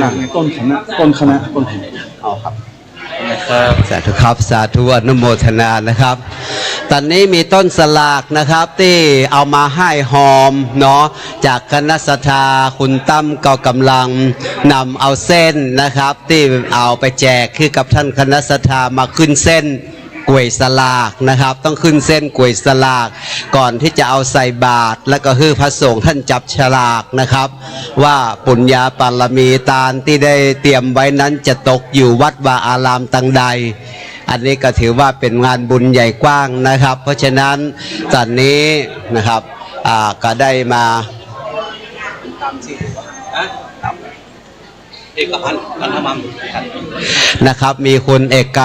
นาต้นคณะเอาครับสาธุครับสาธุอนุโมทนานะครับตอนนี้มีต้นสลากนะครับที่เอามาให้หอมเนาะจากคณะสัทธาคุณตั้มก็กำลังนำเอาเส้นนะครับที่เอาไปแจกคือกับท่านคณะสัทธามาขึ้นเส้นกล้วยสลากนะครับต้องขึ้นเส้นกล้วยสลากก่อนที่จะเอาใส่บาตรแล้วก็ให้พระสงฆ์ท่านจับฉลากนะครับว่าปุญญาปารมีทานที่ได้เตรียมไว้นั้นจะตกอยู่วัดวาอารามตังใดอันนี้ก็ถือว่าเป็นงานบุญใหญ่กว้างนะครับเพราะฉะนั้นตอนนี้นะครับก็ได้มาเอกพันธ์กันทวังนะครับมีคุณเอก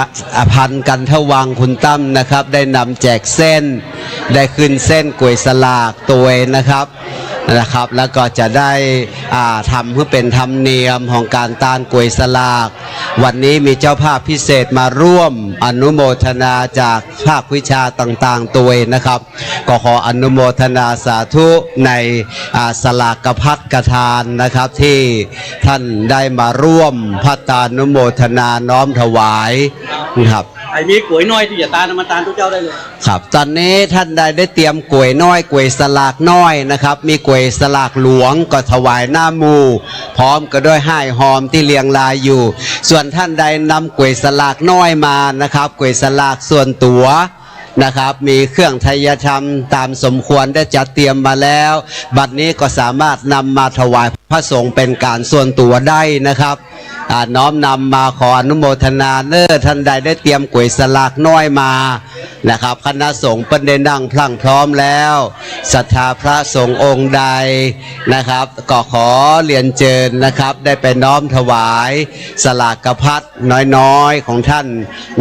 พันธ์กันทวังคุณตั้มนะครับได้นำแจกเส้นได้ขึ้นเส้นกล้วยสลากตัวนะครับแล้วก็จะได้ทำเพื่อเป็นธรรมเนียมของการต้านกล้วยสลากวันนี้มีเจ้าภาพพิเศษมาร่วมอนุโมทนาจากภาควิชาต่างๆตัวนะครับก็ขออนุโมทนาสาธุในสลากพัฒกทานนะครับที่ท่านได้มาร่วมพัฒานุโมทนาน้อมถวายนะครับไอ้มีกล้วยน้อยที่จะตาลมาตาลทุกเจ้าได้เลยครับตอนนี้ท่านได้เตรียมกล้วยน้อยกล้วยสลากน้อยนะครับมีกล้วยสลากหลวงก็ถวายหน้ามูพร้อมก็ด้วยห้ายหอมที่เรียงรายอยู่ส่วนท่านใดนำกล้วยสลากน้อยมานะครับกล้วยสลากส่วนตัวนะครับมีเครื่องไทยธรรมตามสมควรได้จัดเตรียมมาแล้วบัดนี้ก็สามารถนำมาถวายพระสงฆ์เป็นการส่วนตัวได้นะครับน้อมนำมาขออนุโมทนาท่านใดได้เตรียมกล้วยสลากน้อยมานะครับคณะสงฆ์เป็นได้นั่งพลั่งพร้อมแล้วศรัทธาพระสงฆ์องค์ใดนะครับก็ขอเรียนเชิญนะครับได้ไปน้อมถวายสลากพัดน้อยๆของท่าน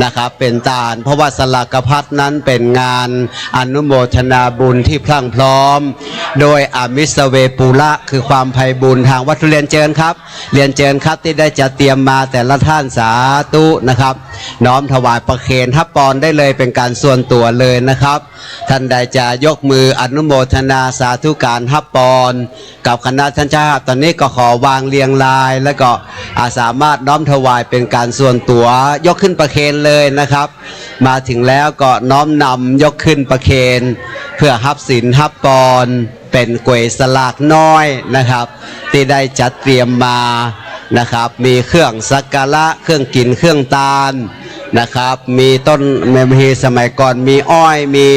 นะครับเป็นตาลเพราะว่าสลากพัดนั้นเป็นงานอนุโมทนาบุญที่พลั่งพร้อมโดยอามิสเวปุระคือความไพบูลย์ทางวัตถุเรียนเชิญครับเรียนเชิญครับที่ได้จัดเตรียมมาแต่ละท่านสาธุนะครับน้อมถวายประเคนทับปอนได้เลยเป็นการส่วนตัวเลยนะครับท่านใดจะยกมืออนุโมทนาสาธุการทับปอนกับคณะท่านเจ้าตอนนี้ก็ขอวางเรียงรายแล้วก็สามารถน้อมถวายเป็นการส่วนตัวยกขึ้นประเคนเลยนะครับมาถึงแล้วก็น้อมนำยกขึ้นประเคนเพื่อฮับศีลฮับปอนเป็นกล้วยสลากน้อยนะครับที่ได้จัดเตรียมมานะครับมีเครื่องสักการะเครื่องกินเครื่องตาลนะครับมีต้นมีสมัยก่อนมีอ้อยมี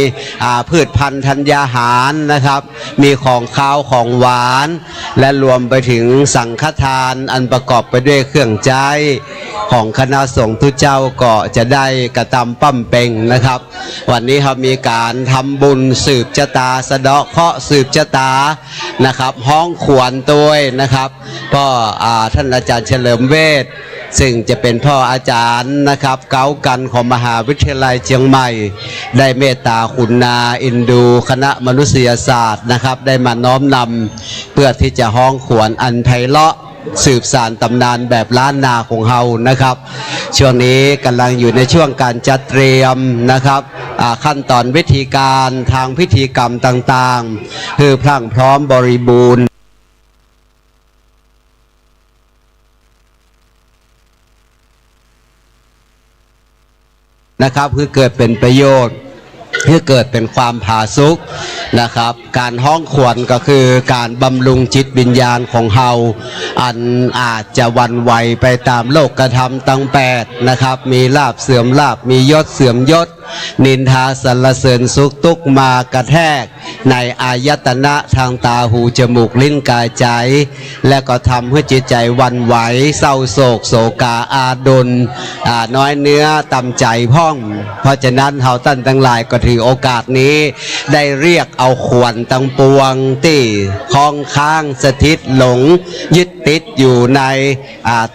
พืชพันธุ์ธัญญาหารนะครับมีของข้าวของหวานและรวมไปถึงสังฆทานอันประกอบไปด้วยเครื่องใจของคณะสงฆ์ทุกเจ้าก็จะได้กระทำปั้มเป่งนะครับวันนี้เขามีการทำบุญสืบชะตาสะเดาะเคราะห์สืบชะตานะครับห้องขวัญตัวนะครับก็ท่านอาจารย์เฉลิมเวชซึ่งจะเป็นพ่ออาจารย์นะครับเก้ากันของมหาวิทยาลัยเชียงใหม่ได้เมตตาคุณนาอินดูคณะมนุษยศาสตร์นะครับได้มาน้อมนำเพื่อที่จะห้องขวัญอันไพเราะสืบสานตำนานแบบล้านนาของเฮานะครับช่วงนี้กำลังอยู่ในช่วงการจัดเตรียมนะครับขั้นตอนวิธีการทางพิธีกรรมต่างๆคือพรั่งพร้อมบริบูรณ์นะครับเพื่อเกิดเป็นประโยชน์เพื่อเกิดเป็นความผาสุกนะครับการห้องขวัญก็คือการบำรุงจิตวิญญาณของเฮาอันอาจจะวันไหวไปตามโลกธรรมตั้ง8นะครับมีลาภเสื่อมลาภมียศเสื่อมยศนินทาสรรเสริญสุขทุกข์มากระแทกในอายตนะทางตาหูจมูกลิ้นกายใจและก็ทำให้จิตใจวันไหวเศร้าโศกโศกาอาดุลน้อยเนื้อต่ำใจพ่องเพราะฉะนั้นเฮาท่านทั้งหลายก็ถือโอกาสนี้ได้เรียกเอาขวัญตั้งปวงที่คล้องค้างสถิตหลงยึดติดอยู่ใน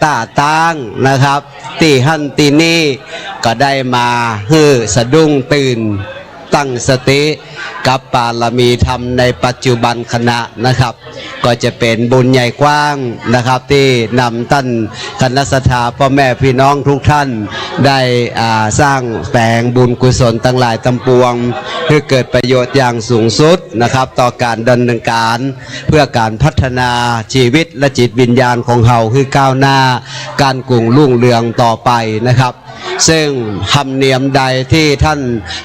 ต้าตั้งนะครับที่หั่นที่นี่ก็ได้มาฮือสะดุ้งตื่น ตั้งสติกับปารมีธรรมในปัจจุบันขณะนะครับก็จะเป็นบุญใหญ่กว้างนะครับที่นำท่านคณะสัตยาพ่อแม่พี่น้องทุกท่านได้สร้างแฝงบุญกุศลตั้งหลายตำปวงเพื่อเกิดประโยชน์อย่างสูงสุดนะครับต่อการดำเนินการเพื่อการพัฒนาชีวิตและจิตวิญญาณของเฮาคือก้าวหน้าการกุ่งรุ่งเรืองต่อไปนะครับซึ่งธรรมเนียมใดที่ท่าน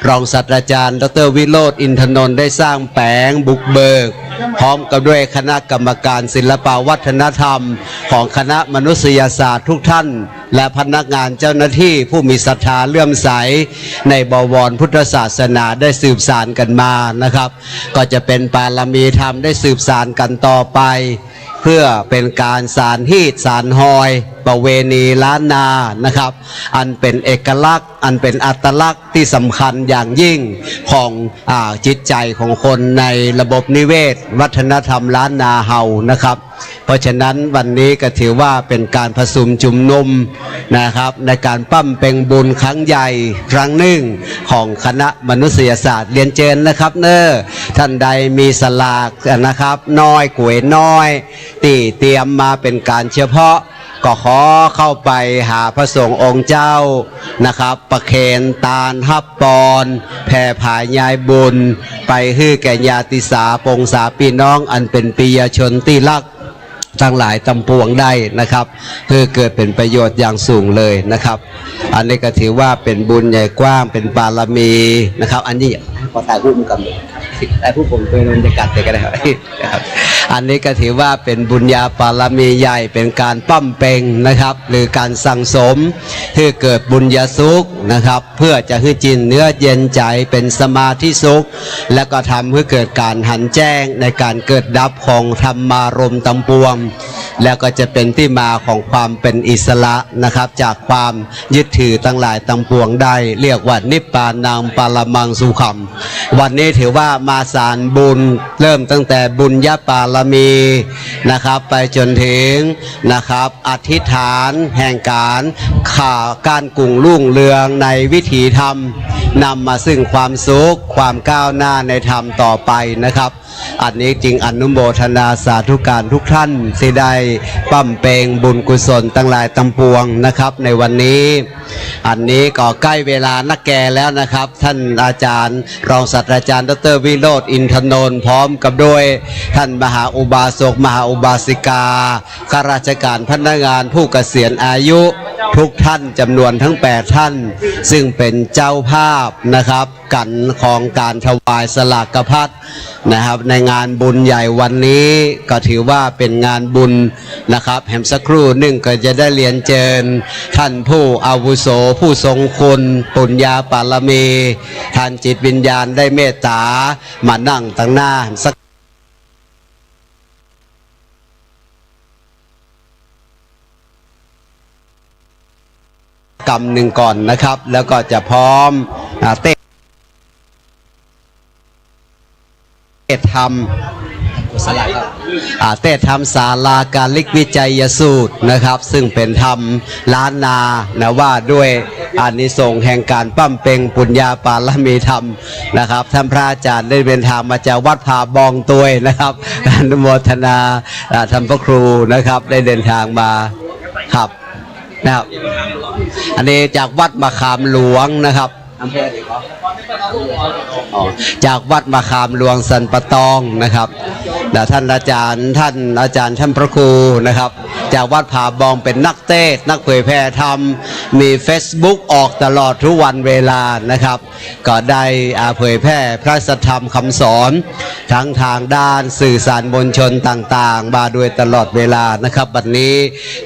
รองศาสตราจารย์ดร.วิโรจน์อินทนนท์ได้สร้างแผงบุกเบิกพร้อมกับด้วยคณะกรรมการศิลปวัฒนธรรมของคณะมนุษยศาสตร์ทุกท่านและพนักงานเจ้าหน้าที่ผู้มีศรัทธาเลื่อมใสในบวรพุทธศาสนาได้สืบสานกันมานะครับก็จะเป็นปารมีธรรมได้สืบสานกันต่อไปเพื่อเป็นการสานฮีดสานหอยประเวณีล้านนานะครับอันเป็นเอกลักษณ์อันเป็นอัตลักษณ์ที่สำคัญอย่างยิ่งของจิตใจของคนในระบบนิเวศวัฒนธรรมล้านนาเฮานะครับเพราะฉะนั้นวันนี้ก็ถือว่าเป็นการประชุมชุมนุมนะครับในการปั้มเป็นบุญครั้งใหญ่ครั้งหนึ่งของคณะมนุษยศาสตร์เรียนเชิญนะครับท่านใดมีสลากนะครับน้อยก๋วยน้อยที่เตรียมมาเป็นการเฉพาะก็ขอเข้าไปหาพระสงฆ์องค์เจ้านะครับประเคนตาลฮับปอนแผ่ผายยายบุญไปฮื้อแก่ญาติสาปงสาพี่น้องอันเป็นปิยชนที่รักทั้งหลายตำปวงได้นะครับเพื่อเกิดเป็นประโยชน์อย่างสูงเลยนะครับอันนี้ก็ถือว่าเป็นบุญใหญ่กว้างเป็นบารมีนะครับอันนี้ขอถ่ายรูปกับถ่ายรูปผมเป็นบรรยากาศเลยก็ได้ครับอันนี้ก็ถือว่าเป็นบุญญาปารมีใหญ่เป็นการปั้มเป่งนะครับหรือการสั่งสมเพื่อเกิดบุญญาสุขนะครับเพื่อจะให้จิตเนื้อเย็นใจเป็นสมาธิสุขและก็ทำให้เกิดการหันแจ้งในการเกิดดับของธรรมารมณ์ตำปวงแล้วก็จะเป็นที่มาของความเป็นอิสระนะครับจากความยึดถือตั้งหลายตำปวงได้เรียกว่านิพพานังปรมังสุขัมวันนี้ถือว่ามาสานบุญเริ่มตั้งแต่บุญญาปารมีนะครับไปจนถึงนะครับอธิษฐานแห่งการกุ่งรุ่งเรืองในวิถีธรรมนำมาซึ่งความสุขความก้าวหน้าในธรรมต่อไปนะครับอันนี้จริงอนุโมทนาสาธุการทุกท่านที่ได้ปั้มเปงบุญกุศลตั้งหลายตำปวงนะครับในวันนี้อันนี้ก็ใกล้เวลานักแก่แล้วนะครับท่านอาจารย์รองศาสตราจารย์ดร.วิโรจน์อินทนนท์พร้อมกับด้วยท่านมหาอุบาสกมหาอุบาสิกาข้าราชการพนักงานผู้เกษียณอายุทุกท่านจำนวนทั้ง8ท่านซึ่งเป็นเจ้าภาพนะครับกันของการถวายสลากพัดนะครับในงานบุญใหญ่วันนี้ก็ถือว่าเป็นงานบุญนะครับแห่งสักครู่หนึ่งก็จะได้เรียนเชิญท่านผู้อาวุโสผู้ทรงคุณปุญญาปารมีท่านจิตวิญญาณได้เมตตามานั่งตั้งหน้าสักกรรมหนึ่งก่อนนะครับแล้วก็จะพร้อมเต้ธรรมเต้ธรรมศาลาการลิกวิจัยสูตรนะครับซึ่งเป็นธรรมล้านนานะว่าด้วยอานิสงส์แห่งการปั้มเป่งปุญญาปารมีธรรมนะครับท่านพระอาจารย์ได้เดินทางมาจากวัดผาบองตัวยนะครับอนุโมทนาท่านพระครูนะครับได้เดินทางมาครับนะครับอันนี้จากวัดมะขามหลวงนะครับอำเภอจากวัดมะขามหลวงสันปะตองนะครับท่านอาจารย์ท่านพระครูนะครับจากวัดผาบองเป็นนักเทศน์นักเผยแพร่ธรรมมี Facebook ออกตลอดทุกวันเวลานะครับก็ได้เผยแพร่พระสัทธรรมคำสอนทั้งทางด้านสื่อสารมวลชนต่างๆมาโดยตลอดเวลานะครับบัดนี้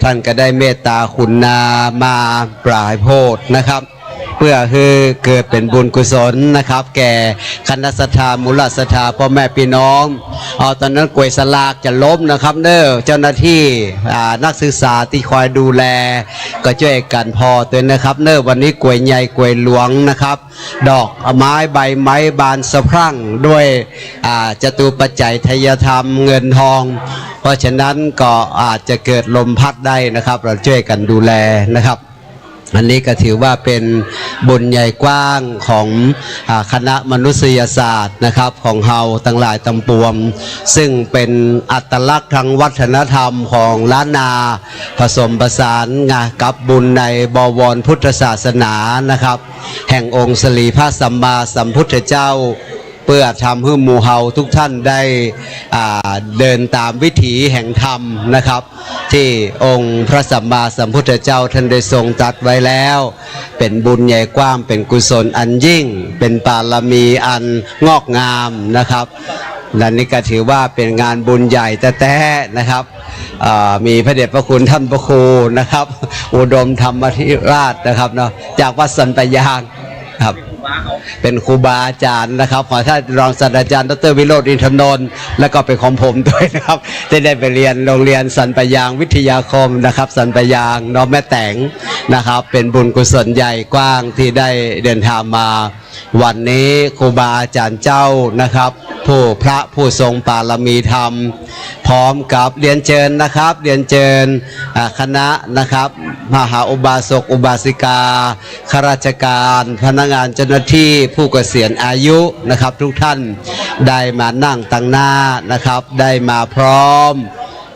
ท่านก็ได้เมตตาคุณนามาปราโพธนะครับเพื่อให้เกิดเป็นบุญกุศลนะครับแก่คณะสัทธามูลสัทธาพ่อแม่พี่น้องตอนนั้นกวยสลากจะล้มนะครับเจ้าหน้าที่นักศึกษาที่คอยดูแลก็ช่วยกันพอตัวนะครับวันนี้กวยใหญ่กวยหลวงนะครับดอกไม้ใบไม้บานสะพรั่งด้วยจตุปัจจัยทายธรรมเงินทองเพราะฉะนั้นก็อาจจะเกิดลมพัดได้นะครับเราช่วยกันดูแลนะครับ อันนี้ก็ถือว่าเป็นบุญใหญ่กว้างของคณะมนุษยศาสตร์นะครับของเฮาทั้งหลายตำปวงซึ่งเป็นอัตลักษณ์ทางวัฒนธรรมของล้านนาผสมผสานกับบุญในบวรพุทธศาสนานะครับแห่งองค์สรีพระสัมมาสัมพุทธเจ้าเพื่อทำให้หมู่เฮาทุกท่านได้เดินตามวิถีแห่งธรรมนะครับที่องค์พระสัมมาสัมพุทธเจ้าท่านได้ทรงตรัสไว้แล้วเป็นบุญใหญ่กว้างเป็นกุศลอันยิ่งเป็นบารมีอันงอกงามนะครับและนี่ก็ถือว่าเป็นงานบุญใหญ่แท้ๆนะครับมีพระเดชพระคุณท่านพระครูนะครับอุดมธรรมธิราชนะครับเนาะจากวัดสันปยางครับเป็นครูบาอาจารย์นะครับขอท่านรองศาสตราจารย์ดร.วิโรจน์อินทนนท์และก็เป็นของผมด้วยนะครับได้ไปเรียนโรงเรียนสันปยางวิทยาคมนะครับสันปยางน้องแม่แต่งนะครับเป็นบุญกุศลใหญ่กว้างที่ได้เดินทางมาวันนี้ครูบาอาจารย์เจ้านะครับผู้พระผู้ทรงบารมีธรรมพร้อมกับเรียนเชิญนะครับเรียนเชิญคณะนะครับมหาอุบาสกอุบาสิกาข้าราชการพนักงานเจ้าหน้าที่ผู้เกษียณอายุนะครับทุกท่านได้มานั่งตั้งหน้านะครับได้มาพร้อม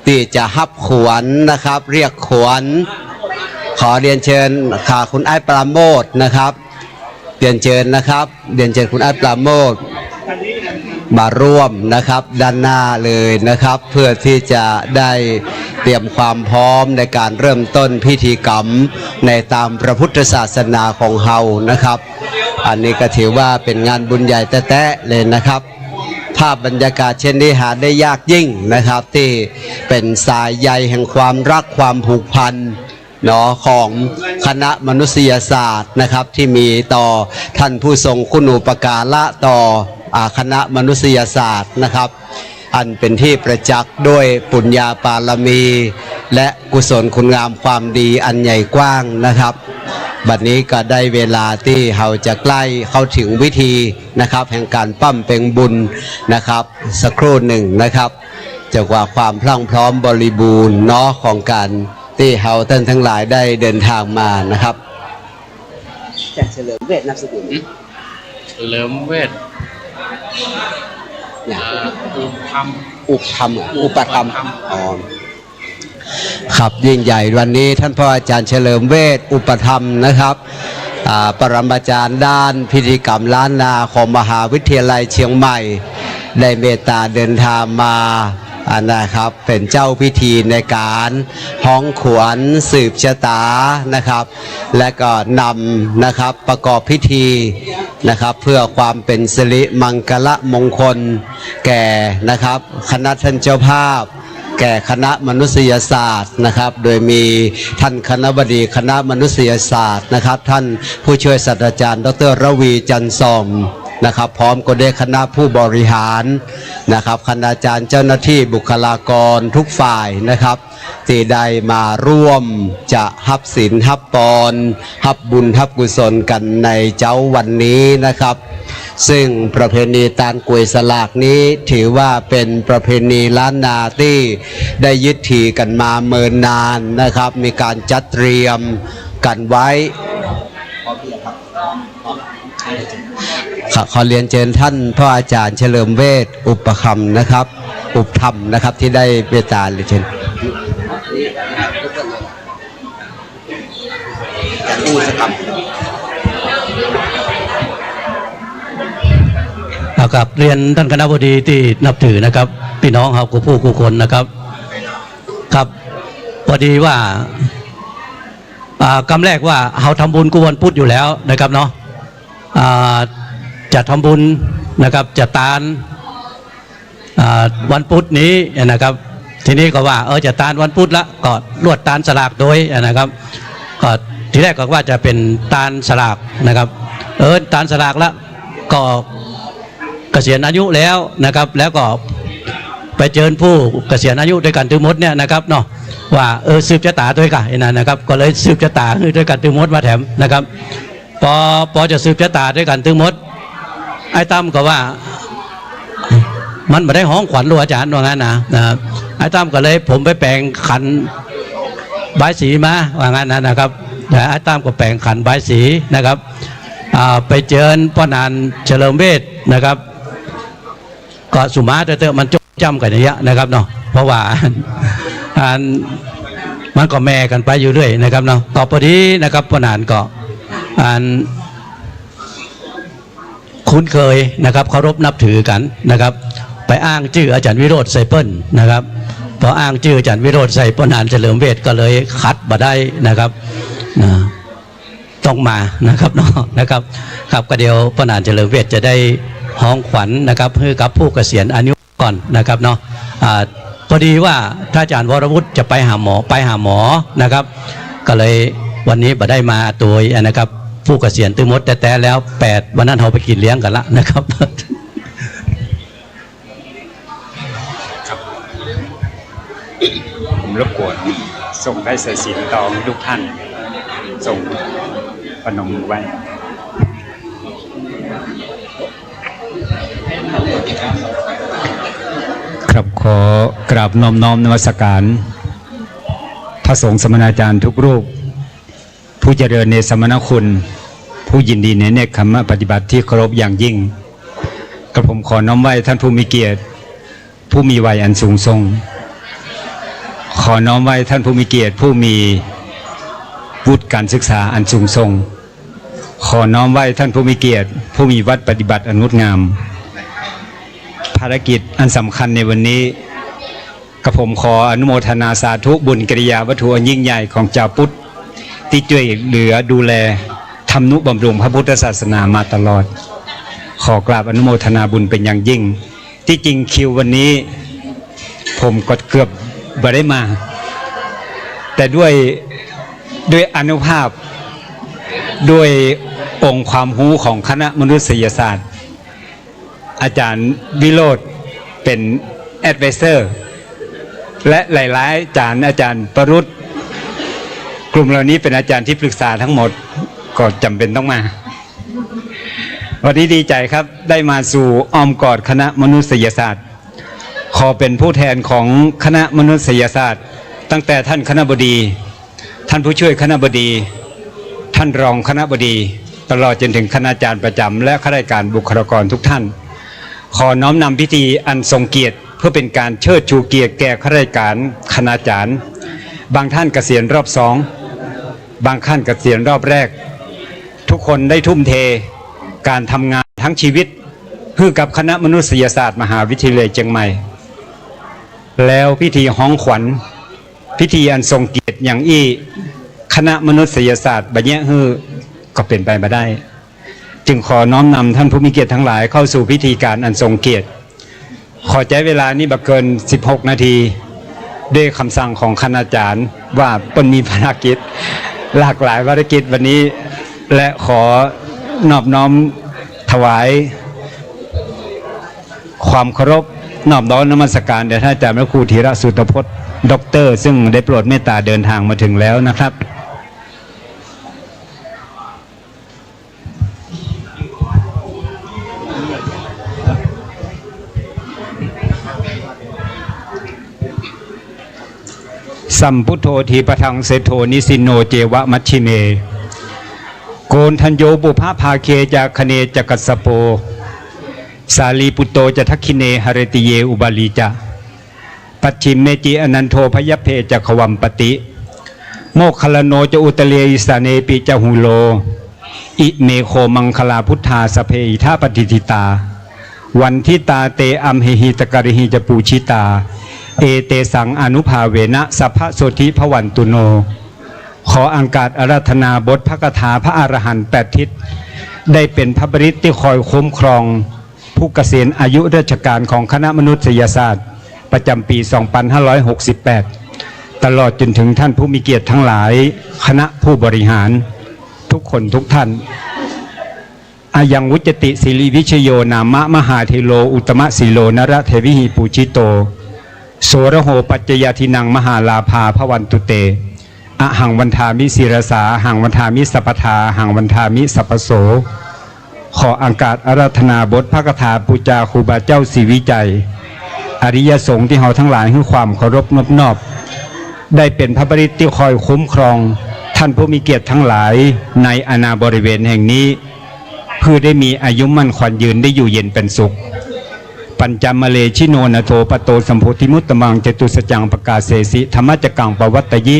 ที่จะฮับขวัญนะครับเรียกขวัญขอเรียนเชิญคุณอ้ายปราโมทนะครับเรียนเชิญนะครับเรียนเชิญคุณอ้ายปราโมทมาร่วมนะครับด้านหน้าเลยนะครับเพื่อที่จะได้เตรียมความพร้อมในการเริ่มต้นพิธีกรรมในตามพระพุทธศาสนาของเฮานะครับอันนี้ก็ถือว่าเป็นงานบุญใหญ่แท้ๆเลยนะครับภาพบรรยากาศเช่นนี้หาได้ยากยิ่งนะครับที่เป็นสายใยแห่งความรักความผูกพันเนาะของคณะมนุษยศาสตร์นะครับที่มีต่อท่านผู้ทรงคุณูปการะต่อคณะมนุษยศาสตร์นะครับอันเป็นที่ประจักษ์ด้วยปุญญาบารมีและกุศลคุณงามความดีอันใหญ่กว้างนะครับบัดนี้ก็ได้เวลาที่เราจะใกล้เข้าถึงวิธีนะครับแห่งการปั้มเป็นบุญนะครับสักครู่หนึ่งนะครับจากว่าความพรั่งพร้อมบริบูรณ์เนาะของการที่เฮาท่านทั้งหลายได้เดินทางมานะครับจากเฉลิมเวชนามสกุลเฉลิมเวชอุปธรรมอ๋อครับยิ่งใหญ่วันนี้ท่านพ่ออาจารย์เฉลิมเวชอุปธรรมนะครับปรมาจารย์ด้านพิธีกรรมล้านนาของมหาวิทยาลัยเชียงใหม่ได้เมตตาเดินทางมานะครับเป็นเจ้าพิธีในการห้องขวัญสืบชะตานะครับและก็นำนะครับประกอบพิธีนะครับเพื่อความเป็นสิริมังคละมงคลแก่นะครับคณะท่านเจ้าภาพแก่คณะมนุษยศาสตร์นะครับโดยมีท่านคณบดีคณะมนุษยศาสตร์นะครับท่านผู้ช่วยศาสตราจารย์ดร.ระวีจันทร์ส่อมนะครับพร้อมกับด้วยคณะผู้บริหารนะครับคณาจารย์เจ้าหน้าที่บุคลากรทุกฝ่ายนะครับที่ได้มาร่วมจะฮับศีลฮับปอนฮับบุญฮับกุศลกันในเจ้าวันนี้นะครับซึ่งประเพณีตาลกล้วยสลากนี้ถือว่าเป็นประเพณีล้านนาที่ได้ยึดถือกันมาเมินนานนะครับมีการจัดเตรียมกันไว้ขอเรียนเชิญท่านพ่ออาจารย์เฉลิมเวชอุปคัมภ์นะครับอุปธรรมนะครับที่ได้เมตตาเรียนเชิญครับเรียนท่านคณบดีที่นับถือนะครับพี่น้องครับผู้ผู้คนนะครับครับพอดีว่ากำแรกว่าเราทำบุญกุวันพุธอยู่แล้วนะครับเนาะจะทำบุญนะครับจะตานวันพุธนี้นะครับทีนี้ก็ว่าจะตานวันพุธละก็ลวดตานสลากโดยนะครับก็ทีแรกก็ว่าจะเป็นตานสลากนะครับตานสลากละก็เกษียณอายุแล้วนะครับแล้วก็ไปเจอผู้เกษียณอายุด้วยกันทั้งหมดเนี่ยนะครับเนาะว่าสืบชะตาด้วยกันนะครับก็เลยสืบชะตาด้วยกันทั้งหมดมาแถมนะครับพอจะสืบชะตาด้วยกันทั้งหมดไอ้ตั้มก็ว่ามันไม่ได้ห้องขวัญหลวงอาจารย์ว่างั้นนะไอ้ตั้มก็เลยผมไปแปลงขันใบสีมาว่างั้นนะครับ ตามกับแปลงขันใบสีนะครับไปเจอพ่อนานเฉลิมเวชนะครับก็สุมาเตอมันจำกันอย่างเงี้ยนะครับเนาะเพราะว่ามันก็แม่กันไปอยู่เรื่อยนะครับเนาะก็พอดีนะครับพ่อนานก็คุ้นเคยนะครับเคารพนับถือกันนะครับไปอ้างชื่ออาจารย์วิโรธไซเปิลนะครับพออ้างชื่ออาจารย์วิโรธใส่พ่อนานเฉลิมเวชก็เลยคัดมาได้นะครับต้องมานะครับเนาะนะครับครับก็เดี๋ยวพ่อนานเฉลิมเวชจะได้ห้องขวัญนะครับให้กับผู้เกษียณอายุก่อนนะครับเนาะพอดีว่าท่านอาจารย์วรวุฒิจะไปหาหมอนะครับก็เลยวันนี้มาได้มาตัวนะครับผู้เกษียณตึงมดแต่แล้ว8วันนั้นเราไปกินเลี้ยงกันละนะครับผมรบกวนส่งได้สายสิญจน์ต่อทุกท่านส่งปนมมือไว้ครับขอกราบน้อมนมัสการพระสงฆ์สมณาจารย์ทุกรูปผู้เจริญในสมณคุณผู้ยินดีในเนกขมปฏิบัติที่เคารพอย่างยิ่งกระผมขอน้อมไหว้ท่านผู้มีเกียรติผู้มีวัยอันสูงส่งขอน้อมไหว้ท่านผู้มีเกียรติผู้มีวุฒิการศึกษาอันสูงส่งขอน้อมไหว้ท่านผู้มีเกียรติผู้มีวัดปฏิบัติอันงดงามภารกิจอันสำคัญในวันนี้กระผมขออนุโมทนาสาธุบุญกิริยาวัตถุอันยิ่งใหญ่ของเจ้าพุทธที่ช่วยเหลือดูแลทำนุบำรุงพระพุทธศาสนามาตลอดขอกราบอนุโมทนาบุญเป็นอย่างยิ่งที่จริงคิววันนี้ผมก็เกือบบ่ได้มาแต่ด้วยอนุภาพด้วยองค์ความรู้ของคณะมนุษยศาสตร์อาจารย์วิโรธเป็นแอดไวเซอร์และหลายๆอาจารย์ประรุษกลุ่มเหล่านี้เป็นอาจารย์ที่ปรึกษาทั้งหมดก็จำเป็นต้องมาวันนี้ดีใจครับได้มาสู่อ้อมกอดคณะมนุษยศาสตร์ขอเป็นผู้แทนของคณะมนุษยศาสตร์ตั้งแต่ท่านคณบดีท่านผู้ช่วยคณบดีท่านรองคณบดีตลอดจนถึงคณาจารย์ประจำและข้าราชการบุคลากรทุกท่านขอน้อมนำพิธีอันทรงเกียรติเพื่อเป็นการเชิดชูเกียรติแก่ข้าราชการคณาจารย์บางท่านเกษียณรอบ2บางท่านเกษียณรอบแรกทุกคนได้ทุ่มเทการทำงานทั้งชีวิตเพื่อกับคณะมนุษยศาสตร์มหาวิทยาลัยเชียงใหม่แล้วพิธีห้องขวัญพิธีอันทรงเกียรติอย่างอี้คณะมนุษยศาสตร์บัญญัติก็เป็นไปมาได้จึงขอน้อมนำท่านผู้มีเกียรติทั้งหลายเข้าสู่พิธีการอันทรงเกียรติขอใช้เวลานี้บักเกิน16 นาทีด้วยคำสั่งของคณาจารย์ว่าเปิ้นมีภารกิจหลากหลายภารกิจวันนี้และขอนอบน้อมถวายความเคารพนอบน้อมนมัสการแด่ท่านอาจารย์พระครูธีระสุตพจน์ด็อกเตอร์ซึ่งได้โปรดเมตตาเดินทางมาถึงแล้วนะครับสัมพุทโธทีปทังเสโธนิสินโนเจวะมัชชิเมโกนทัญโยบุพภาเคจาคเนจักสโปสาลีปุตโตจะทักขิเนหเรติเยอุบาลีจะปัจฉิมเมจิอนันโทพยเพจะขวัมปติโมคคลโนจะอุตเลอิสาเนปิจะหูโลอิเมโคมังคลาพุทธาสเพอิทาปฏิทิตาวันทิตาเตอัมเหหิตกริหิจะปูชิตาเอเตสังอนุภาเวนะสัพพโสธิภวันตุโนขออังการอาราธนาบทพระคาถาพระอรหันต์8 ทิศได้เป็นพระบริตที่คอยคุ้มครองผู้เกษียณอายุราชการของคณะมนุษยศาสตร์ประจำปี 2568 ตลอดจนถึงท่านผู้มีเกียรติทั้งหลายคณะผู้บริหารทุกคนทุกท่านอายังวุจติศิริวิชโยนามะมหาเทโลอุตมะศิโลนรเทวิหิปูชิโตโสระโหปัจจยทินังมหาลาภาพวันตุเตอหังวันทามิศิรสาหังวันทามิสัพพทาหังวันทามิสัพพโสขออังการอาราธนาบทพระคาถาปูจาครูบาเจ้าศรีวิจัยอริยสงฆ์ที่เราทั้งหลายให้ความเคารพนอบได้เป็นพระบริตที่คอยคุ้มครองท ท่านผู้มีเกียรติทั้งหลายในอาณาบริเวณแห่งนี้เพื่อได้มีอายุมั่นขวัญยืนได้อยู่เย็นเป็นสุขปัญจมเลชิโนนโทปโตสัมโพธิมุตตมังจตุสจังปกาเสสิธรรมจักังปวัตตยิ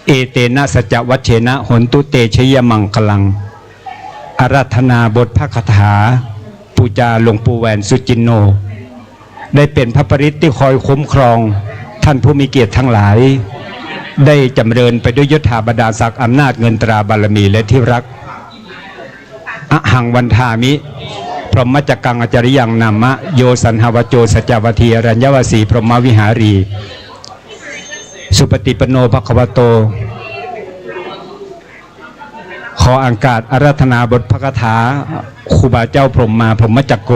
เอเตนะสัจวัชเชนะหนตุเตชยมังคลังอาราธนาบทพระคาถาปูจาหลวงปู่แหวนสุจินโนได้เป็นพระปริตที่คอยคุ้มครองท่านผู้มีเกียรติทั้งหลายได้จำเริญไปด้วยยศถาบรรดาศักดิ์อำนาจเงินตราบารมีและที่รักอหังวันทามิพรหมจักกังอจริยังนามะโยสันหวโจสัจจวัทีอรัญญวสีพรหมวิหารีสุปฏิปโนภควโตขออังกาศอาราธนาบทพระคาถาครูบาเจ้าพรหมมาพรหมจักโก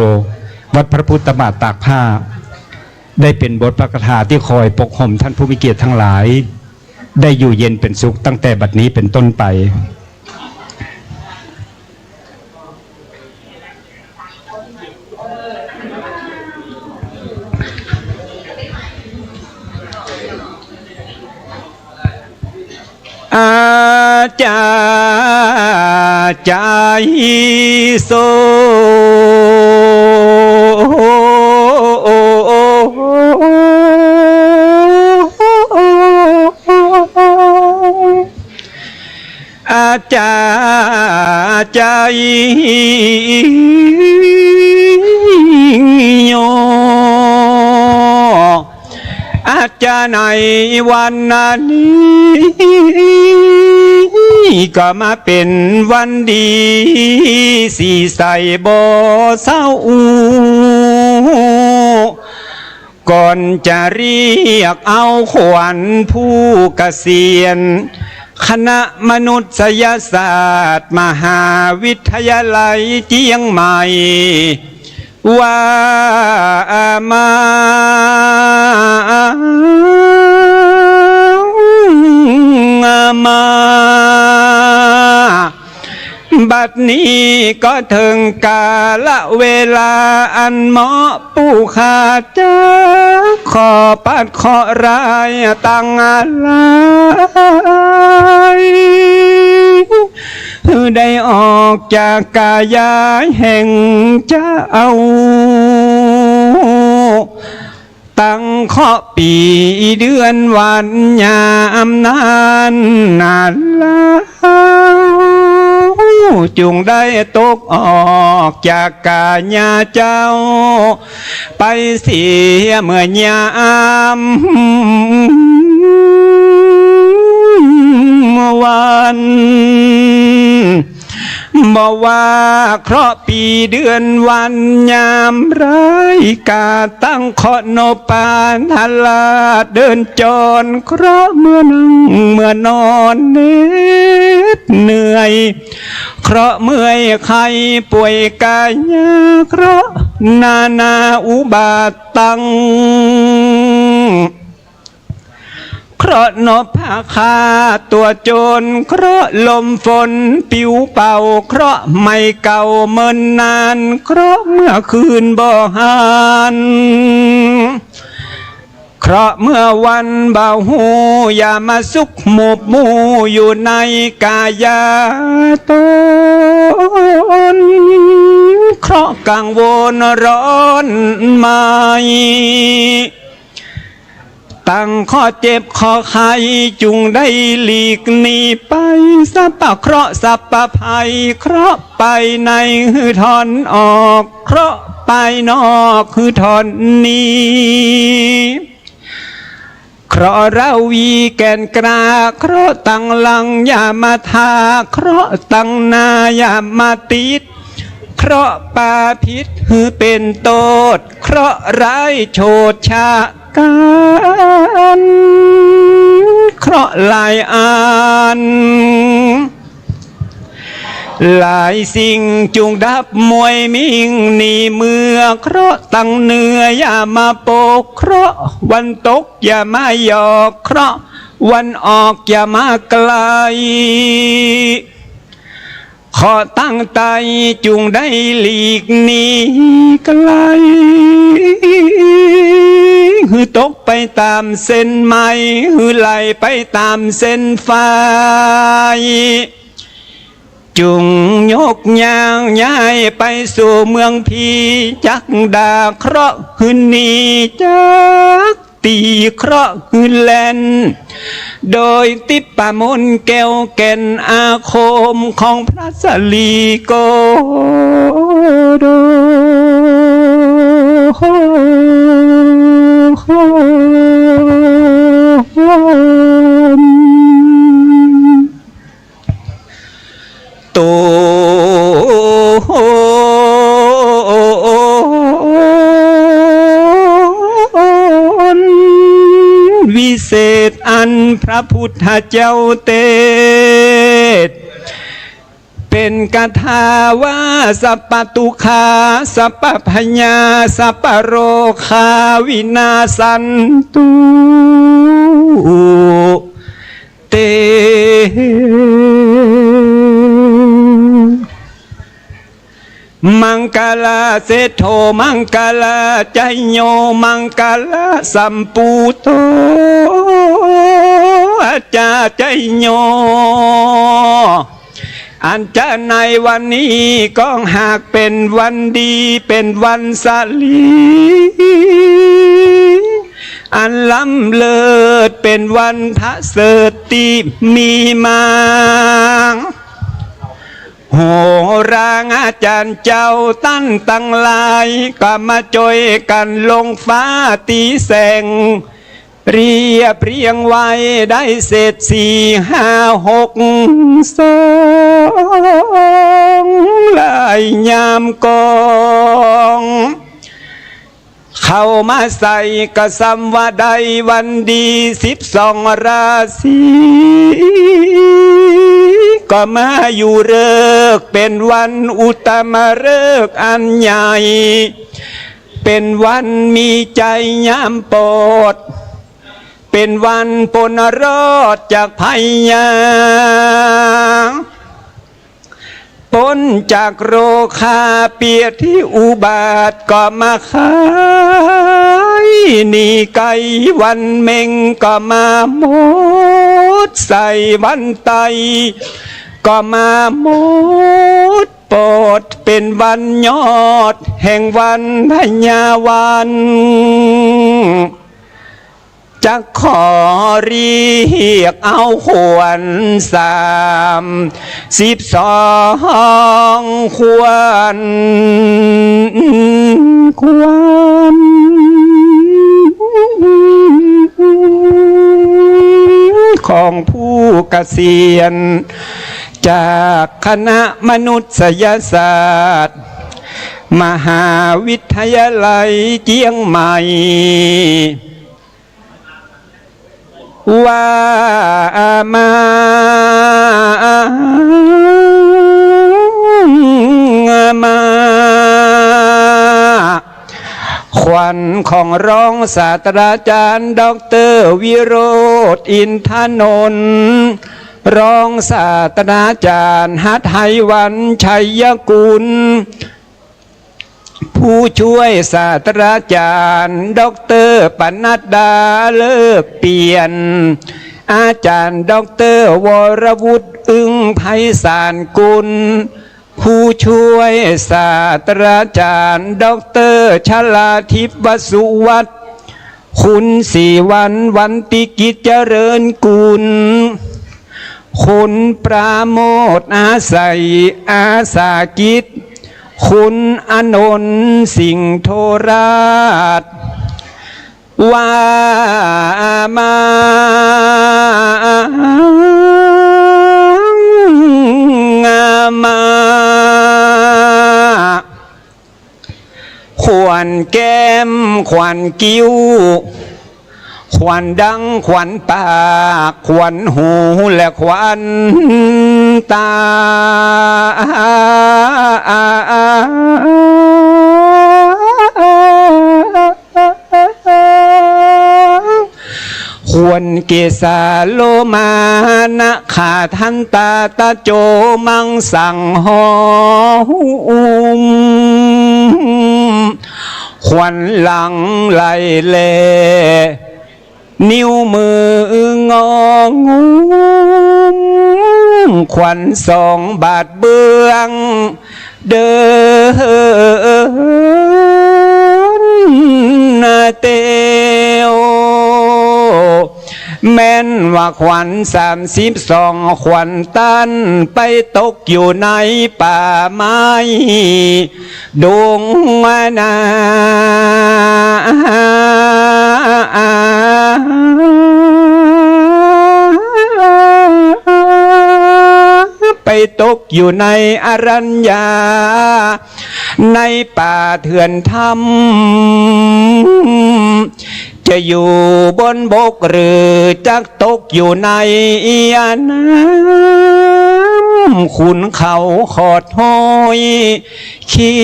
วัดพระพุทธบาทตากผ้าได้เป็นบทพระคาถาที่คอยปกห่มท่านผู้มีเกียรติทั้งหลายได้อยู่เย็นเป็นสุขตั้งแต่บัดนี้เป็นต้นไปอาจาใจโสอาจาใจโยอาจารย์ในวันนี้ก็มาเป็นวันดีสีใสบ่เศร้าก่อนจะเรียกเอาขวัญผู้เกษียณคณะมนุษยศาสตร์มหาวิทยาลัยเจียงใหม่ว่ามาบัดนี้ก็ถึงกาลเวลาอันเหมาะผู้ขาจะขอปัดขอรายตั้งอะไรได้ออกจากกายายแห่งเจ้าตั้งข้อปีเดือนวันยามนานนานแล้วจุงได้ตกออกจากกายาเจ้าไปเสียเมื่อยามวันบอกว่าเคราะห์ปีเดือนวันยามร้ายกาตั้งขอนปานทลาเดินจรเคราะห์เมื่อนั่งเมื่อนอนเหน็ดเหนื่อยเคราะห์เมื่อยไข้ป่วยกายเคราะห์นาอุบาทตังเคราะห์นพพาคาตัวโจรเคราะห์ลมฝนปิวเป่าเคราะห์ไม่เก่าเมินนานเคราะห์เมื่อคืนบ่หานเคราะห์เมื่อวันเบาหูอย่ามาสุขหมบหมู่อยู่ในกายาตนเคราะห์กังวลร้อนไม่ตั้งข้อเจ็บข้อไข้จุงได้หลีกหนีไปสัพพะเคราะห์สัพพะภัยเคราะห์ไปในคือถอนออกเคราะห์ไปนอกคือถอนนี้เคราะห์ราวีแก่นกล้าเคราะห์ตั้งหลังอย่ามาทาเคราะห์ตั้งหน้าอย่ามาติดเคราะห์ปาพิษคือเป็นโทษเคราะห์ร้ายโฉดชาการเคราะห์หลายอันหลายสิ่งจุงดับมวยมิงหนีเมื่อเคราะห์ตั้งเนื้ออย่ามาโปกเคราะห์วันตกอย่ามาหยอกเคราะห์วันออกอย่ามาไกล ขอตั้งใจจุงได้หลีกหนีไกลหือตกไปตามเส้นไม้หือไหลไปตามเส้นไฟจุงยกยางย้ายไปสู่เมืองพีจักดาเคราะห์หืนนี้จักตีเคราะห์หืนแลนโดยติปามนแก้วแก่นอาคมของพระสลีโกโดโตวิเศษอันพระพุทธเจ้าเตศเป็นกถาว่าสัพปตุคาสัพพพญาสัพพโรคาวินาสันตุเตมังกลาเสโทมังกลาใจโยมังกลาสัมปูโตอาจาใจโยอันจะในวันนี้ก็หากเป็นวันดีเป็นวันสลีอันล้ำเลิศเป็นวันพระเสติมีมาโหราอาจารย์เจ้าตั้นตั้งหลายก็มาจอยกันลงฟ้าตีแสงเรียบเรียงไว้ได้เศษ4 5 6 2ลายยามกองเข้ามาใส่กระสัมว่าใดวันดี12 ราศีก็มาอยู่เลิกเป็นวันอุตมฤกษ์อันใหญ่เป็นวันมีใจยามโปรดเป็นวันปนรอดจากภัยยาพ้นจากโรคาเปียที่อุบาทก็มาขายหนีไกวันเม่งก็มาหมดใส่วันไตก็มาหมดโปรดเป็นวันยอดแห่งวันพญาวันจะขอเรียกเอาขวัญ32 ขวัญของผู้เกษียณจากคณะมนุษยศาสตร์มหาวิทยาลัยเจียงใหม่ว่ามาขวัญของรองศาสตราจารย์ดร.วิโรจน์อินทนนท์รองศาสตราจารย์หทัยวันชัยกุลผู้ช่วยศาสตราจารย์ดร.ปนัดดาเลิกเปลี่ยนอาจารย์ดร.วรวุฒิอึ้งไพศาลกุลผู้ช่วยศาสตราจารย์ดร.ชลาทิพย์วสุวัฒน์คุณศิวันวันติกิจเจริญกุลคุณปราโมทย์อาศัยอาสากิจคุณอนนท์สิงห์โทราชว่ามาขวัญแก้มขวัญกิ้วขวัญดังขวัญปากขวัญหูและขวัญตาควร เกสาโลมานะขาทันตาตาโจมังสังหอควันหลังไหลเลนิ้วมืององควันสองบาทเบื้องเดินเตวแม้นว่าขวัญ32ขวัญตันไปตกอยู่ในป่าไม้ดงมานาไปตกอยู่ในอรัญญาในป่าเถื่อนถ้ำจะอยู่บนบกหรือจักตกอยู่ในน้ำขุนเขาขอดห้อยขี้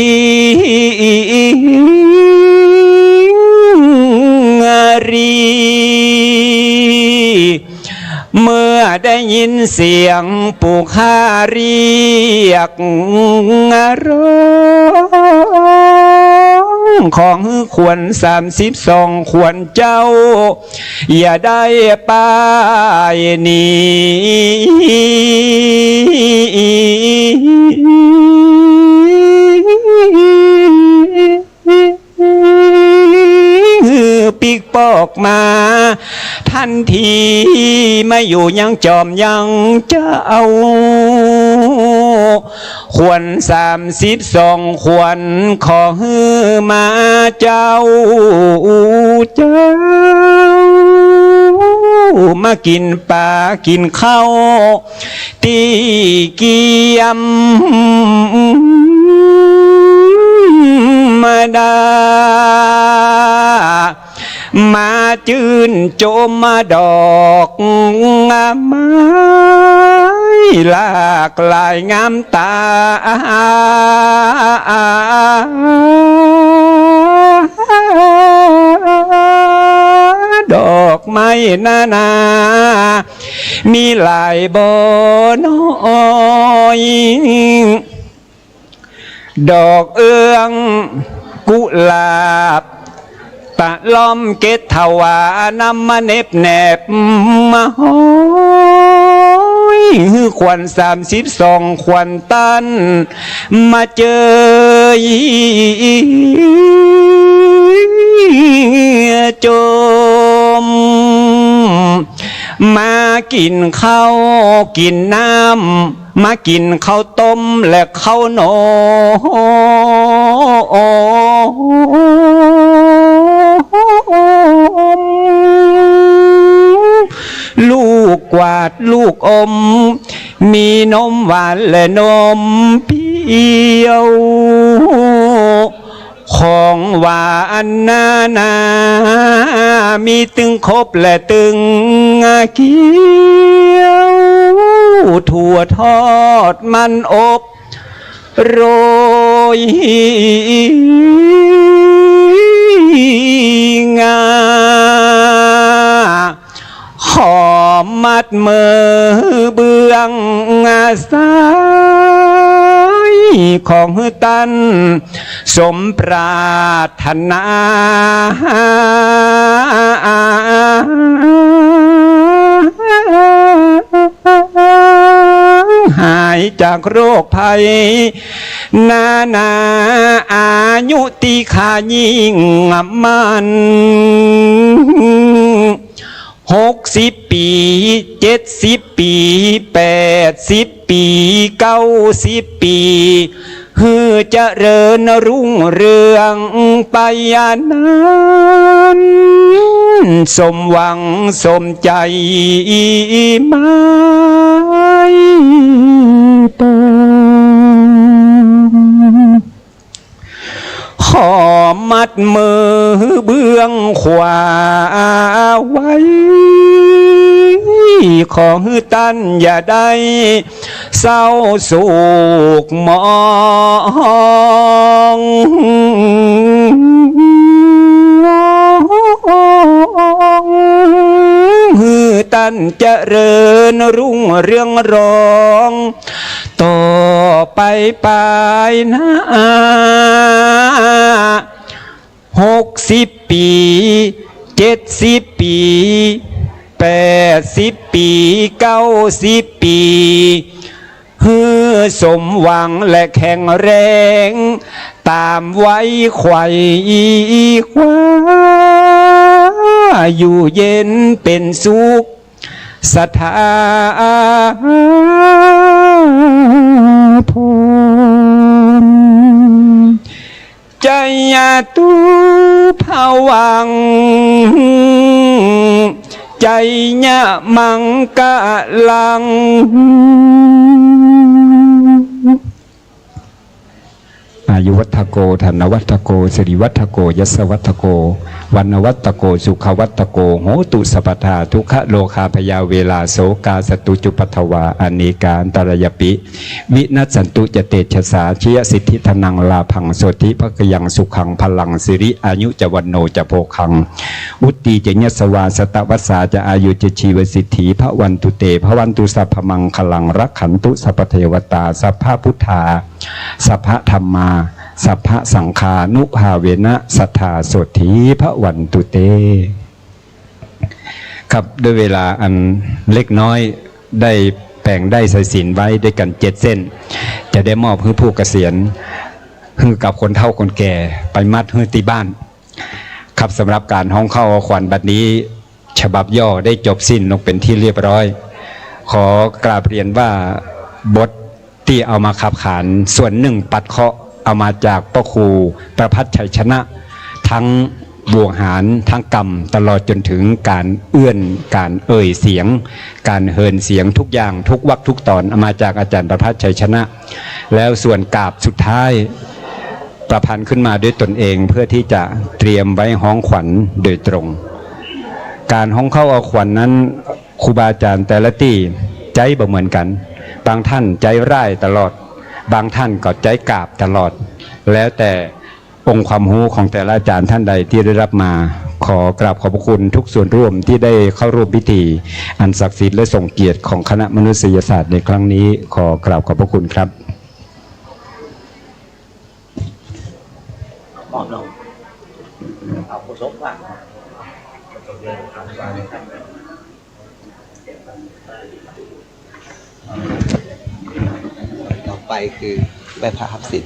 รีเมื่อได้ยินเสียงปู่ข้าเรียกร้องของขวัญ32ขวัญเจ้าอย่าได้ไปหนีปีกปอกมาทันทีไม่อยู่ยังจอมยังจะเอาขวัญ32ขวัญขอฮือมาเจ้ามากินปลากินข้าวตีเกียมมาดามาจื่นโจมมาดอกงามไม้หลากหลายงามตาดอกไม้นามีหลายบ่อน้อยดอกเอื้องกุหลาบตะล้อมเกตถวานำมาเน็บแนบมาห้อยขวัญ32ขวัญตันมาเจอโจมมากินข้าวกินน้ำมากินข้าวต้มและข้าวหนมลูกกวาดลูกอมมีนมหวานและนมเปรี้ยวของหวานนามีตึงครบและตึงเกี๊ยวถั่วทอดมันอบโรยงาหอมมัดมือเบื้องซ้ายของตันสมปรารถนาหายจากโรคภัยนาอายุติขายิ่งมัน60 ปี70 ปี80 ปี90 ปีฮือเจริญรุ่งเรืองไปนั้นสมหวังสมใจไม่เติมขอมัดมือเบื้องขวาไว้ของตันอย่าได้เศร้าโศกมองฮือ นเจริญรุ่งเรืองรองต่อไปนะ60 ปี70 ปี80 ปี90 ปีฮือสมหวังและแข็งแรงตามไว้ไขว่คว้าอยู่เย็นเป็นสุขสถาพรใจยาตุภวังใจยะมังกะลังอายุวัฒโกธนวัฒโกสิริวัฒโกยศวัฒโกวันวัตโกสุขวัตโกโหตุสัพพทาทุกขโลคาพยาเวลาโสกาสตุจุปัทวาอเนกาอันตรยปิวินัสสันตุจเตชะสาชิยสิทธิธนังลาพังโสติภกยังสุขังพลังสิริอายุจวันโนจะโภคังอุตติจญสวาสตวัสสาจะอายุจชีวสิทธิพระวันตุเตพระวันตุสัพพมังคลังรักขันตุสัพพเทวตาสัพพพุทธาสัพพธรรมาสัพพะสังฆานุภาเวนะสัทธาโสธีพระวันตุเตครับด้วยเวลาอันเล็กน้อยได้แป่งได้สายสิญจน์ไว้ด้วยกัน7 เส้นจะได้มอบให้ผู้เกษียณให้กับคนเฒ่าคนแก่ไปมัดให้ที่บ้านครับสำหรับการห้องเข้าขวัญบัดนี้ฉบับย่อได้จบสิ้นลงเป็นที่เรียบร้อยขอกราบเรียนว่าบทที่เอามาขับขานส่วนหนึ่งปัดเคาะเอามาจากพระครูประภัสชัยชนะทั้งบวงหารทั้งกรรมตลอดจนถึงการเอื้อนการเอ่ยเสียงการเฮินเสียงทุกอย่างทุกวรรคทุกตอนเอามาจากอาจารย์ประภัสชัยชนะ แล้วส่วนกาบสุดท้ายประพันธ์ขึ้นมาด้วยตนเองเพื่อที่จะเตรียมไว้ห้องขวัญโดยตรงการห้องเข้าเอาขวัญนั้นครูบาอาจารย์แต่ละที่ใจบ่เหมือนกันบางท่านใจร้ายตลอดบางท่านก็ใจกราบตลอดแล้วแต่องค์ความรู้ของแต่ละอาจารย์ท่านใดที่ได้รับมาขอกราบขอบพระคุณทุกส่วนร่วมที่ได้เข้าร่วมพิธีอันศักดิ์สิทธิ์และทรงเกียรติของคณะมนุษยศาสตร์ในครั้งนี้ขอกราบขอบพระคุณครับต่อไปคือใบพระหับสิน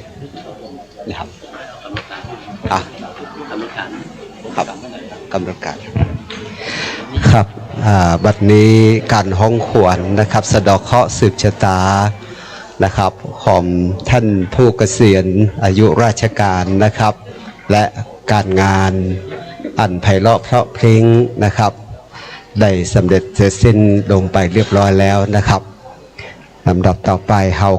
นะครับครับกำลังการครับบัดนี้การห้องขวัญนะครับสะเดาะเคราะห์สืบชะตานะครับของท่านผู้เกษียณอายุราชการนะครับและการงานอันไพเราะเพราะพริ้งนะครับได้สำเร็จเสร็จสิ้นลงไปเรียบร้อยแล้วนะครับลำดับต่อไปเฮา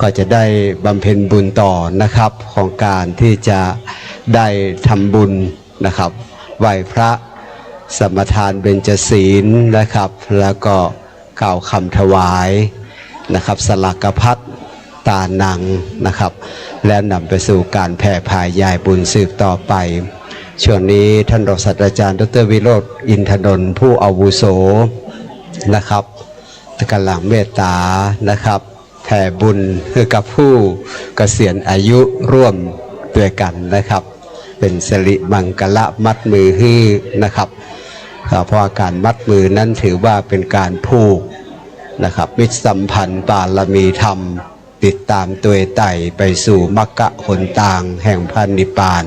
ก็จะได้บำเพ็ญบุญต่อนะครับของการที่จะได้ทำบุญนะครับไหว้พระสมทานเบญจศีลนะครับแล้วก็กล่าวคำถวายนะครับสลักกพัดตานังนะครับและนำไปสู่การแผ่พายยายบุญสืบต่อไปช่วงนี้ท่านรองศาสตราจารย์ดร.วิโรจน์อินทนนท์ผู้อาวุโสนะครับกำลังเมตตานะครับแผ่บุญให้กับผู้เกษียณอายุร่วมด้วยกันนะครับเป็นสิริมังกละมัดมือให้นะครับเพราะการมัดมือนั้นถือว่าเป็นการผูกนะครับมิตรสัมพันธ์บารมีธรรมติดตามตัวไต่ไปสู่มรรคหนทางแห่งพระนิพพาน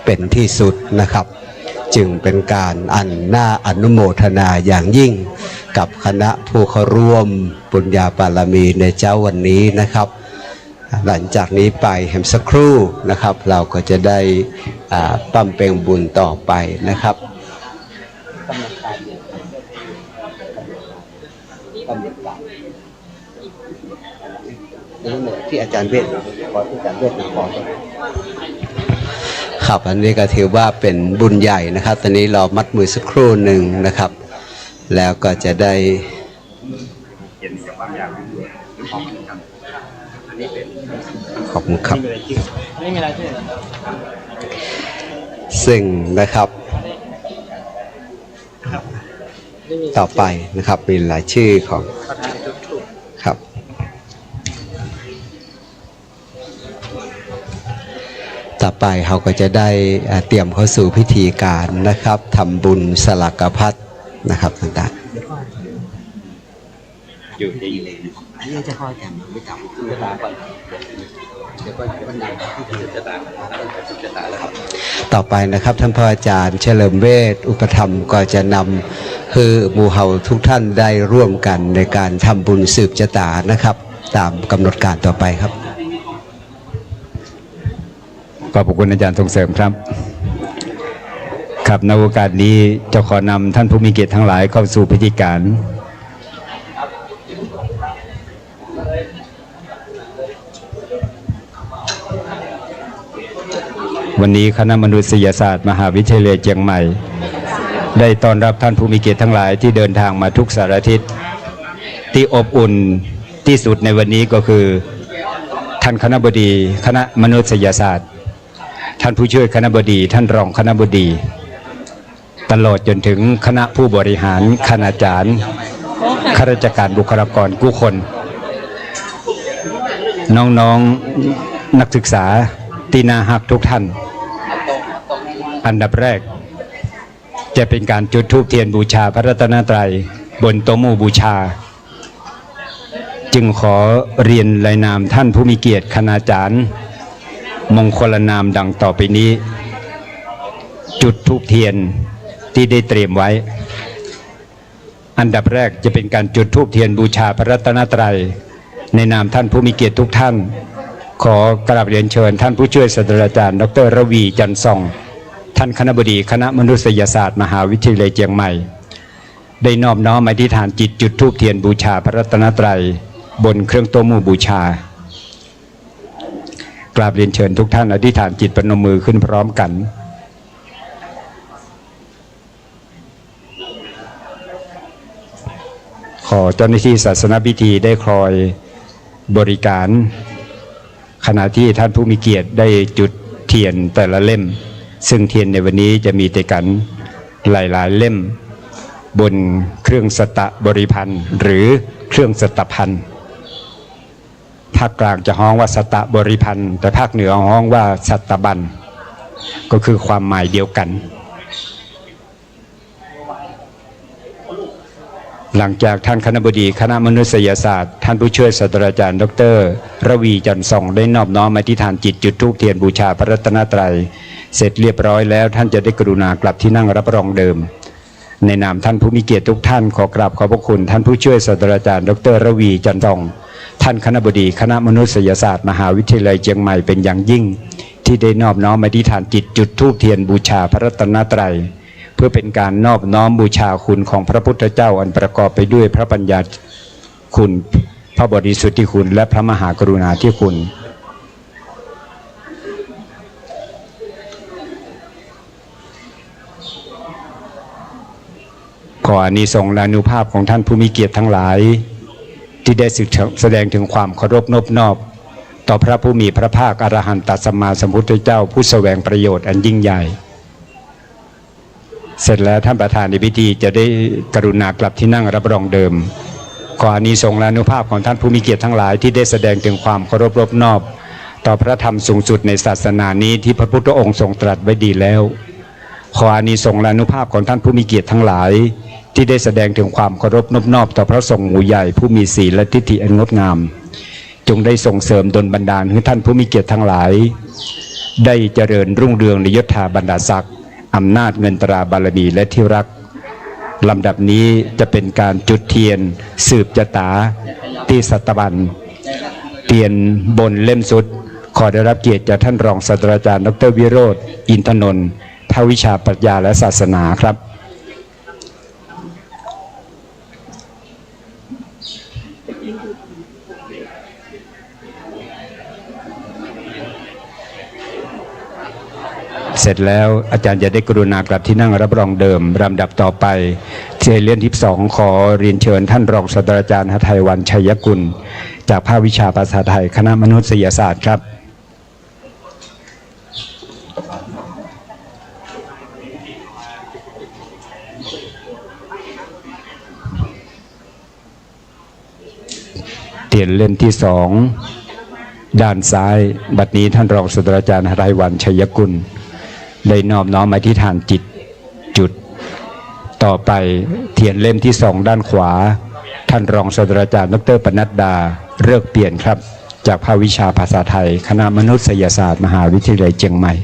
เป็นที่สุดนะครับจึงเป็นการอันน่าอนุโมทนาอย่างยิ่งกับคณะผู้เข้าร่วมบุญญาบารมีในเจ้าวันนี้นะครับหลังจากนี้ไปแห่งสักครู่นะครับเราก็จะได้ปั้มเปงบุญต่อไปนะครับที่อาจารย์เวทขอที่อาจารย์เวทขอครับอันนี้ก็ถือว่าเป็นบุญใหญ่นะครับตอนนี้เรามัดมือสักครู่หนึ่งนะครับแล้วก็จะได้ขอบคุณครับซึ่งนะครับ ต่อไปนะครับเป็นรายชื่อของครับต่อไปเราก็จะได้เตรียมเข้าสู่พิธีการนะครับทำบุญสลักพัดนะครับต่างๆอยู่ในเลยนี่จะคอยแถมไม่จับจะตาก่อนเดี๋ยวก็วันไหนที่จะตาจะตาแล้วครับต่อไปนะครับท่านพระอาจารย์เฉลิมเวชอุปถัมภ์ก็จะนำคือหมู่เฮาทุกท่านได้ร่วมกันในการทำบุญสืบชะตานะครับตามกำหนดการต่อไปครับขอบคุณอาจารย์ส่งเสริมครับครับในโอกาสนี้จะขอนำท่านผู้มีเกียรติทั้งหลายเข้าสู่พิธีการวันนี้คณะมนุษยศาสตร์มหาวิทยาลัยเชียงใหม่ได้ต้อนรับท่านผู้มีเกียรติทั้งหลายที่เดินทางมาทุกสารทิศที่อบอุ่นที่สุดในวันนี้ก็คือท่านคณบดีคณะมนุษยศาสตร์ท่านผู้ช่วยคณบดีท่านรองคณบดีตลอดจนถึงคณะผู้บริหารคณาจารย์ข้าราชการบุคลากรทุกคนน้องๆนักศึกษาที่น่าฮักทุกท่านอันดับแรกจะเป็นการจุดธูปเทียนบูชาพระรัตนตรัยบนโต๊ะหมู่บูชาจึงขอเรียนรายนามท่านผู้มีเกียรติคณาจารย์มงคลนามดังต่อไปนี้จุดธูปเทียนที่ได้เตรียมไว้อันดับแรกจะเป็นการจุดธูปเทียนบูชาพระรัตนตรัยในนามท่านผู้มีเกียรติทุกท่านขอกราบเรียนเชิญท่านผู้ช่วยศาสตราจารย์ดร.ระวีจันทร์ส่องท่านคณบดีคณะมนุษยศาสตร์มหาวิทยาลัยเชียงใหม่ได้นอบน้อมอธิษฐานจิตจุดธูปเทียนบูชาพระรัตนตรัยบนเครื่องโต๊ะหมู่บูชากราบเรียนเชิญทุกท่านอธิษฐานจิตประนมมือขึ้นพร้อมกันขอเจ้าหน้าที่ศาสนพิธีได้คอยบริการขณะที่ท่านผู้มีเกียรติได้จุดเทียนแต่ละเล่มซึ่งเทียนในวันนี้จะมีแต่กันหลายๆเล่มบนเครื่องสตะบริพันธ์หรือเครื่องสตพันธ์ภาคกลางจะฮ้องว่าสตะบริพันธ์แต่ภาคเหนือฮ้องว่าสัตบันก็คือความหมายเดียวกันหลังจากท่านคณบดีคณะมนุษยศาสตร์ท่านผู้ช่วยศาสตราจารย์ดร.ระวีจันทร์ส่องได้นอบน้อมอธิษฐานจิตจุดธูปเทียนบูชาพระรัตนตรัยเสร็จเรียบร้อยแล้วท่านจะได้กรุณากลับที่นั่งรับรองเดิมในนามท่านผู้มีเกียรติทุกท่านขอกราบขอบพระคุณท่านผู้ช่วยศาสตราจารย์ดร.ระวีจันทร์ส่องท่านคณบดีคณะมนุษยศาสตร์มหาวิทยาลัยเชียงใหม่เป็นอย่างยิ่งที่ได้นอบน้อมอธิษฐานจิตจุดธูปเทียนบูชาพระรัตนตรัยเพื่อเป็นการนอบน้อมบูชาคุณของพระพุทธเจ้าอันประกอบไปด้วยพระปัญญาคุณพระบริสุทธิคุณและพระมหากรุณาธิคุณขออานิสงส์และอานุภาพของท่านผู้มีเกียรติทั้งหลายที่ได้แสดงถึงความเคารพนอบน้อมต่อพระผู้มีพระภาคอรหันตสัมมาสัมพุทธเจ้าผู้แสวงประโยชน์อันยิ่งใหญ่เสร็จแล้วท่านประธานในพิธีจะได้กรุณากลับที่นั่งรับรองเดิมขออานิสงส์และอานุภาพของท่านผู้มีเกียรติทั้งหลายที่ได้แสดงถึงความเคารพนอบต่อพระธรรมสูงสุดในศาสนานี้ที่พระพุทธองค์ทรงตรัสไว้ดีแล้วขออานิสงส์และอานุภาพของท่านผู้มีเกียรติทั้งหลายที่ได้แสดงถึงความเคารพนอบต่อพระสงฆ์หมู่ใหญ่ผู้มีศีลและทิฏฐิอันงดงามจงได้ส่งเสริมดลบันดาลให้ท่านผู้มีเกียรติทั้งหลายได้เจริญรุ่งเรืองในยศถาบรรดาศักดิ์อำนาจเงินตราบารมีและที่รักลำดับนี้จะเป็นการจุดเทียนสืบชะตาที่สัตบันเทียนบนเล่มสุดขอได้รับเกียรติจากท่านรองศาสตราจารย์ดร.วิโรจน์อินทนนท์ภาควิชาปรัชญาและศาสนาครับเสร็จแล้วอาจารย์จะได้กรุณากลับที่นั่งรับรองเดิมลำดับต่อไปเรียนที่2ขอเรียนเชิญท่านรองศาสตราจารย์หทัยวันชัยกุลจากภาควิชาภาษาไทยคณะมนุษยศาสตร์ครับ เตียนเล่มที่สองด้านซ้ายบัดนี้ท่านรองศาสตราจารย์หไรวันชัยกุลได้นอบน้อมอธิษฐานจิตจุดต่อไปเทียนเล่มที่สองด้านขวาท่านรองศาสตราจารย์ดร.ปนัดดาเลิกเปลี่ยนครับจากภาควิชาภาษาไทยคณะมนุษยศาสตร์มหาวิทยาลัยเชียงใหม่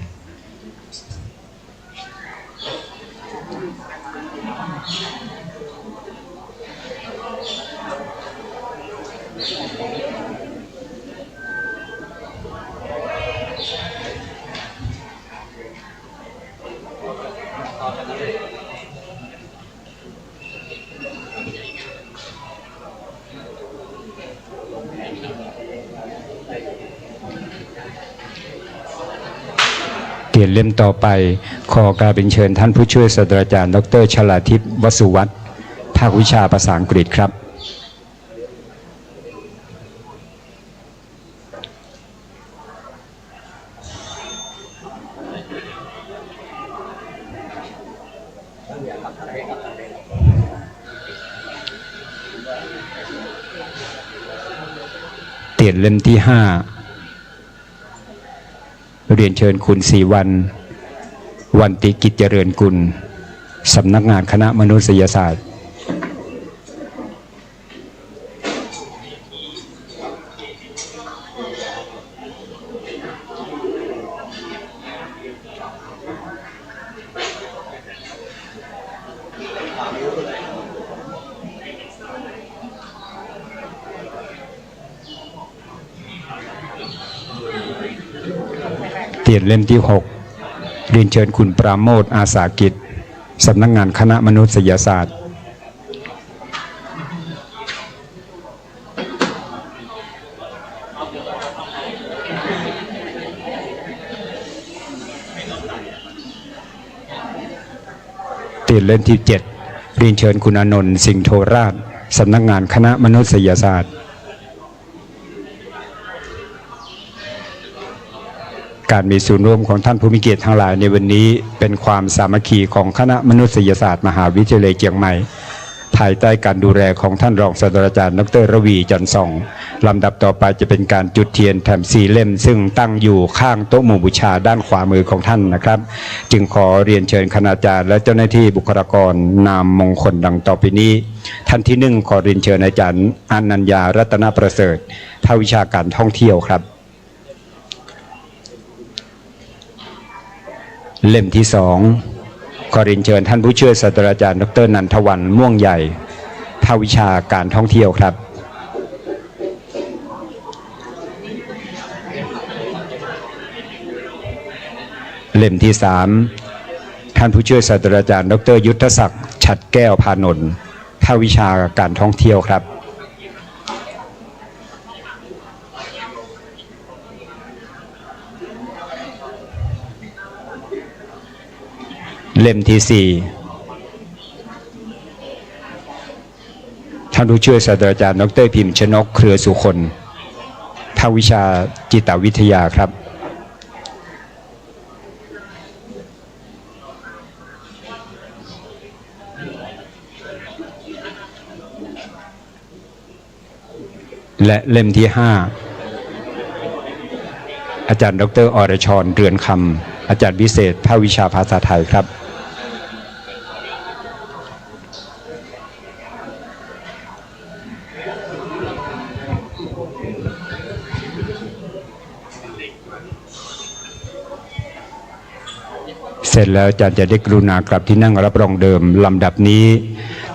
เปลี่ยนเล่มต่อไปขอการเป็นเชิญท่านผู้ช่วยศาสตราจารย์ดร.ชลาทิพย์วสุวัฒน์ภาควิชาภาษาอังกฤษครับเปลี่ยนเล่มที่5เรียนเชิญคุณศรีวันติกิจเจริญกุลสำนักงานคณะมนุษยศาสตร์เตียนเล่มที่6เรียนเชิญคุณปราโมทย์อาสากิจสำนักงานคณะมนุษยศาสตร์เตียนเล่มที่7เรียนเชิญคุณอานนท์สิงห์โทราชสำนักงานคณะมนุษยศาสตร์การมีส่วนร่วมของท่านผู้มีเกียรติทั้งหลายในวันนี้เป็นความสามัคคีของคณะมนุษยศาสตร์มหาวิทยาลัยเชียงใหม่ภายใต้การดูแลของท่านรองศาสตราจารย์ดร.ระวีจันทร์ส่องลำดับต่อไปจะเป็นการจุดเทียนแถม4เล่มซึ่งตั้งอยู่ข้างโต๊ะหมู่บูชาด้านขวามือของท่านนะครับจึงขอเรียนเชิญคณาจารย์และเจ้าหน้าที่บุคลากรนามมงคลดังต่อไปนี้ท่านที่1ขอเรียนเชิญอาจารย์อนัญญารัตนประเสริฐภาควิชาการท่องเที่ยวครับเล่มที่2ขอเรียนเชิญท่านผู้ช่วยศาสตราจารย์ดร.นันทวันม่วงใหญ่ภาควิชาการท่องเที่ยวครับเล่มที่3ท่านผู้ช่วยศาสตราจารย์ดร.ยุทธศักดิ์ฉัตรแก้วพานนท์ภาควิชาการท่องเที่ยวครับเล่มที่4ท่านผู้ช่วยศาสตราจารย์ดร.พิมพ์ชนกเครือสุคนภาควิชาจิตวิทยาครับและเล่มที่5อาจารย์ดร.อรชรเรือนคำอาจารย์พิเศษภาควิชาภาษาไทยครับเสร็จแล้วอาจารย์จะได้กรุณากลับที่นั่งรับรองเดิมลำดับนี้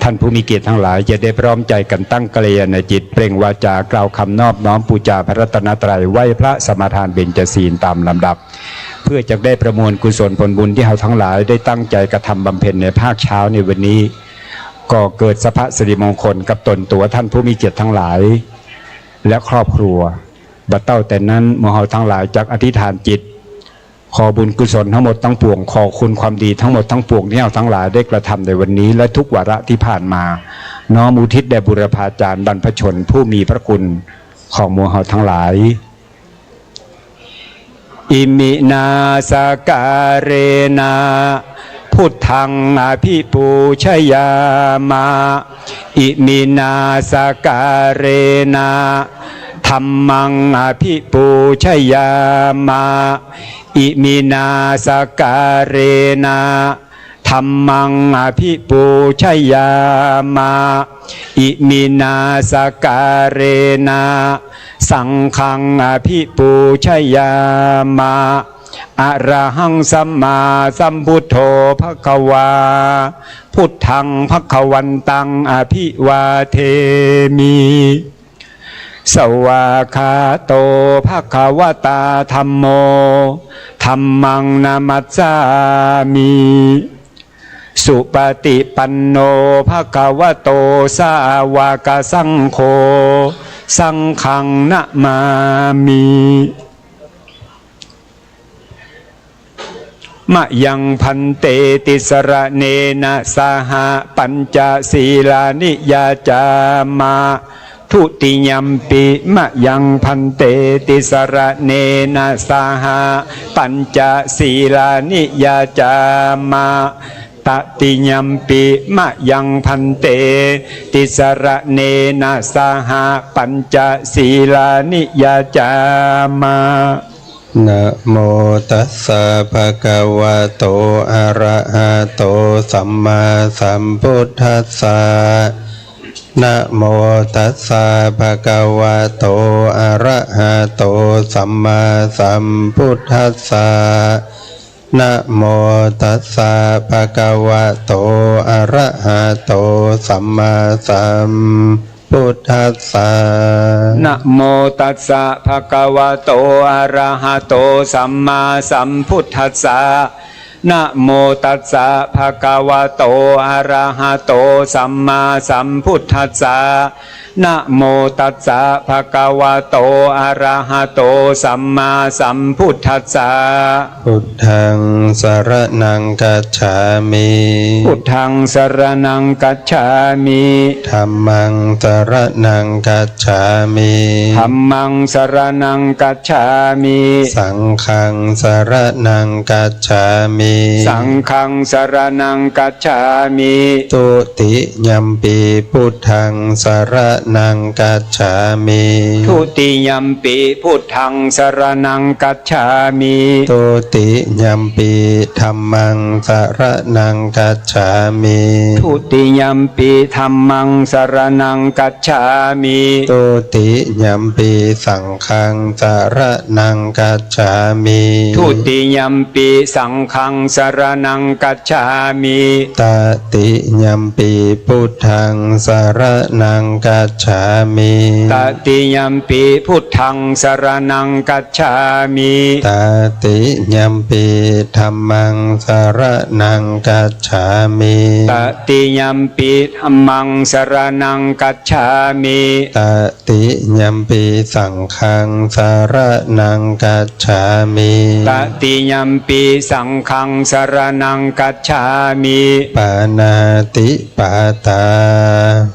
ท่านผู้มีเกียรติทั้งหลายจะได้พร้อมใจกันตั้งกัลยาณจิตเปล่งวาจากล่าวคำนอบน้อมปูจาพระรัตนตรัยไหว้พระสมทานเบญจศีลตามลำดับเพื่อจะได้ประมวลกุศลผลบุญที่เราทั้งหลายได้ตั้งใจกระทำบำเพ็ญในภาคเช้าในวันนี้ก็เกิดสภะสิริมงคลกับตนตัวท่านผู้มีเกียรติทั้งหลายและครอบครัวบัดเต้าแต่นั้นหมู่เฮาทั้งหลายจักอธิษฐานจิตขอบุญกุศลทั้งหมดทั้งปวงขอคุณความดีทั้งหมดทั้งปวงที่เราทั้งหลายได้กระทำในวันนี้และทุกวาระที่ผ่านมาน้อมอุทิศแด่บุรพาจารย์บรรพชนผู้มีพระคุณของหมู่เฮาทั้งหลายอิมินาสการเรนาพุทธังอภิปูชยามาอิมินาสการเรนา ธัมมังอภิปูชยามาอิมินาสการเรนะธัมมังอภิปูชยามาอิมินาสการเรนะสังฆังอภิปูชยามาอะระหังสัมมาสัมพุทโธภควาพุทธังภควันตังอภิวาเทมิสวากขาโตภควตาธัมโมธัมมังนามัสสามิสุปฏิปันโนภควโตสาวกสังโฆสังฆังนะมามิมะยังพันเตติสระเนนะสหปัญจศีลานิยาจามาทุติยัมปิมะยังพันเตติสระเนนะสหปัญจศีลานิยาจามาตติยัมปิมะยังพันเตติสระเนนะสหปัญจศีลานิยาจามานะโมตัสสะภะคะวะโตอะระหะโตสัมมาสัมพุทธัสสะนะโมตัสสะภะคะวะโตอะระหะโตสัมมาสัมพุทธัสสะนะโมตัสสะภะคะวะโตอะระหะโตสัมมาสัมพุทธัสสะนะโมตัสสะภะคะวะโตอะระหะโตสัมมาสัมพุทธัสสะนะโมตัสสะภะคะวะโตอะระหะโตสัมมาสัมพุทธัสสะนะโมตัสสะภะคะวะโตอะระหะโตสัมมาสัมพุทธัสสะพุทธังสรณังกัจฉามิพุทธังสรณังกัจฉามิธัมมังสรณังกัจฉามิธัมมังสรณังกัจฉามิสังฆังสรณังกัจฉามิสังฆังสรณังกัจฉามิตุติยัมปิพุทธังสรณังกัจฉามิทุติยัมปิพุทธังสรณังกัจฉามิตุติยัมปิธัมมังสรณังกัจฉามิทุติยัมปิธัมมังสรณังกัจฉามิตุติยัมปิสังฆังสรณังกัจฉามิทุติยัมปิสังฆังสรณังกัจฉามิตติยัมปิพุทธังสรณังกัจฉามิตติยัมปิพุทธังสรณังกัจฉามิตติยัมปิธัมมังสรณังกัจฉามิตติยัมปิธัมมังสรณังกัจฉามิตติยัมปิสังฆังสรณังกัจฉามิตติยัมปิสังฆังสรณังกัจฉามิปานาติปาตา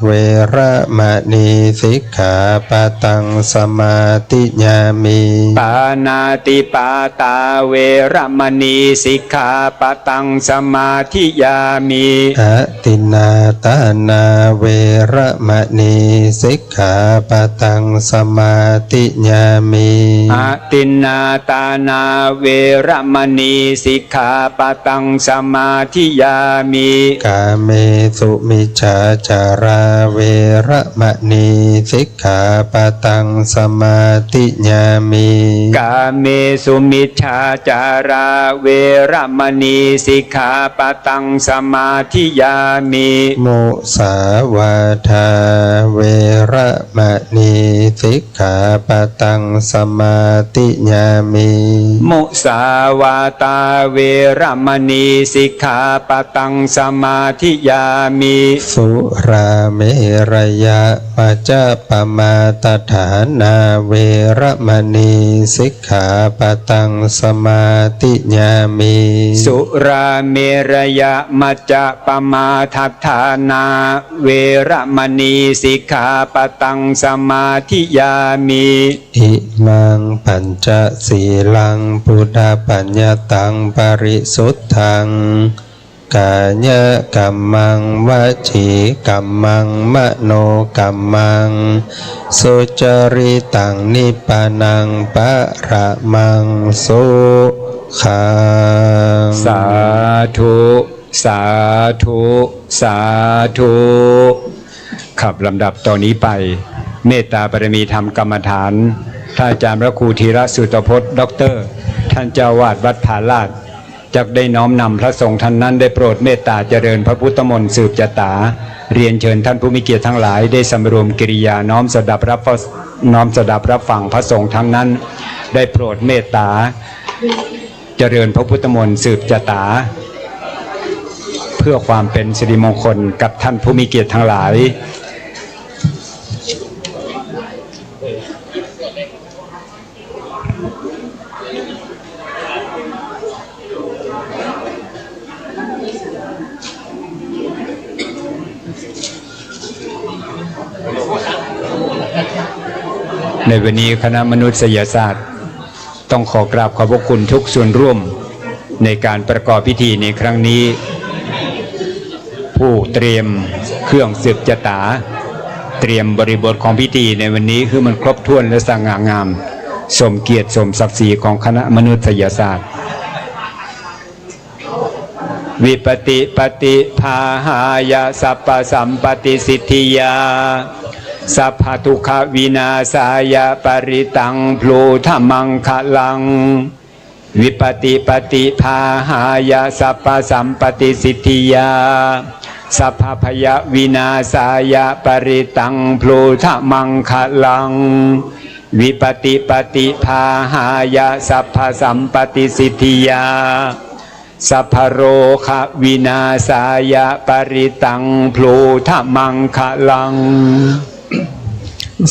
เวระมณีสิกขาปะตังสมาธิญามิปานาติปาตาเวระมณีสิกขาปะตังสมาธิญามิอะตินาตานาเวระมณีสิกขาปะตังสมาธิญามิอะตินาตานาเวระมณีสิกขาปะตังสมาธิญามิกาเมสุมิจฉาจาราเวระมณีสิกขาปะตังสมาธิญามิกาเมสุมิจฉาจาราเวระมณีสิกขาปะตังสมาธิญามิมุสาวาทาเวระมณีสิกขาปะตังสมาธิญามิมุสาวาตาเวระมณีสิกขาปะตังสมาธิญามิสุราเมรยะปัจจปมาตฐานาเวระมณีสิกขาปะตังสมาธิญามิสุราเมรยะมัจจปมาทัฏฐานาเวระมณีสิกขาปะตังสมาธิญามิอิมังปัญจศีลังพุทธปัญญตังปริสุทธัง กายกัมมังวจีกัมมังมโนกัมมังสุจริตังนิพพานังปะระมังสุขัง สาธุสาธุสาธุขับลำดับต่อนนี้ไปเมตตาบารมีธรรมกรรมฐานท่านอาจารย์พระครูธีระสุตพจน์ด็อกเตอร์ท่านเจ้าวาดวัดผาลาดจักได้น้อมนำพระสงฆ์ท่านนั้นได้โปรดเมตตาเจริญพระพุทธมนต์สืบจตาเรียนเชิญท่านผู้มีเกียรติทั้งหลายได้สำรวมกิริยาน้อมสดับรับฟังพระสงฆ์ทั้งนั้นได้โปรดเมตตาเจริญพระพุทธมนต์สืบจตาเพื่อความเป็นสิริมงคลกับท่านผู้มีเกียรติทั้งหลายในวันนี้คณะมนุษยศาสตร์ต้องขอกราบขอบพระคุณทุกส่วนร่วมในการประกอบพิธีในครั้งนี้ผู้เตรียมเครื่องสืบจตาเตรียมบริบทของพิธีในวันนี้คือมันครบถ้วนและสง่างามสมเกียรติสมศักดิ์ศรีของคณะมนุษยศาสตร์วิปติปฏิภาหายาสัพพสัมปติสิทธิยาสัพพทุกขวินาศายาปริตังพลูธรรมังคะลังวิปติปฏิภาหายาสัพพสัมปติสิทธิยาสัพพพยวินาศายาปริตังพลูธรรมังคะลังวิปติปฏิภาหายาสัพพสัมปติสิทธิยาสัพพโรคะวินาศายาปริตังพลูธรรมังคะลัง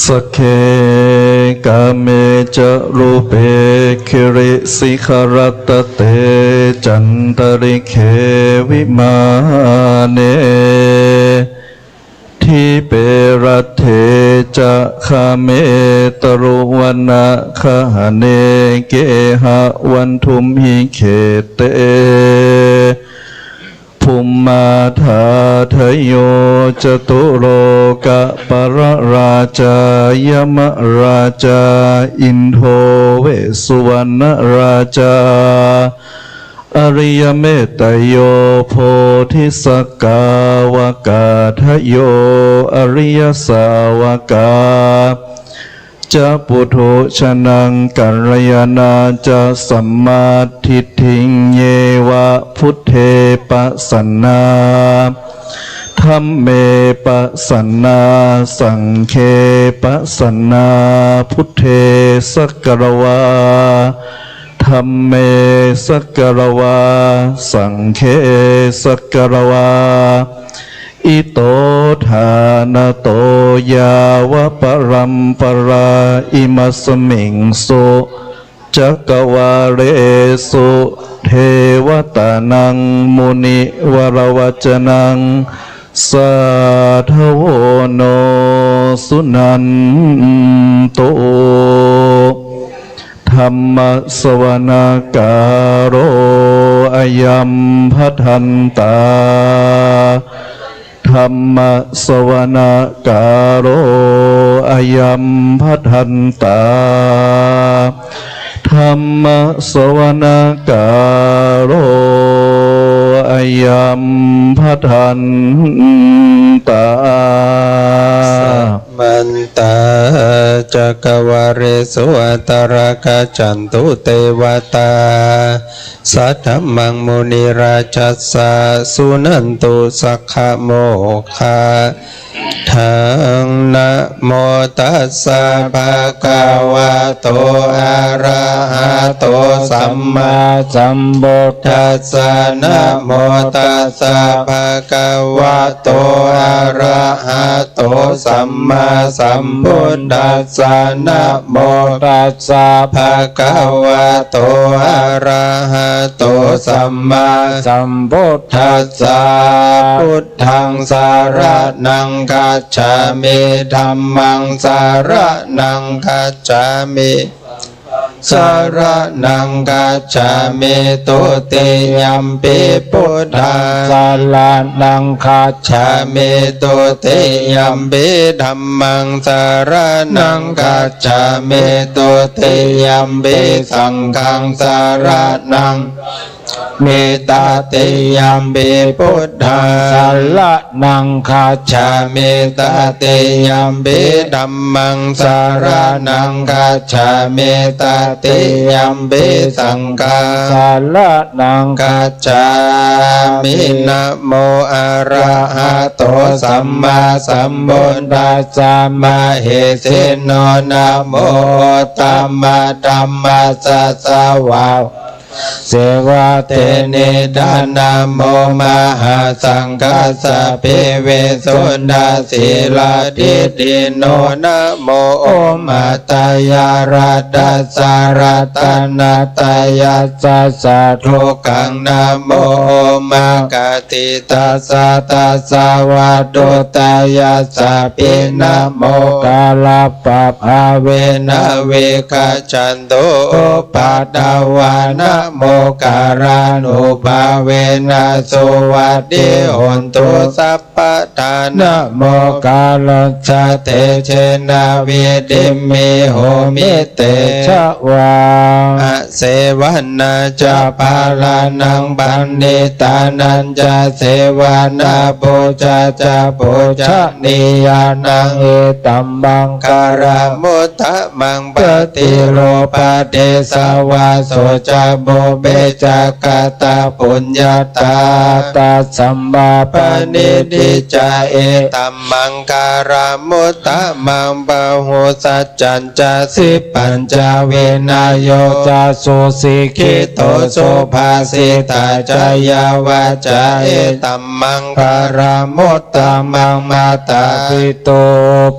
สักเคกาเมจะรูเปคิริสิขารตเตจันตริเควิมาเนทิเปรัตเถจะคาเมตรุวันนะคหเนเกหะวันทุมหิเขเตภูมิมาธาทโยจตุโลกะปรราชายมราชาอินโทเวสุวรรณราชาอริยเมตโยโพธิสักกาวกาทโยอริยสาวกาจะปุถุชนังกัลยาณาจะสัมมาทิฏฐิเยวะพุทเทปัสสนาธัมเมปัสสนาสังเคปัสสนาพุทเทสักกรวาธัมเมสักกรวาสังเคสักกรวาอิโตทานโตยาวะปรัมปราอิมัสมิงสุจักวาเรสุเทวตานังมุนิวรวัจนังสาธโวโนสุนันโตธรรมสวนาการโรอายัมพัทันตาธรรมสวนาการโรอายัมพัทันตาธรรมสวนาการโรอายัมพัทันตามันตาจักวาเรสุอัตรกะจันตุเทวตาสัทธมังมุนิราชัสสะสุนันตุสักขโมคาทังนะโมตัสสะภะคะวะโตอะระหะโตสัมมาสัมพุทธัสสะนะโมตัสสะภะคะวะโตอะระหะโตสัมมาสัมพุทธัสสะนะโมตัสสะภะคะวะโตอะระหะโตสัมมาสัมพุทธัสสะพุทธังสารนังคัจฉามิธัมมังสารนังคัจฉามิ สารนังกัจฉามิตุติยัมปิพุทธังสารนังกัจฉามิตุติยัมปิธัมมังสารนังกัจฉามิตุติยัมปิสังฆังสารนังเมตตาติยัมปิพุทธังสารนังคัจฉามิตาติยัมปิธัมมังสารนังคัจฉามิตาติยัมปิสังฆังสารนังคัจฉามินะโมอะระหะโตสัมมาสัมพุทธัสสะมะเหสิโนนะโมตัมมะธัมมัสสะสวะเสวะเตเนดานะโมมหาสังฆัสสะเปเวสุนดาศิลาทิติโนนะโมโอมาตายาราดัสสารตนาตายาสัสสะทุกขังนะโมโอมากติตัสสะตัสสะวะโดตายาสัพพินะโมกาลปะภาเวนะเวกัจจันโตปัตตวานะโมการานุภาเวนะสวัสดิโหนตุสัพพทานะโมกาลชะเตเชนะเวดิมิโหมิเตชะวาอะเสวันนาจะภาลานังบันเนตานันจะเสวานาปุจะจะปุจะนิยานังเอตัมบังการามุตตะมังปฏิโลปะเดสวาโสจะโบเบจากาตาปุญญาตาตาสัมมาปณิดิจาเอตัมมังการามุตตะมังปะโหสัจจัญจะสิปัญจเวนายโยจะสุสิกิโตโสภาสิตาจายาวาจาเอตัมมังการามุตตะมังมาตาปิโต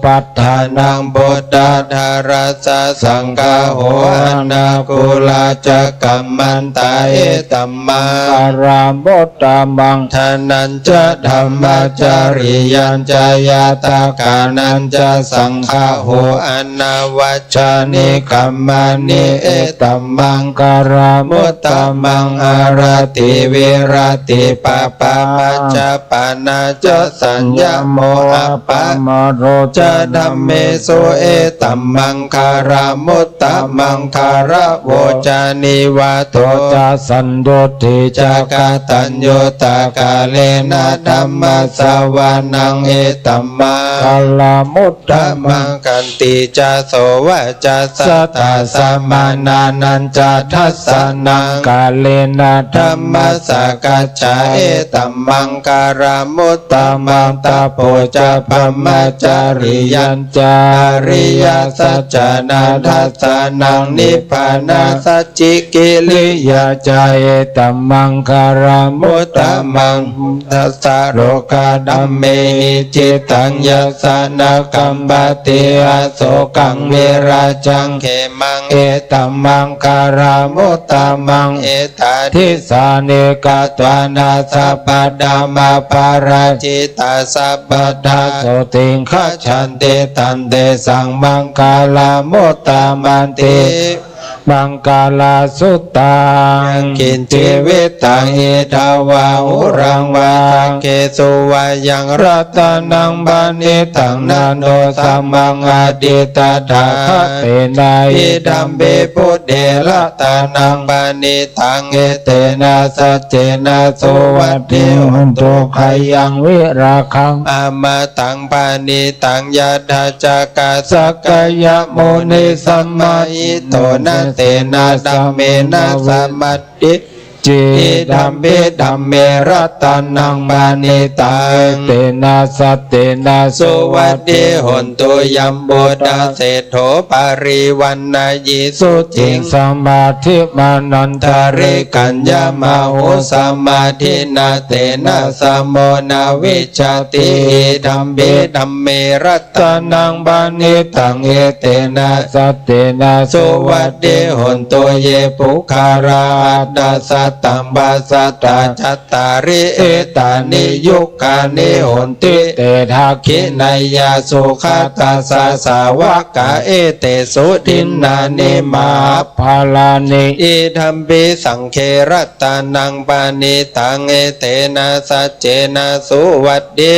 ปัฏฐานังบุตตะธารสะสังฆาโหอนาคุลาจักกัมมันตาเอตัมมังการามุตตะมังทานันจะธรรมจาริยัญจายาตากานันจะสังฆาโหอนาวัจจานิกัมมานิเอตัมมังการามุตตะมังอารติเวรติปะปะปัจจปานาจะสัญญโมอะปะมโรจะธัมเมสุเอตัมมังการามุตตะมังคาระโวจานิวาโตจะสันโดติจากาตัญโยตากาเลนะธัมมัสสวานังเอตัมมังกาลามุตตะมังกันติจะโสวะจะสัตตาสมานานันจะทัสสะนังกาเลนะธัมมัสสะกัจฉาเอตัมมังการามุตตะมังตาโพจะพัมมจาริยัญจาริยสัจจานาทัสสะนังนิพพานาสัจจิกิริยาจาเอตัมมังการามุตตะมังทัสสะโรกาดัมเมหิจิตังยัสสะนากัมปติอาโสกังเวราจังเขมังเอตัมมังการามุตตะมังเอตาทิสาเนกาตวานาสัพพดามาปาราจิตาสัพพดาโสติงขฉันเตตันเตสังมังกาลามุตตะมันติ มังกาลาสุตตังกินจิวิตังอิทาวาหุรังวาเกสุวายังรัตนังบานิตังนาโนสัมมังอดิตาถาเตนะอิดัมเบพุทเดละตานังบานิตังเอเตนะสัจเจนะโสวัตถิหุนตุขยังวิราคังอามาตังปานิตังยะถาจักะสักกายโมนิสัมมาอิโตนะเตนะดัมเมนะสัมมัตติจิดัมเบดัมเมรัตนังบานิตังเตนะสัตเตนะสุวัตถิหุนตุยัมบุตตะเศรษโธปาริวันนายิสุจิงสมาธิมานันทาริกัญญามาหุสมาธินาเตนะสัมโมนาวิชาติดัมเบดัมเมรัตนังบานิตังเอเตนะสัตเตนะสุวัตถิหุนตุเยปุคาราดัสส ตังบาสตาจัตตาริเอตานิยุคานิโหนติเตทาคินายาสุขาตาสาสาวกะเอเตสุทินนานิมาภาลานิอิธัมปิสังเครตานังปานิตังเอเตนะสัจเจนะสุวัดดี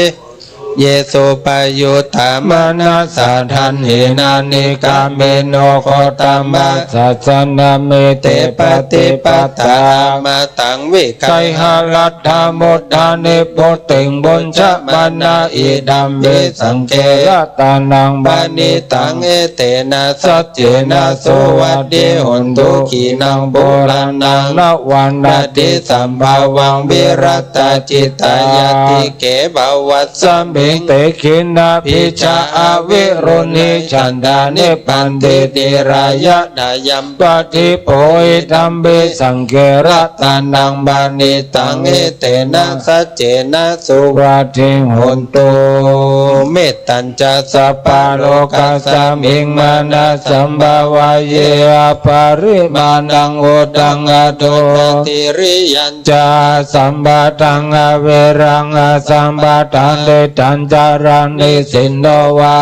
เยสุปยุตตามนาสัทธันเหนานิกาเมโนโคตมัสสัสนาเมเตปฏิปตามาตังวิไกหารัตถามุทานิโพติงบุญชะมานาอิดัมเบสังเกรตานังบานิตังเอเตนะสัจเจนะโสวัดดีหนตุขีนังโบรานังนวันนาติสัมภาวังวิรัตจิตายติเกภวัสสัมเบเตขินาภิชาอวิรุณิฉันดานิปันเตติรายะดายัมปฏิโพยธัมเบสังเกรตานังบานิตังเอเตนะสัจเจนะสุวัติหนตุเมตตัญจะสัพพะโลกัสสมิงมานะสัมภาวะเยอปาริมาณังโอตังอโตติริยัญจาสัมปะตังอเวรังอสัมปะตังเดตัญจารังนิสินโนวา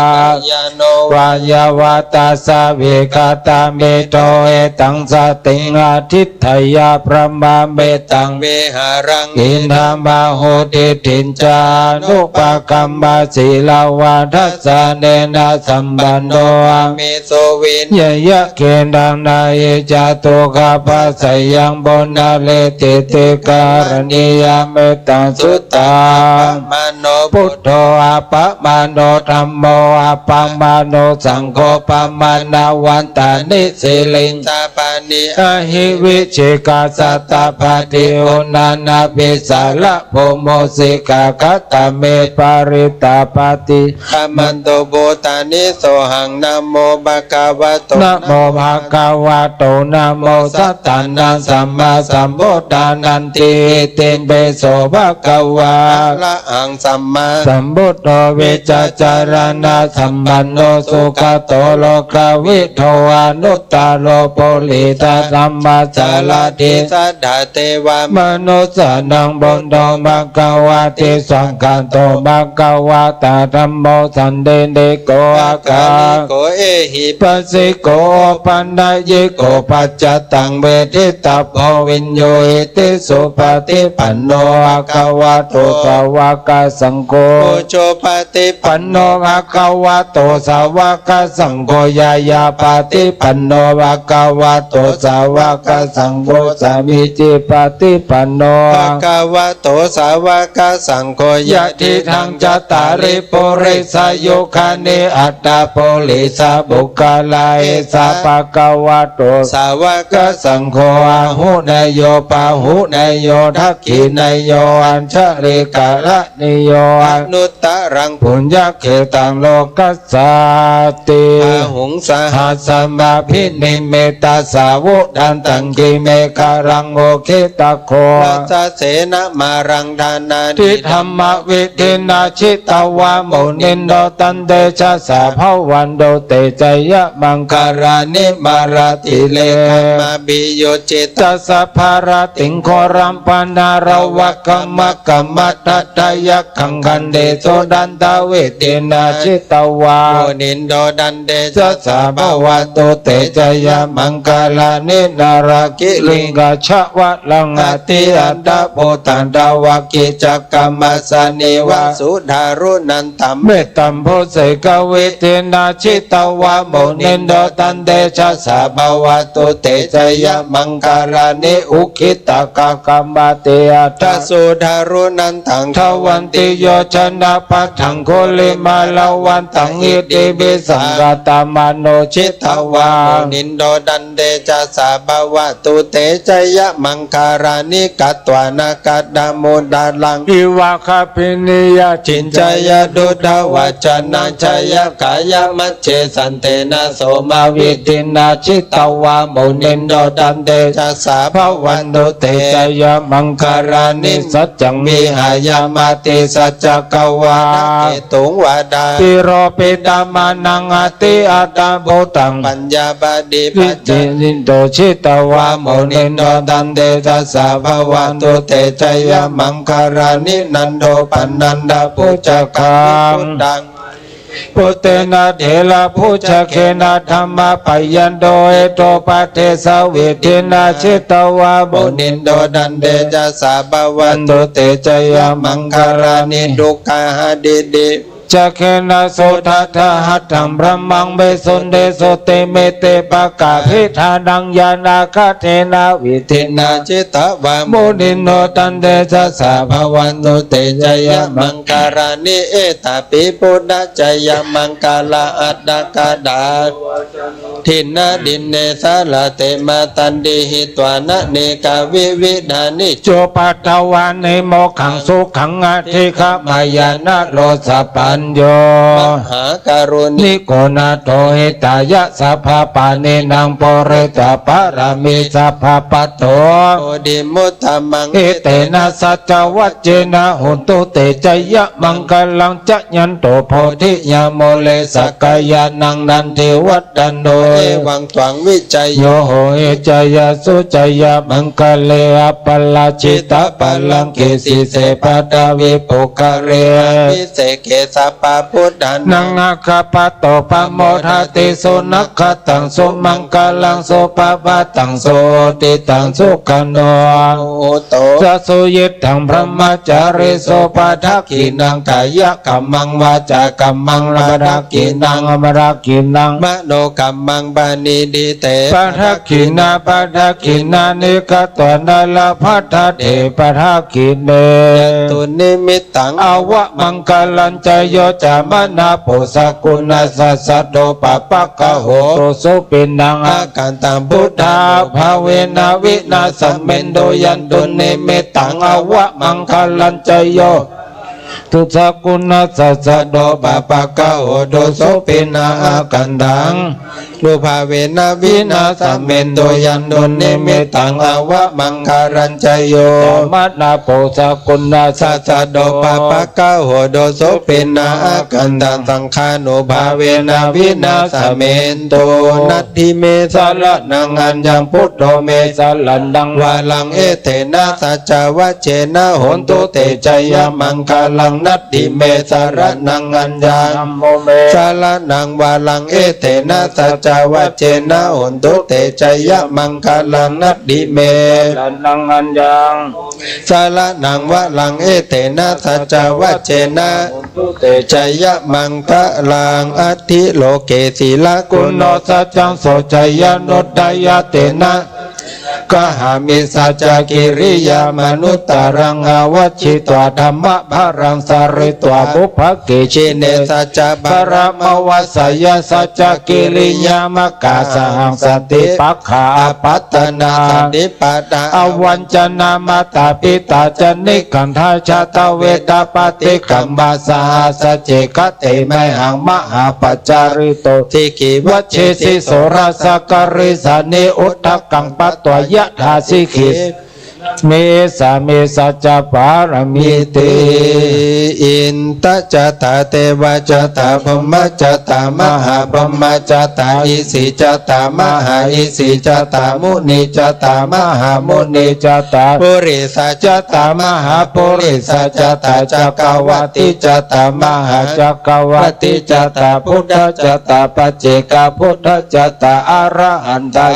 ยโนวายวัตตาสเวกตาเมโตเอตังสติงอาทิตถยาพระมาเมตังเวหารังอินทามาโหติถินจานุปกัมมาศิลาวาทัสสะเนนะสัมปันโนอามิโสวินยะเกนังนาเยจาตุกาภัสยังบนาเลติติการณิยาเมตังสุตตามโนพุทโธอาปะมาโนธัมโมอาปัมมาโนสังโฆปะมานาวันตานิสิลินตาปานิอหิวิชิกาสัตตาปาติโอนานาปิสาละโพโมสิกาคัตตาเมปาริตาปาติขมันโตโบตานิโสหังนะโมภะคะวะโตนะโมภะคะวะโตนะโมสัตตานังสัมมาสัมพุทธานันติเตนเบโสภะคะวะละหังสัมมาสัมพุทโธเวจจารณะสัมปันโนสุขโตโลกวิโทอนุตตโลโปลิตาสัมมาจาลาติสัทธาเทวามนุสานังบุญโตภะคะวะติสังฆโตภะคะวะตาธัมโมสันเดเดโกอาคาโกเอหิปัสสิโกปันดายโกปัจจตังเวทิตาโพวินโยอิติสุปฏิปันโนอาคาวะโตสาวกสังโฆโชปฏิปันโนอาคาวะโตสาวกสังโฆยายาปฏิปันโนอาคาวะโตสาวกสังโฆสามิจิปฏิปันโนอาคาวะโตสาวกสังโฆยะทิทังจัตตาริปุริสายุคานิอัตตาปุริสาบุคลาเอสาปะกวะโตสาวกสังโฆอาหุนายโยปาหุนายโยทักขินายโยอัญชริกะระนิโยอนุตตรังปุญญเขตังโลกัสสาติอาหุงสหัสมาพินิเมตาสาวุดันตังกิเมฆารังโอเคตะโครัสเสนะมารังดานาทิธรรมวิทินาชิตาวาโมนินโดตันเดชะสาภวันโดเตจยะมังการานิมาราติเลมาบิโยจิตตัสสะภารติงโครัมปนารวะกัมมะกัมมัตตายะขังคันเดโสดันตาเวทินาชิตาวาโมนินโดดันเดชะสาภวะโตเตจยะมังการานินารากิลิงกะชะวะลังอติอัตตะโพตันตาวะกิจักกัมมัสสนิวะสุดารุนันตัมเมตตัมโพเสกเวทินาชิตาวาโมนินโดตันเดชะสาภวะโตเตจยะมังการานิอุคิตกะกัมมาเตอัตตสุดารุนันตังทวันติโยชนะปัฏฐังโคลิมาลาวันตังอิติปิสังกตามโนชิตวาโมนินโดดันเดชะสาภวะโตเตจยะมังการานิกัตวานากัดดาโมดาลังอิวะคพินิยจินจยะดุดาวาจนะจยะกายมัจเจสันเตนะโสมาวิตินาชิตวาโมนินโดดันเดชะสาภวันโตเตจยะมังการานิสัจจังมิหายามาติสัจจก วาเกตุงวาดาปิโรปิตามานังอติอาตาโบตังปัญญาบดีปัจจินิโตชิตวาโมนิโนตันเตจัสสะภวันตุเตจยมังคารานินันโดปันนันดาปุจจคังพุทเตนะเถระพุชเขนะธรรมะปยันโดเอโตปะเทสเวทินาชิตวาโมนินโดดันเดจัสสะภวันตุเตจยมังคารานิดุกาหดิดิจักเขนะโสทัทหัตถังพระมังเบสุนเดโสเตเมเตปะกาภิธานังยานาคเทนะวิเทนะจิตวาโมนิโนตันเดจัสสะภวันตุเตจยมังคารานิเอตปิปุณะจยมังคาลาอัตตกาดาทินนะดินเนสาลเตมาตันดิหิตวานะเนกาวิวิธานิโจปัตตวานิโมขังสุขังอธิขมายานะโลสปัญโยมหาการุณิโกนาโตหิตายะสัพพปานินังปเรตปารามิสัพพปัตโตโอดิมุตตมังเอเตนะสัจวัจเจนะหุนตุเตจยะมังคลังจัยันโตโพธิยาโมเลสกายานังนันเทวัดดันโดเอวังตวังวิจัยโยโหเอจยาสุจยามังคเลอปลาจิตาปลังเกสิเสปตาวิปุกะเรวิเสเกสัปะพุทธานังอาคาปโตปโมทาติสุนักขตังสุมังคลังสุปปะตังโสติตังสุขโนโตสัสุยิตังพระมจาริโสปะทักขินังกายกัมมังวาจากัมมังระดักขินังอมรักขินังมโนกัมมังบานิดิเตปะทักขินาปะทักขินานิกตนาลภัทเถปะทักขิเนตุนิมิตังอวะมังคลัญจโยจามนาโพสกุณาสัสสะโดปะปะกะโหตุสุปินังอาการตังพุทธาภาเวนะวินาสเมนโดยันตุนิมิตังอวะมังคลัญจโยทุสกุณาสัสสะโดปะปะกะโหตุสุปินังอาการตังรูปาเวนะวินาสเมนโดยันตุนิมิตังอวะมังคลัญจโยมัตนาโพสกุณาสัสสะโดปะปะกะโหตุสุปินังอาการตังสังฆานุภาเวนะวินาสเมนโตนัตถิเมสะละนังอัญญังพุทโธเมสะลันดังวาลังเอเทนะสัจวัจเจนะโหนตุเตจยมังคลังนัตถิเมสะระนังอัญญังสะละนังวาลังเอเทนะสัจวัจเจนะโหนตุเตจยมังคลังนัตถิเมสะนังอัญญังสะละนังวาลังเอเทนะสัจวัจเจนะเตจยมังคลังอัตถิโลเกศิลากุณโนสัจจังโสจยโนดายเตนะกหามิสัจกิริยามนุตตรังอวัชิตวธรรมะภรังสาริตวบุพเกชิเนสัจบารมวัสยสัจกิริยามกาสังสติปัคขาปัตนาสติปัตตาอวัญจนามาตาปิตาจนิขันธาชาตเวตาปฏิกัมบาสาสเจกเตไมหังมหาปัจจาริโตทิกิวัชเชสิโสราสกริสานิอุทธกังปัตตวยะธาสิขิเมสาเมสัจปารมิติอินตจตาเทวจตาพมจตามหาพมจตาอิสิจตามหาอิสิจตามุนิจตามหามุนิจตาปุริสัจตามหาปุริสัจตาจักรวัติจตามหาจักรวัติจตาพุทธจตาปัจเจกพุทธจตาอรหันตา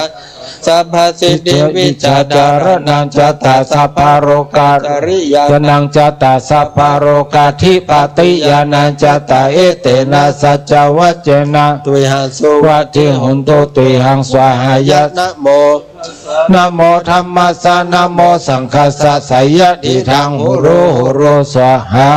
สัพพสิทธิวิจจารนังจตาสัพพโรกาจริยานังจตาสัพพโรกาธิปติยานังจตาเอเตนะสัจวัจเจนะตุหังสุวัติหุนโตตุหังสวหายะนะโมนะโมธัมมัสสะนะโมสังฆัสสะไสยะติทังหุโรหุโรสวหา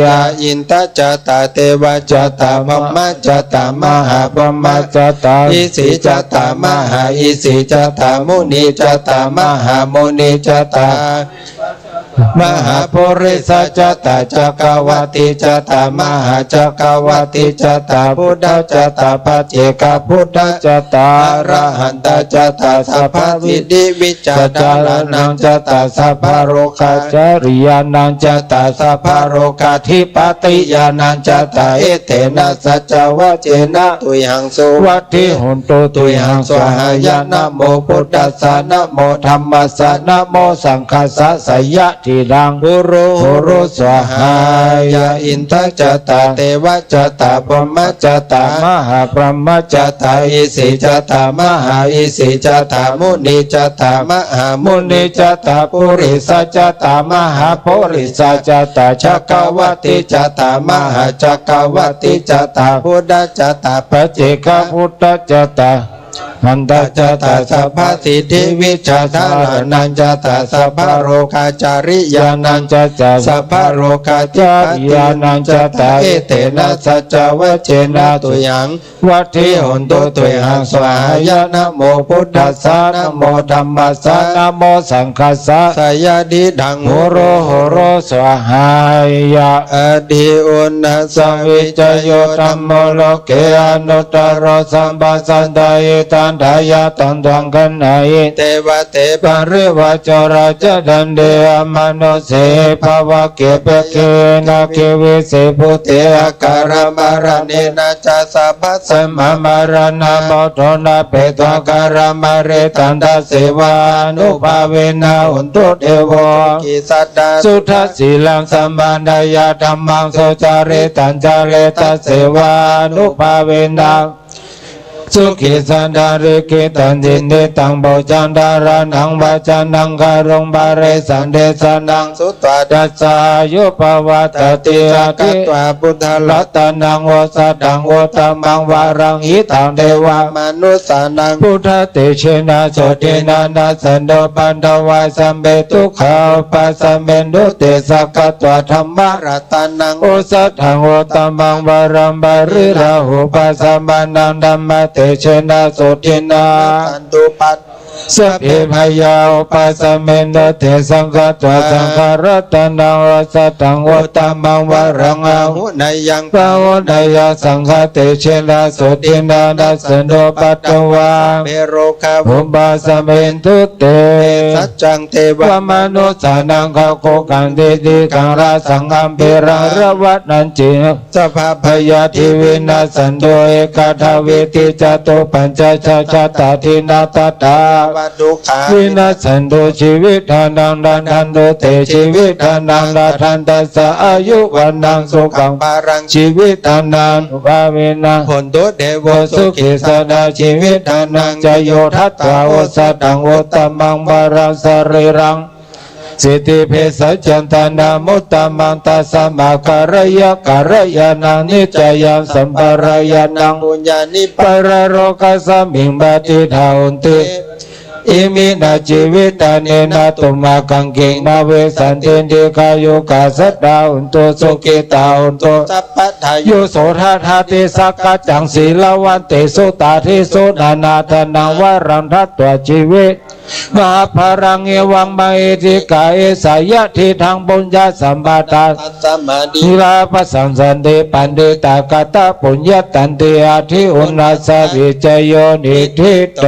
ยะอินตจตาเทวจตาพมจตามหาพมจตาอิสิจตามหาอิสิจตามุนิจตามหามุนิจตา มหาปุริสจตาจักรวติจตามหาจักรวติจตาพุทธจตาปัจเจกพุทธจตาอรหันตจตาสัพพวิดิวิจจารนังจตาสัพพโรคาจริยานังจตาสัพพโรคาธิปติยานังจตาเอเตนะสัจวะเจนะตุยหังสุวัตถิหุนตุตุยหังสวหายะนะโมพุทธัสสะนะโมธัมมัสสะนะโมสังฆัสสะสยะทีดังปุโรสวหายะอินทจตาเทวจตาพรหมจตามหาพรหมจตาอิสิจตามหาอิสิจตามุนีจตามหามุนีจตาปุริสจตามหาปุริสจตาจักรวติจตามหาจักรวติจตาพุทธจตาปัจเจกพุทธจตามันตจตาสัพพสิทธิวิชาทานันจตาสัพพโรคาจาริยานันจตาสัพพโรคาจาริยานันจตาเอเตนะสัจวะเจนะตุยังวัตถิหุนตุตุยังสวายะนะโมพุทธัสสะนะโมธัมมัสสะนะโมสังฆัสสะสยะดิดังโหโรสวหายะอดิอุณัสสวิจโยธัมโมโลเกอนุตตรสัมปัสสันตายตันทายาตันทังกันไหนเทวเทปริวจราจดันเดอมโนเสภวะเกเปเกนะเกวิเสพุเตอาการมารเนนะจัสสะพัสสมมารณะโมทนาเปตวการมาเรตันตเสวานุภาเวนะอุนตุเทวกิสัตตาสุทัสสีลังสัมปันดายาธัมมังโสจาเรตันจาเรตัสเสวานุภาเวนะสุขิสันดาริกิตันจินเดตังโบจันดารานังวาจานังคารงบาเรสันเดสานังสุตวาดัสสายุปวัตติอาคิตวาพุทธลัตตานังโอสัตังโอตมังวารังหิตังเทวามนุสานังพุทธเตเชนะโสตินานาสันโดปันทวายสัมเบตุขาปัสสัมเบนุเตสักขตวธรรมรัตนังโอสัตังโอตมังวารังบาริราหุปัสสัมบันนังธัมมะเตเชนะโสตินาสันตุปัตสัพเพพยาอุปสมเมนเตสังฆตวสังฆรัตนังรัสตังวัตมังวรังอาหุนายังปะวนายังสังฆเตเชนะโสตินานัสโนปัตตวาเมโรคาภุปาสเมนทุเตสัจจังเทวมนุสานังขโคกันเตติกังราสังฆัมเปรังระวัตนันจิสัพพยาทิวินาสันโดเอกทาเวติจตุปัญจชาชาตทินาตตาวัดุขาวินาสันโดชีวิตทานังดันทันโดเตชีวิตทานังดันทันตัสสะอายุวันนังสุขังปารังชีวิตทานังภาเวนะผลตุเดโวสุขิสดาชีวิตทานังจโยทัตตาโอสัตังโอตมังบารังสรีรังสิทธิเพศจันตานามุตตมังตัสสะมาการยะการยานังนิจยังสัมปรายานังบุญญาณิปรโรกัสสมิงบัติทาอุนติอิมินาชีวิตาเนนะตุมากังเกงนาเวสันเทนเดกายุกาสัตตาอุนโตสุกิตาอุนโตสัพพทายุโสทัทาติสักกจังศีลวันเตสุตาทิสุนานาธนังวรังทัตตัวชีวิตมหาภารังเอวังมาเอติกาเอสายะทิทางปุญญาสัมปทานิลาภสังสันเดปันเดตากาตาปุญญาตันเตอาทิอุณาสวิจโยนิทิโต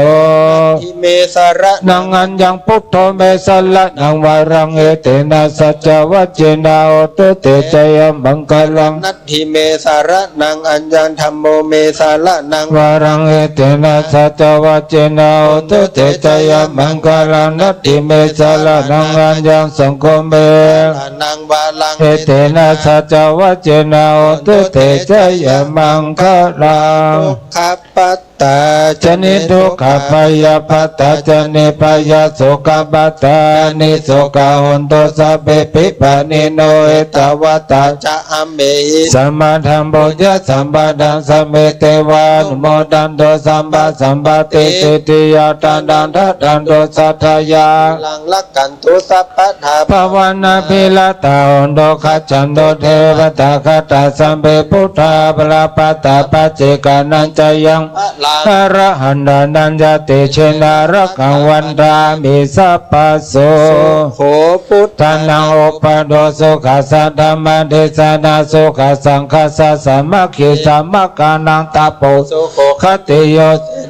ทิเมสระนังอัญญังพุทโธเมสละนังวารังเอเตนะสัจวัจเจนาโอตุเตจยมังคลังนัตถิเมสระนังอัญญังธัมโมเมสละนังวารังเอเตนะสัจวัจเจนาโอตุเตจยมังคลังนัตถิเมสละนังอัญญังสังโฆเมนังวาลังเอเตนะสัจวัจเจนาโอตุเตจยมังคลังขัปปัตตาจนิทุกขปยาปัตตาจนิปยาโสกปัตตานิโสกาหุนโตสัพเพปิปานิโนเอตวัตตาจะอัมเมหิสัมมาธัมโพยะสัมปะดังสัมเมเตวานุโมดันโตสัมปะสัมปะติติติยาตันดันทัดันโตสัทธายาลังลักขันตุสัพพะทาภวนาภิลาตาหุนโตขัจฉันโตเทวตาคตาสัมเปพุทธาปลาปตาปัจเจกานันจยัง ลัง อรหันดานันจติเชนารักังวันดามิสัพพโส โขพุท ทานังโอปโดสุขัสสะธรรมเดชนาสุขัสสังคัสสะสมัคคีสมัคคานังตาโป สุโข คติโย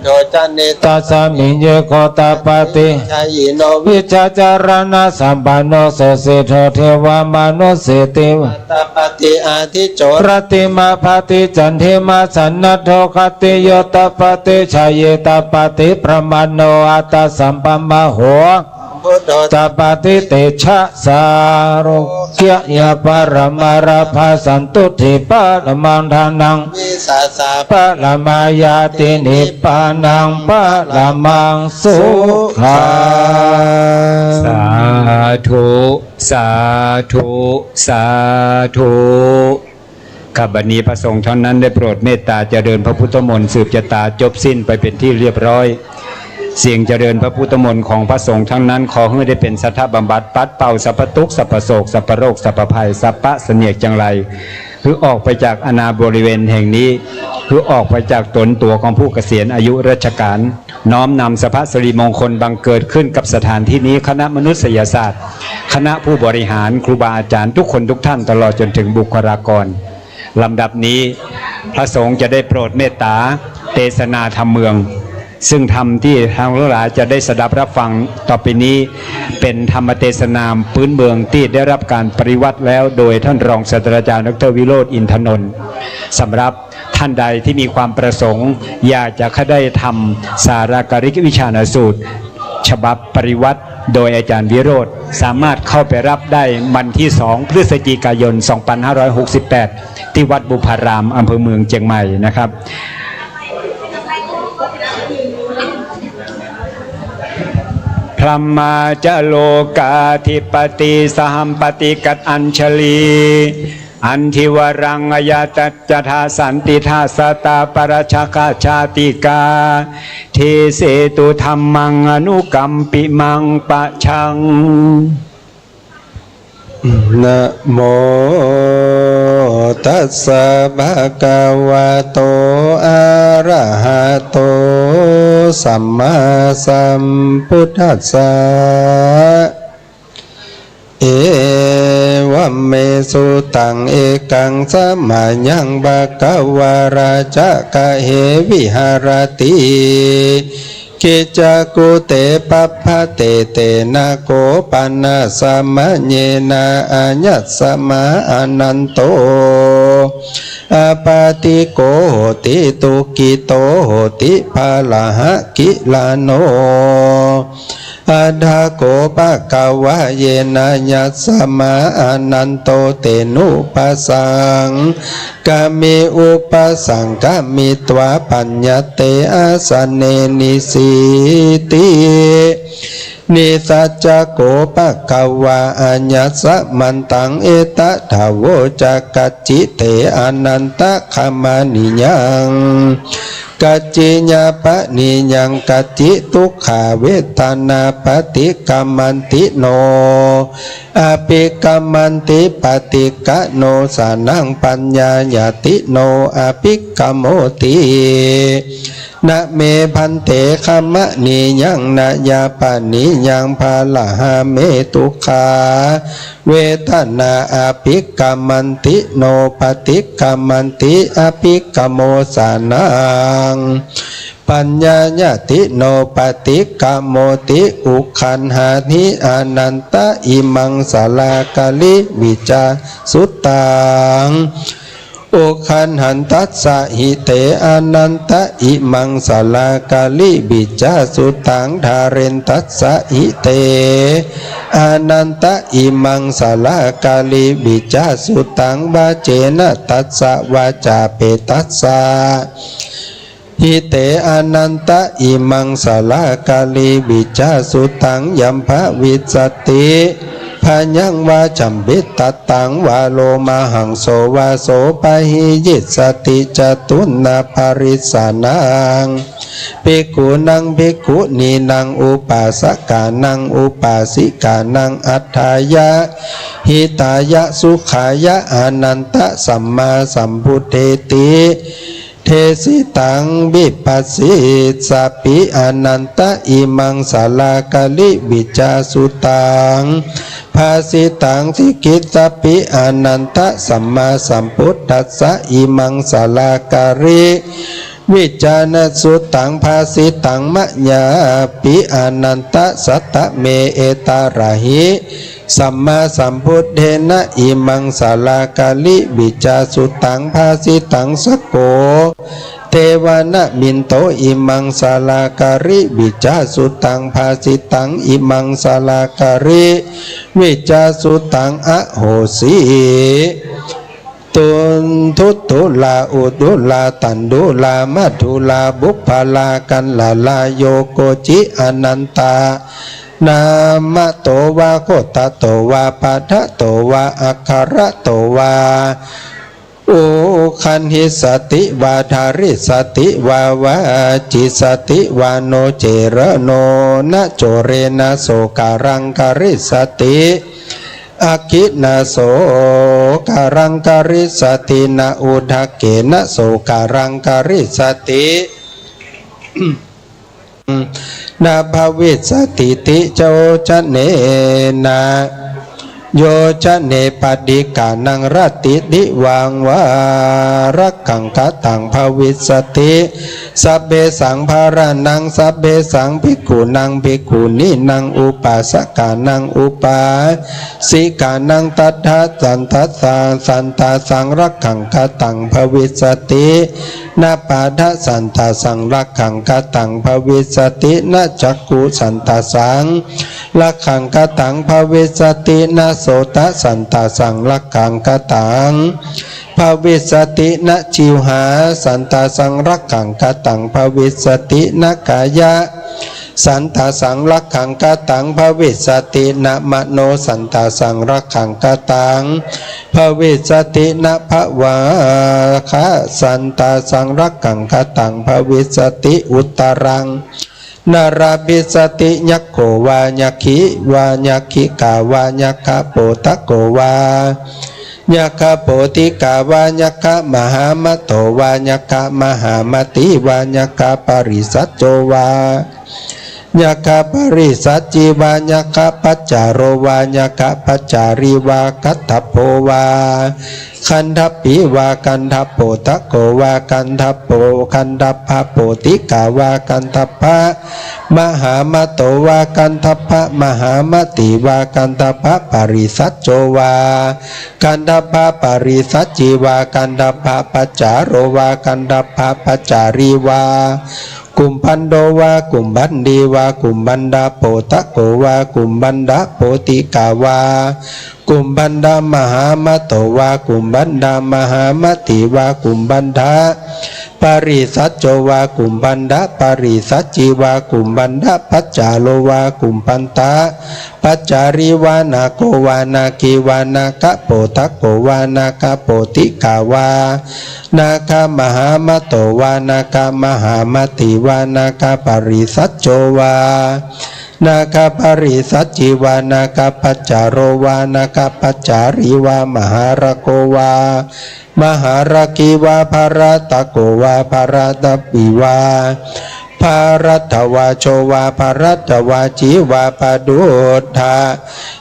โดจันเนต ตัสสมิเยโคตาปติ ชายิโนวิ วิจาจารณะสัมปันโนโสสิโธเทวามนุสิติว ตปฏิอาทิโจ รติมาภติจันเทมาสันนโทคติโยตปฏิชายเยตปฏิประมาณโนอัตตสัมปัมมโห พุทโธ ตปฏิเตชะสารุเกียยปรมาราภาสันตุทิปะละมังทานัง วิสาสา ปะละมายาตินิปานังปะละมังสุขา สาธุสาธุสาธุข้าบัดนี้พระสงฆ์ท่านนั้นได้โปรดเมตตาเจริญพระพุทธมนต์สืบชะตาจบสิ้นไปเป็นที่เรียบร้อยเสียงเจริญพระพุทธมนต์ของพระสงฆ์ทั้งนั้นขอให้ได้เป็นสัทธบำบัดปัดเป่าสัพพทุกข์สัพพโศกสัพพโรคสัพพภัยสัพพะเสนียกจังไรคือออกไปจากอาณาบริเวณแห่งนี้คือออกไปจากตนตัวของผู้เกษียณอายุราชการน้อมนำสภาพสิริมงคลบังเกิดขึ้นกับสถานที่นี้คณะมนุษยศาสตร์คณะผู้บริหารครูบาอาจารย์ทุกคนทุกท่านตลอดจนถึงบุคลากรลำดับนี้พระสงฆ์จะได้โปรดเมตตาเทศนาธรรมเมืองซึ่งธรรมที่ทางหลายจะได้สดับรับฟังต่อไปนี้เป็นธรรมเทศนาพื้นเมืองที่ได้รับการปริวัติแล้วโดยท่านรองศาสตราจารย์ดร.วิโรจน์อินทนนท์สำหรับท่านใดที่มีความประสงค์อยากจะได้ทำสารการิกวิชาณสูตรฉบับปริวัติโดยอาจารย์วิโรจน์สามารถเข้าไปรับได้วันที่2 พฤศจิกายน 2568 ที่วัดบุพารามอำเภอเมืองเชียงใหม่นะครับพรหมาจะโลกาธิปติสหัมปติกัตอัญชลีอันทิวรังอยาตจทาสันติทาสตาปรชาคาชาติกาเทเสตุธรรมังอนุกัมปิมังปะชัง นะโมตัสสะภะคะวะโตอะระหะโตสัมมาสัมพุทธัสสะเอวะเมสุตังเอกังสมายังภะคะวะราชกะเหวิหารติกิจกุเตปัปภะเตเตนะโกปันนะสมะเยนะอัญญัสสมะอนันโตอาปาติโกโหติตุกิโตโหติภาลาหะกิลาโนอาดาโกปะกาวะเยนะยัสสมะอนันโตเตนุปัสสังกามิอุปสังกามิตวะปัญญเตอาสเนนิสิตินิสัจจโกปะกาวะอัญญัสสมันตังเอตถาวโวจักกัจจิเตอนันตขมานิยังกัจจิญาปะนิยังกัจจิทุกขาเวทนาปฏิกัมมันติโนอภิกัมมันติปฏิกะโนสานังปัญญาญาติโนอภิกัมโมตินะเมพันเตขมะนิยังนะยาปะนิยังภาลหะเมตุขาเวทนาอภิกัมมันติโนปฏิกัมมันติอภิกัมโมสานังปัญญาญาติโนปฏิกัมโมติอุคันหานิอนันตอิมังสลากาลิวิจาสุตตังอุคันหันตัสสะหิเตอนันตอิมังสลากาลิบิจาสุตังทาเรนตัสสะหิเตอนันตอิมังสลากาลิบิจาสุตังบาเจนะตัสสะวาจาเปตัสสะหิเตอนันตอิมังสลากาลิบิจาสุตังยัมภวิสติพยังวาจัมบิตตังวาโลมาหังโสวาโสปะหิยิสติจตุนาภริสานังภิกขุนังภิกขุนีนังอุปาสกานังอุปาสิกานังอัฏฐายะหิตายะสุขายะอนันตสัมมาสัมพุทเทติ เทสิตังวิปัสสิสัพพิอนันตอิมังสาลากาลิวิจาสุตังภาสิตังสิกิตสัพพิอนันตสัมมาสัมพุทธัสสะอิมังสาลาการิวิจานสุตังภาสิตังมะญาปิอนันตสัตตะเมเอตาระหิสัมมาสัมพุทเทนะอิมังสาลากาลิวิจาสุตังภาสิตังสโกเทวานะมินโตอิมังสาลาการิวิจาสุตังภาสิตังอิมังสาลาการิวิจาสุตังอโหสีตุนทุตุลาอุตุลาตันดุลามัทุลาบุพลากันลาลาโยโกจิอนันตานามะโตวาโคตโตวาปะทะโตวาอัคคระโตวาโอคันหิสติวาธาริสติวาวาจิสติวาโนเจระโนนะโจเรนะโสการังการิสติอาคินาโสการังการิสตินาอุทะเกนะโสการังการิสตินาภวิสติติโจจะเนนะโยจะเนปดิกานังรติดิวังวารักขังคตังภวิสติสัพเพสังภารานังสัพเพสังภิกขุนังภิกขุนีนังอุปาสกานังอุปาสิกานังตัทธะสันทัสสะสันตาสังรักขังคตังภวิสตินาปาทะสันตาสังรักขังคตังภวิสตินาจักขุสันตาสังรักขังคตังภวิสตินาโสตสันตาสังรักขังคตังภวิสตินะจิวหาสันตาสังรักขังคตังภวิสตินะกายะสันตาสังรักขังคตังภวิสตินะมโนสันตาสังรักขังคตังภวิสตินะภวาคะสันตาสังรักขังคตังภวิสติอุตตรังนาราบิสติยักโขวายักขิวายักขิกาวายักขโปตะโกวายักขโปติกาวายักขมหามโตวายักขมหามติวายักขปริสัจโจวายักขปริสัจจิวายักขปัจจาโรวายักขปัจจาริวาคัตถโพวาคันทัพปิวากันทัพโปตะโกวากันทัพโปคันทัพพะโปติกาวากันทัพพะมหามโตวากันทัพพะมหามติวากันทัพพะปริสัจโจวากันทัพพะปริสัจจิวากันทัพพะปัจจาโรวากันทัพพะปัจจาริวากุมพันโดวากุมบันดีวากุมบันดาโปตะโกวากุมบันดาโปติกาวากุมบันดามหามโตวากุมบันดามหามติวากุมบันดาปริสัจโจวากุมบันดาปริสัจจิวากุมบันดาปัจจาโลวากุมปันตาปัจจาริวานาโกวานาคิวานาคะโปตะโกวานาคะโปติกาวานาคามหามโตวานาคามหามติวานาคปริสัจโจวานาคปริสัจจิวานาคปัจจาโรวานาคปัจจาริวามหารโกวามหารกีวาภารตะโกวาภารตปิวาภารัตวาโชวาภารัตวาจีวาปดุธา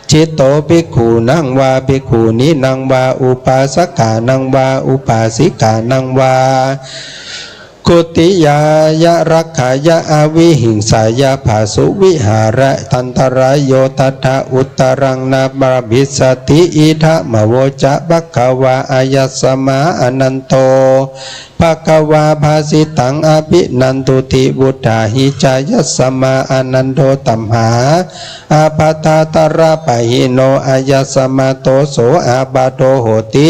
จิตโตภิกขุนังวาภิกขุนีนังวาอุปาสกานังวาอุปาสิกานังวากุติยายะรักขายะอวิหิงสายะภาสุวิหาระตันตรายโยตัทธะอุตรังนาบราบิสติอิทะมโวจะบัคขวาอายัสมาอนันโตภควาภาสิตังอภินันตุติบุตตาหิจายัสมาอนันโตตัมหาอาปาตาตระปะหิโนอายัสมาโตโสอาบาโตโหติ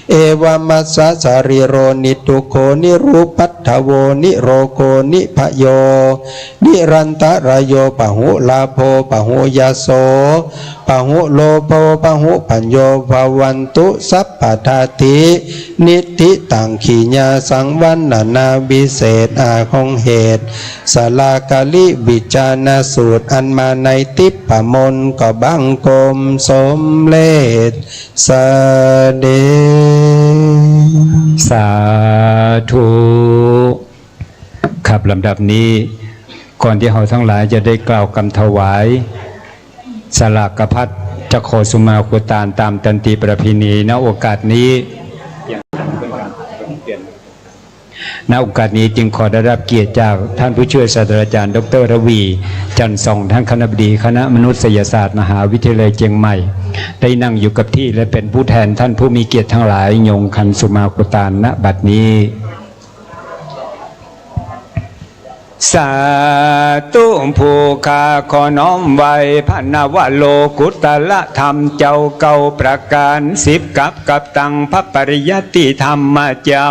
เอวามัสสะสาริโรนิทุโคนิรูปัตถโวนิโรโกนิพโยนิรันตรายโยปะหุลาโภปะหุยาโสปะหุโลโภปะหุปัญโยภวันตุสัพพทาตินิติตังขีญา สังวันนาวิเศษอาของเหตุสลากาลิวิจารณสูตรอันมาในติปปมนก็บังกรมสมเลศเสด็จ สาธุครับลำดับนี้ก่อนที่เราทั้งหลายจะได้กล่าวคำถวายสลากพัดจะโคสุมาคุตานตามตันติประเพณีณโอกาสนี้จึงขอได้รับเกียรติจากท่านผู้ช่วยศาสตราจารย์ดร.ระวีจันทร์ส่องท่านคณบดีคณะมนุษยศาสตร์มหาวิทยาลัยเชียงใหม่ได้นั่งอยู่กับที่และเป็นผู้แทนท่านผู้มีเกียรติทั้งหลายยงคันสุมาคุตานณบัดนี้สาธุภูคาขอน้อมไว้พระนวโลกุตละธรรมเจ้าเก่าประการ10กับตังพระปริยัติธรรมเจ้า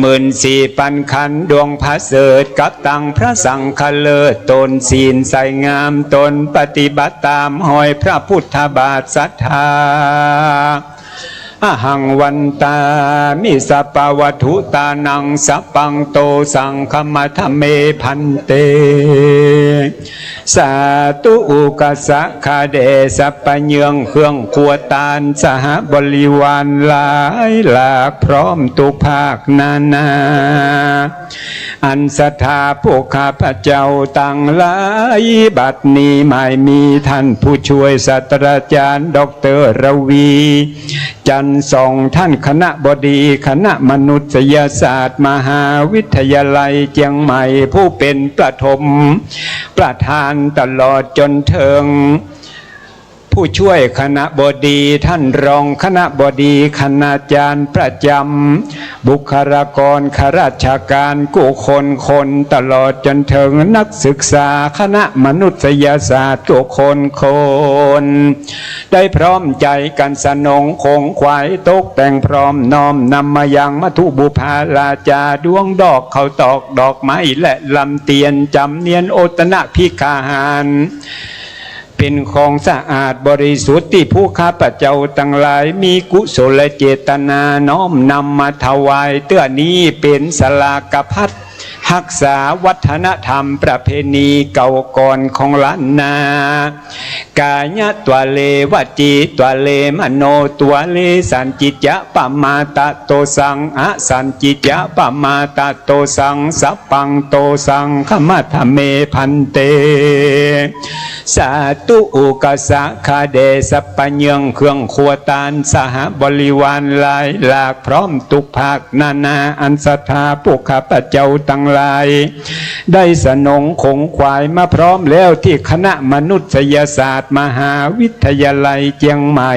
84,000 ขันดวงพระเสดกับตังพระสังฆเลิศตนศีลใสงามตนปฏิบัติตามหอยพระพุทธบาทศรัทธาอหังวันตามิสัปวัตถุตานังสัพพังโตสังฆมัทเมพันเตสาธุอุกสะคาเดสัพพเยืองเครื่องขวตานสหบริวารหลายหลากพร้อมตุภาคนานาอันศรัทธาพวกข้าพเจ้าตั้งหลายบัดนี้ไม่มีท่านผู้ช่วยศาสตราจารย์ดร.ระวีจันทร์ส่องท่านคณะบดีคณะมนุษยศาสตร์มหาวิทยาลัยเชียงใหม่ผู้เป็นประถมประธานตลอดจนถึงผู้ช่วยคณะบดีท่านรองคณะบดีคณาจารย์ประจำบุคลากรข้าราชการกุคนตลอดจนถึงนักศึกษาคณะมนุษยศาสตร์กุคนได้พร้อมใจกันสนองคงควายตกแต่งพร้อมน้อมนำมายังมัทุบุพาลาจาดวงดอกเขาตอกดอกไม้และลำเตียนจำเนียนโอตนะพิกาหารเป็นของสะอาดบริสุทธิ์ที่ผู้ข้าพเจ้าทั้งหลายมีกุศลเจตนาน้อมนำมาถวายเตื้อนี้เป็นสลากพัดรักษาวัฒนธรรมประเพณีเก่าก่อนของล้านนากายะตัวเลวจีตัวเลมโนตัวเลสันจิจะปมาตะโตสังอสันจิจะปมาตะโตสังสัพพังโตสังขมัทเมพันเตสาธุอุกสะคาเดสัพพเยืองเครื่องขวตานสหบริวารหลายหลากพร้อมทุกภาคนานาอันศรัทธาพวกข้าพเจ้าทั้งหลายได้สนองคงควายมาพร้อมแล้วที่คณะมนุษยศาสตร์มหาวิทยาลัยเชียงใหม่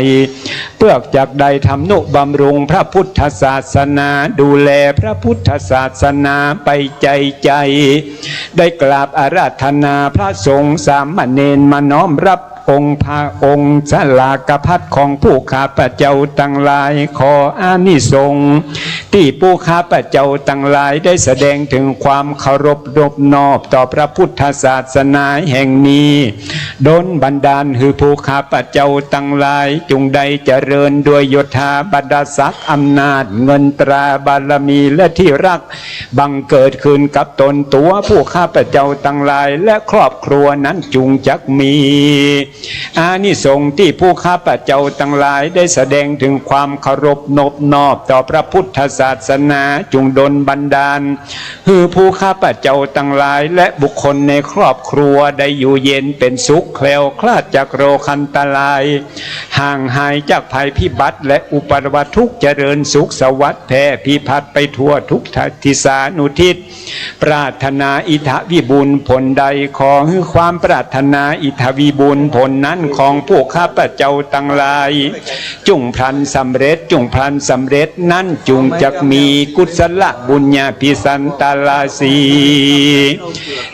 เพื่อจากใดทำนุบำรุงพระพุทธศาสนาดูแลพระพุทธศาสนาไปใจได้กราบอาราธนาพระสงฆ์สามเณรมาน้อมรับองค์พระองค์สลากพัดของผู้ข้าพเจ้าทั้งหลายขออานิสงส์ที่ผู้ข้าพเจ้าทั้งหลายได้แสดงถึงความเคารพนอบน้อมต่อพระพุทธศาสนาแห่งนี้ดลบันดาลให้ผู้ข้าพเจ้าทั้งหลายจงได้เจริญด้วยยศถาบรรดาศักดิ์อำนาจเงินตราบารมีและที่รักบังเกิดขึ้นกับตนตัวผู้ข้าพเจ้าทั้งหลายและครอบครัวนั้นจุงจักมีอานิสงส์ที่ผู้ข้าพเจ้าทั้งหลายได้แสดงถึงความเคารพนอบน้อมต่อพระพุทธศาสนาจงดลบันดาลให้ผู้ข้าพเจ้าทั้งหลายและบุคคลในครอบครัวได้อยู่เย็นเป็นสุขแคล้วคลาดจากโรคอันตรายห่างหายจากภัยพิบัติและอุปวัตทุกข์เจริญสุขสวัสดิ์แผ่พิพัฒน์ไปทั่วทุกทิศานุทิศปรารถนาอิทธวิบุญผลใดขอให้ความปรารถนาอิทธวิบุญผลนั้นของพวกข้าพเจ้าทั้งหลายจุงพลันสำเร็จนั้นจุงจักมีกุศลบุญญาภิสันตาลาสี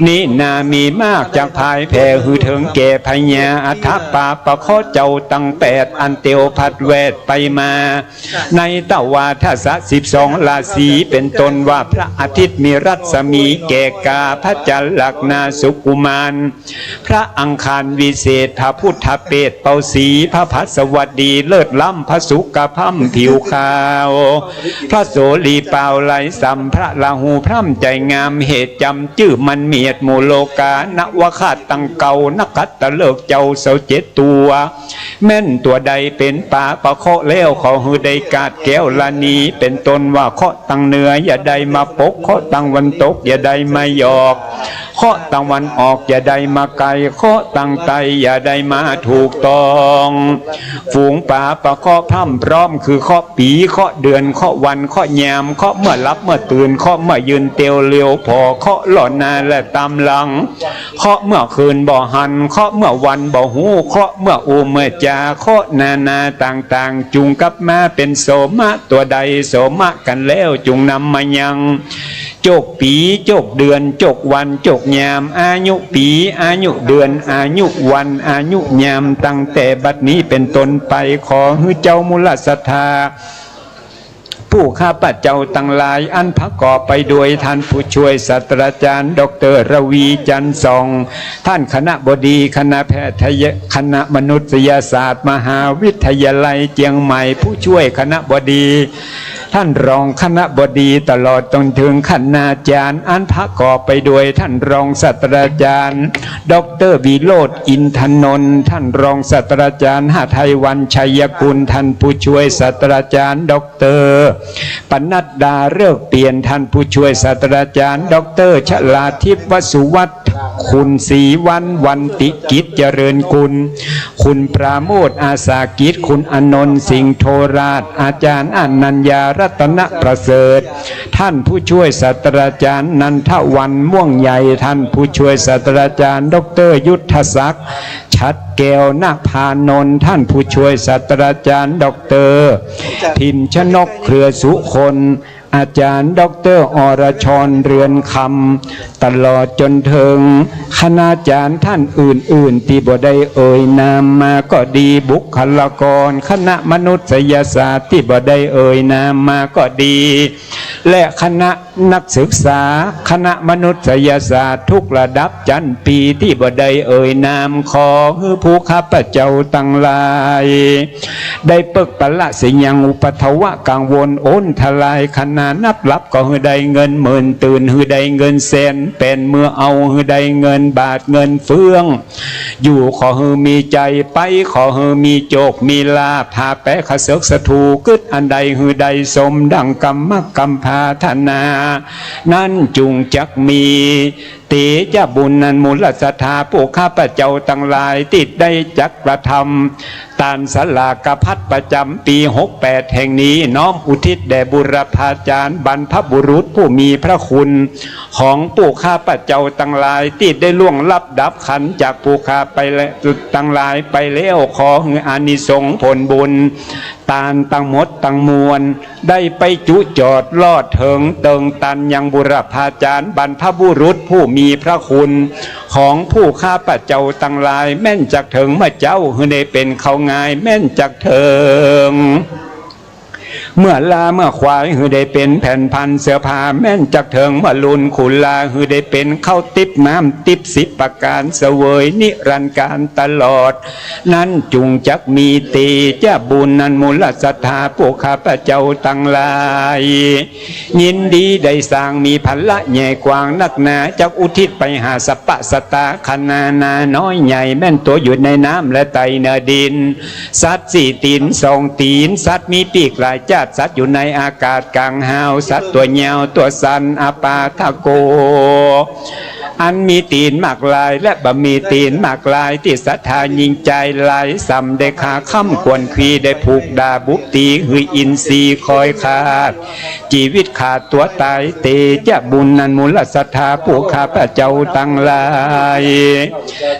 นี่นามีมากจากภายแผ่หือถึงแก่พญาอัฐปาปะข้อเจ้าตั้ง8อันเตียวพัดแวดไปมาในตะวาทศ12ราศีเป็นต้นว่าพระอาทิตย์มีรัศมีแก่กาพระจันทร์ลักนาสุกุมารพระอังคารวิเศษพระพุทธเปตเปาสีพระพัสวัสดีเลิศล้ำพระสุกพัมผิวขาวพระโสลีเปล่าไหลสัมพระลาหูพร่ำใจงามเหตุจำจื้อมันเมียดโมโลกานวคาตังเก่านักขัดตะเลิกเจ้าเสาเจ็ดตัวแม่นตัวใดเป็นป่าประเคาะแล้วขอหือใดกาดแก้วลานีเป็นตนว่าเคาะตังเหนืออย่าใดมาปกเคาะตังวันตกอย่าใดมาหยอกเคาะตังวันออกอย่าใดมาไกลเคาะตังไตอย่าใดมาถูกต้องฝูงป่าประเคาะพร่ำพร้อมคือเคาะปีเคาะเดือนเคาะวันเคาะยามเคาะเมื่อรับเมื่อตื่นเคาะเมื่อยืนเตียวเลียวพอเคาะหล่อนนาและตามหลังเคาะเมื่อคืนบ่หันเคาะเมื่อวันบ่หูเคาะเมื่ออูเมื่อจาเคาะนาต่างๆจุงกับมาเป็นโสมะตัวใดโสมะกันแล้วจุงนำมายังจกปีจกเดือนจกวันจกยามอายุปีอายุเดือนอายุวันอายุยามตั้งแต่บัดนี้เป็นต้นไปขอให้เจ้ามูลศรัทธาผู้ข้าพเจ้าตั้งหลายอันประกอบไปด้วยท่านผู้ช่วยศาสตราจารย์ดร.ระวีจันทร์ส่องท่านคณบดีคณะแพทยคณะมนุษยศาสตร์มหาวิทยาลัยเชียงใหม่ผู้ช่วยคณบดีท่านรองคณบดีตลอดจนถึงคณาจารย์อันประกอบไปด้วยท่านรองศาสตราจารย์ดร.วิโรจน์อินทนนท์ท่านรองศาสตราจารย์หทัยวันชัยกุลท่านผู้ช่วยศาสตราจารย์ดร.ปนัดดาเลิกเปลี่ยนท่านผู้ช่วยศาสตราจารย์ดร.ชลาทิพย์วสุวัฒน์คุณศรีวันติกิจเจริญกุลคุณปราโมทอาสากิจคุณอนนท์สิงห์โทราชอาจารย์อนัญญารัตนประเสริฐท่านผู้ช่วยศาสตราจารย์นันทวันม่วงใหญ่ท่านผู้ช่วยศาสตราจารย์ดร.ยุทธศักดิ์ชัดแก้วนาภานนท์ท่านผู้ช่วยศาสตราจารย์ดร.พิมพ์ชนกเครือสุคนอาจารย์ดร.อรชรเรือนคำตลอดจนถึงคณาจารย์ท่านอื่นๆที่บ่ได้เอ่ยนามมาก็ดีบุคลากรคณะมนุษยศาสตร์ที่บ่ได้เอ่ยนามมาก็ดีและคณะนักศึกษาคณะมนุษยศาสตร์ทุกระดับชั้นปีที่บ่ได้เอ่ยนามขอให้ผู้ข้าพเจ้าตั้งหลายได้เปิกปะละสิยังอุปทวะกังวลโอนทลายคณะนับรับก็ให้ได้เงินหมื่นตื่นให้ได้เงินแสนเป็นเมื่อเอาให้ได้เงินบาทเงินเฟืองอยู่ขอให้มีใจไปขอให้มีโจกมีลาภาแปะขะเสกสถูกึดอันใดให้ได้สมดังกรรมกรรมพาธนานั่นจุงจักมีเตจะบุญนันมูลศรัทธาผู้ข้าพเจ้าทั้งหลายติดได้จักกระทำตานสลากพัดประจำปี68แห่งนี้น้อมอุทิศแด่บุรพาจารย์บรรพบุรุษผู้มีพระคุณของผู้ข้าพเจ้าทั้งหลายติดได้ล่วงลับดับขันจากผู้ข้าไปและจุดทั้งหลายไปแล้วขอให้อานิสงส์ผลบุญตานตั้งหมดตั้งมวลได้ไปจุจอดลอดเถิงเติงตันยังบุรพาจารย์บรรพบุรุษผู้มีพระคุณของผู้ข้าพเจ้าทั้งหลายแม่นจักเถิงเมื่อเจ้าให้ได้เป็นเขาง่ายแม่นจักเถิงเมื่อลาเมื่อควายหือได้เป็นแผ่นพันเสื้อผ้าแม่นจักเถิงเมื่อลุนขุนลาหือได้เป็นข้าวติบน้ำติบ10ประการเสวยนิรันดร์การตลอดนั้นจุงจักมีตีจะบุญนันมูลศรัทธาผู้ข้าพเจ้าตั้งหลายยินดีได้สร้างมีพันละใหญ่กว้างนักหนาจักอุทิศไปหาสัพพะสตาคณานาน้อยใหญ่แม่นตัวอยู่ในน้ำและไตเนื้อดินสัตว์4 ตีน2 ตีนสัตว์มีปีกหลายจาสัตว์อยู่ในอากาศกลางหาวสัตว์ตัวเหนียวตัวสันอาปาทะโกอันมีตีนมากลายและบะมีตีนมากลายที่ศรัทธายิงใจไหลสัมได้ขาค่ำควรคีได้ผูกดาบุกตีหืออินทรีย์คอยขาดชีวิตขาดตัวตายเตจะบุญนันมูลศรัทธาผู้ข้าพเจ้าตั้งหลาย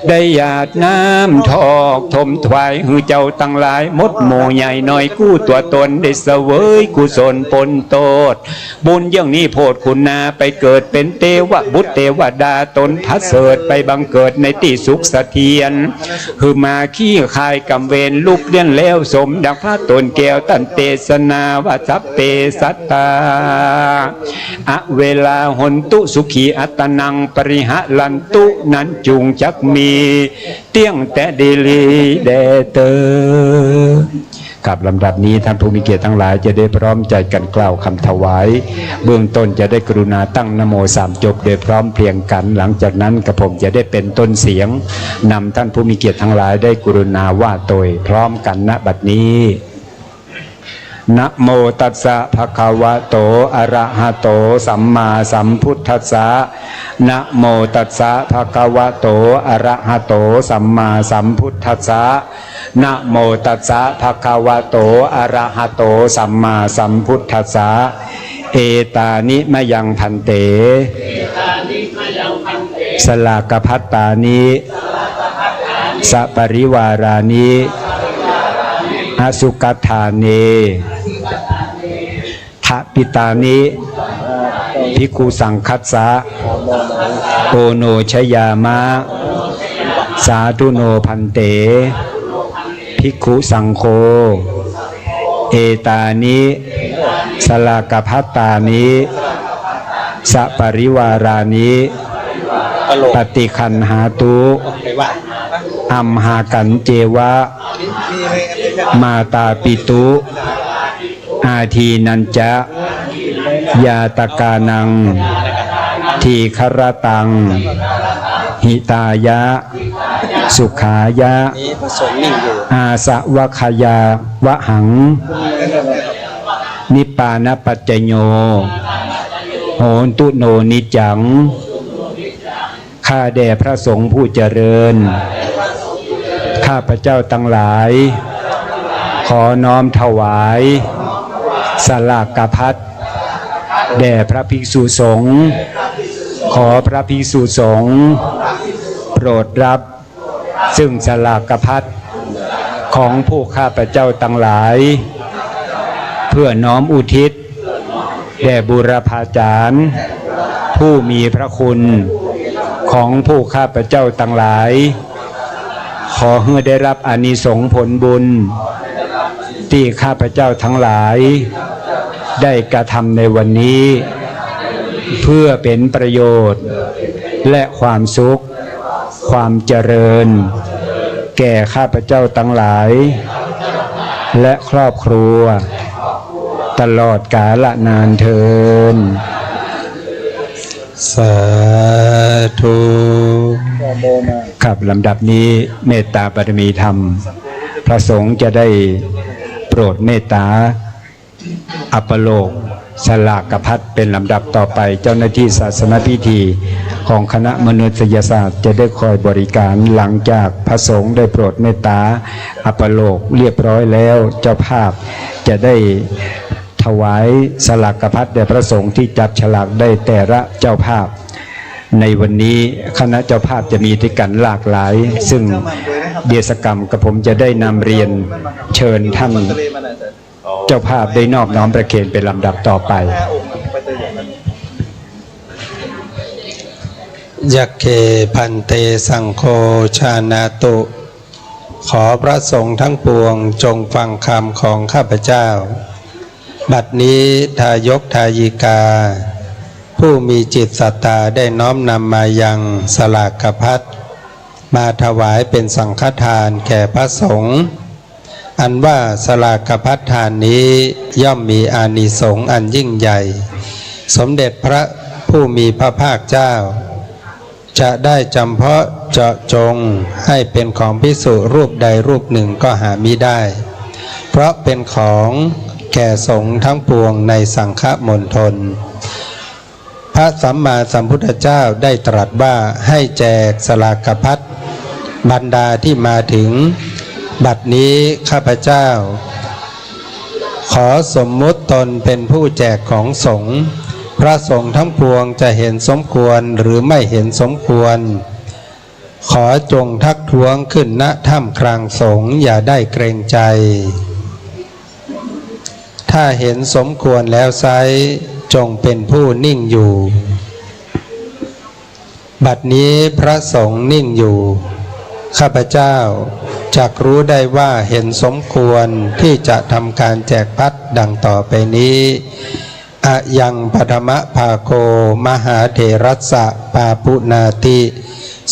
ได้หยาดน้ำทอกถมถวายหือเจ้าตั้งหลายมดหมู่ใหญ่น้อยกู้ตัวตนได้เสวยกุศลปนโตดบุญอย่างนี้โพดคุณนาไปเกิดเป็นเทวบุตรเทวดา ตนพัดเสดไปบังเกิดในที่สุขเสถียรคือมาขี้คายกำเวรลุกเลี้ยนแล้วสมดังพระตนแก้วตันเตสนาว่าสัพเพสัตตาอะเวลาหนตุสุขีอัตนังปริหะลันตุนั้นจุงจักมีเตี้ยงแต่เดลีเดเตอกับลำดับนี้ท่านผู้มีเกียรติทั้งหลายจะได้พร้อมใจกันกล่าวคำถวายเบื้องต้นจะได้กรุณาตั้งนะโมสามจบโดยพร้อมเพรียงกันหลังจากนั้นกระผมจะได้เป็นต้นเสียงนำท่านผู้มีเกียรติทั้งหลายได้กรุณาว่าโดยพร้อมกันณบัดนี้นะโมตัสสะภะคะวะโตอะระหะโตสัมมาสัมพุทธัสสะนะโมตัสสะภะคะวะโตอะระหะโตสัมมาสัมพุทธัสสะนะโมตัสสะภะคะวะโตอะระหะโตสัมมาสัมพุทธัสสะเอตานิมะยังพันเตสลากภัตตานิสัปริวารานิอสุกัฏฐาเนทะปิตานิภิกขุสังคัสสะโอโนชยามะสาธุโนพันเตภิกขุสังโฆเอตานิสลากภัตตานิสัปริวารานิปฏิคันหาตุอัมหากันเจวะมาตาปิตุอาทีนันจะยาตกานังทีครตังหิตายะสุขายะอาสะวะขยาวะหังนิปานปัจจโยโหนตุโนนิจังข้าแด่พระสงฆ์ผู้เจริญข้าพระเจ้าทั้งหลายขอน้อมถวายสลากภัตแด่พระภิกษุสงฆ์ขอพระภิกษุสงฆ์โปรดรับซึ่งสลากภัตของผู้ข้าพเจ้าทั้งหลายเพื่อน้อมอุทิศแด่บุรพาจารย์ผู้มีพระคุณของผู้ข้าพเจ้าทั้งหลายขอให้ได้รับอานิสงส์ผลบุญที่ข้าพเจ้าทั้งหลายได้กระทำในวันนี้เพื่อเป็นประโยชน์และความสุขความเจริญแก่ข้าพเจ้าทั้งหลายและครอบครัวตลอดกาลนานเทอญสาธุครับลำดับนี้เมตตาบารมีธรรมพระสงฆ์จะได้โปรดเมตตาอัปโลกสลากภัตเป็นลำดับต่อไปเจ้าหน้าที่ศาสนพิธีของคณะมนุษยศาสตร์จะได้คอยบริการหลังจากพระสงฆ์ได้โปรดเมตตาอัปโลกเรียบร้อยแล้วเจ้าภาพจะได้ถวายสลากภัตแด่พระสงฆ์ที่จับฉลากได้แต่ละเจ้าภาพในวันนี้คณะเจ้าภาพจะมีด้วยกันหลากหลายซึ่งเดียสกรรมกับผมจะได้นำเรียนเชิญท่านเจ้าภาพได้นอบน้อมประเคนเป็นลำดับต่อไปยักเขพันเตสังโฆชานาตุขอพระสงฆ์ทั้งปวงจงฟังคำของข้าพเจ้าบัดนี้ทายกทายิกาผู้มีจิตศรัทธาได้น้อมนำมายังสลากภัตมาถวายเป็นสังฆทานแก่พระสงฆ์อันว่าสลากภัตทานนี้ย่อมมีอานิสงส์อันยิ่งใหญ่สมเด็จพระผู้มีพระภาคเจ้าจะได้จำเพาะเจาะจงให้เป็นของภิกษุรูปใดรูปหนึ่งก็หามิได้เพราะเป็นของแก่สงฆ์ทั้งปวงในสังฆมณฑลพระสัมมาสัมพุทธเจ้าได้ตรัสว่าให้แจกสลากภัตบรรดาที่มาถึงบัดนี้ข้าพเจ้าขอสมมุติตนเป็นผู้แจกของสงฆ์พระสงฆ์ทั้งปวงจะเห็นสมควรหรือไม่เห็นสมควรขอจงทักท้วงขึ้นณถ้ำกลางสงฆ์อย่าได้เกรงใจถ้าเห็นสมควรแล้วไซจงเป็นผู้นิ่งอยู่ บัดนี้พระสงฆ์นิ่งอยู่ข้าพเจ้าจักรู้ได้ว่าเห็นสมควรที่จะทำการแจกพัดดังต่อไปนี้อะยังปฐมภาโคมหาเถรัสสะปาปุนาติ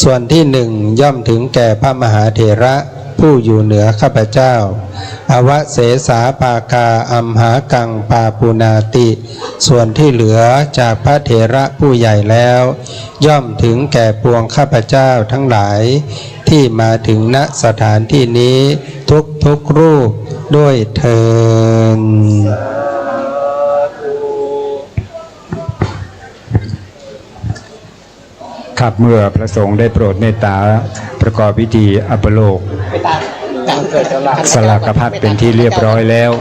ส่วนที่หนึ่งย่อมถึงแก่พระมหาเถระผู้อยู่เหนือข้าพเจ้าอวเสสาปาคาอัมหากังปาปุนาติส่วนที่เหลือจากพระเถระผู้ใหญ่แล้วย่อมถึงแก่ปวงข้าพเจ้าทั้งหลายที่มาถึงณสถานที่นี้ทุกรูปด้วยเทินครับเมื่อพระสงฆ์ได้โปรดเมตตาประกอบพิธีอัปโลกสลากพัดเป็นที่เรียบร้อยแล้ว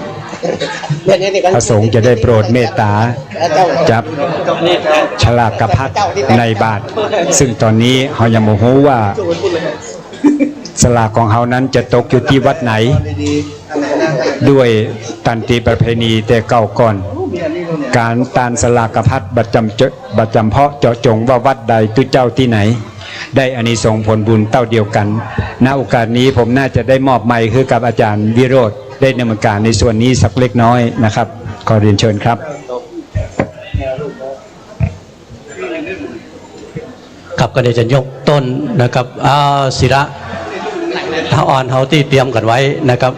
พระสงฆ์จะได้โปรดเมตตาจับฉลากพัดในบาทซึ่งตอนนี้เขายังโมโหว่าสลากของเขานั้นจะตกอยู่ที่วัดไหนด้วยตันติประเพณีแต่เก่าก่อนการตานสลากพัดประจำเพาะเจาะจงว่าวัดใดตุเจ้าที่ไหนได้อานิสงส์ผลบุญเต้าเดียวกันณโอกาสนี้ผมน่าจะได้มอบไมค์คือกับอาจารย์วิโรธได้ดำเนินการในส่วนนี้สักเล็กน้อยนะครับขอเรียนเชิญครับครับก็เดี๋ยวจะยกต้นนะครับศิระถ้าอ่อนเฮาที่เตรียมกันไว้นะครับ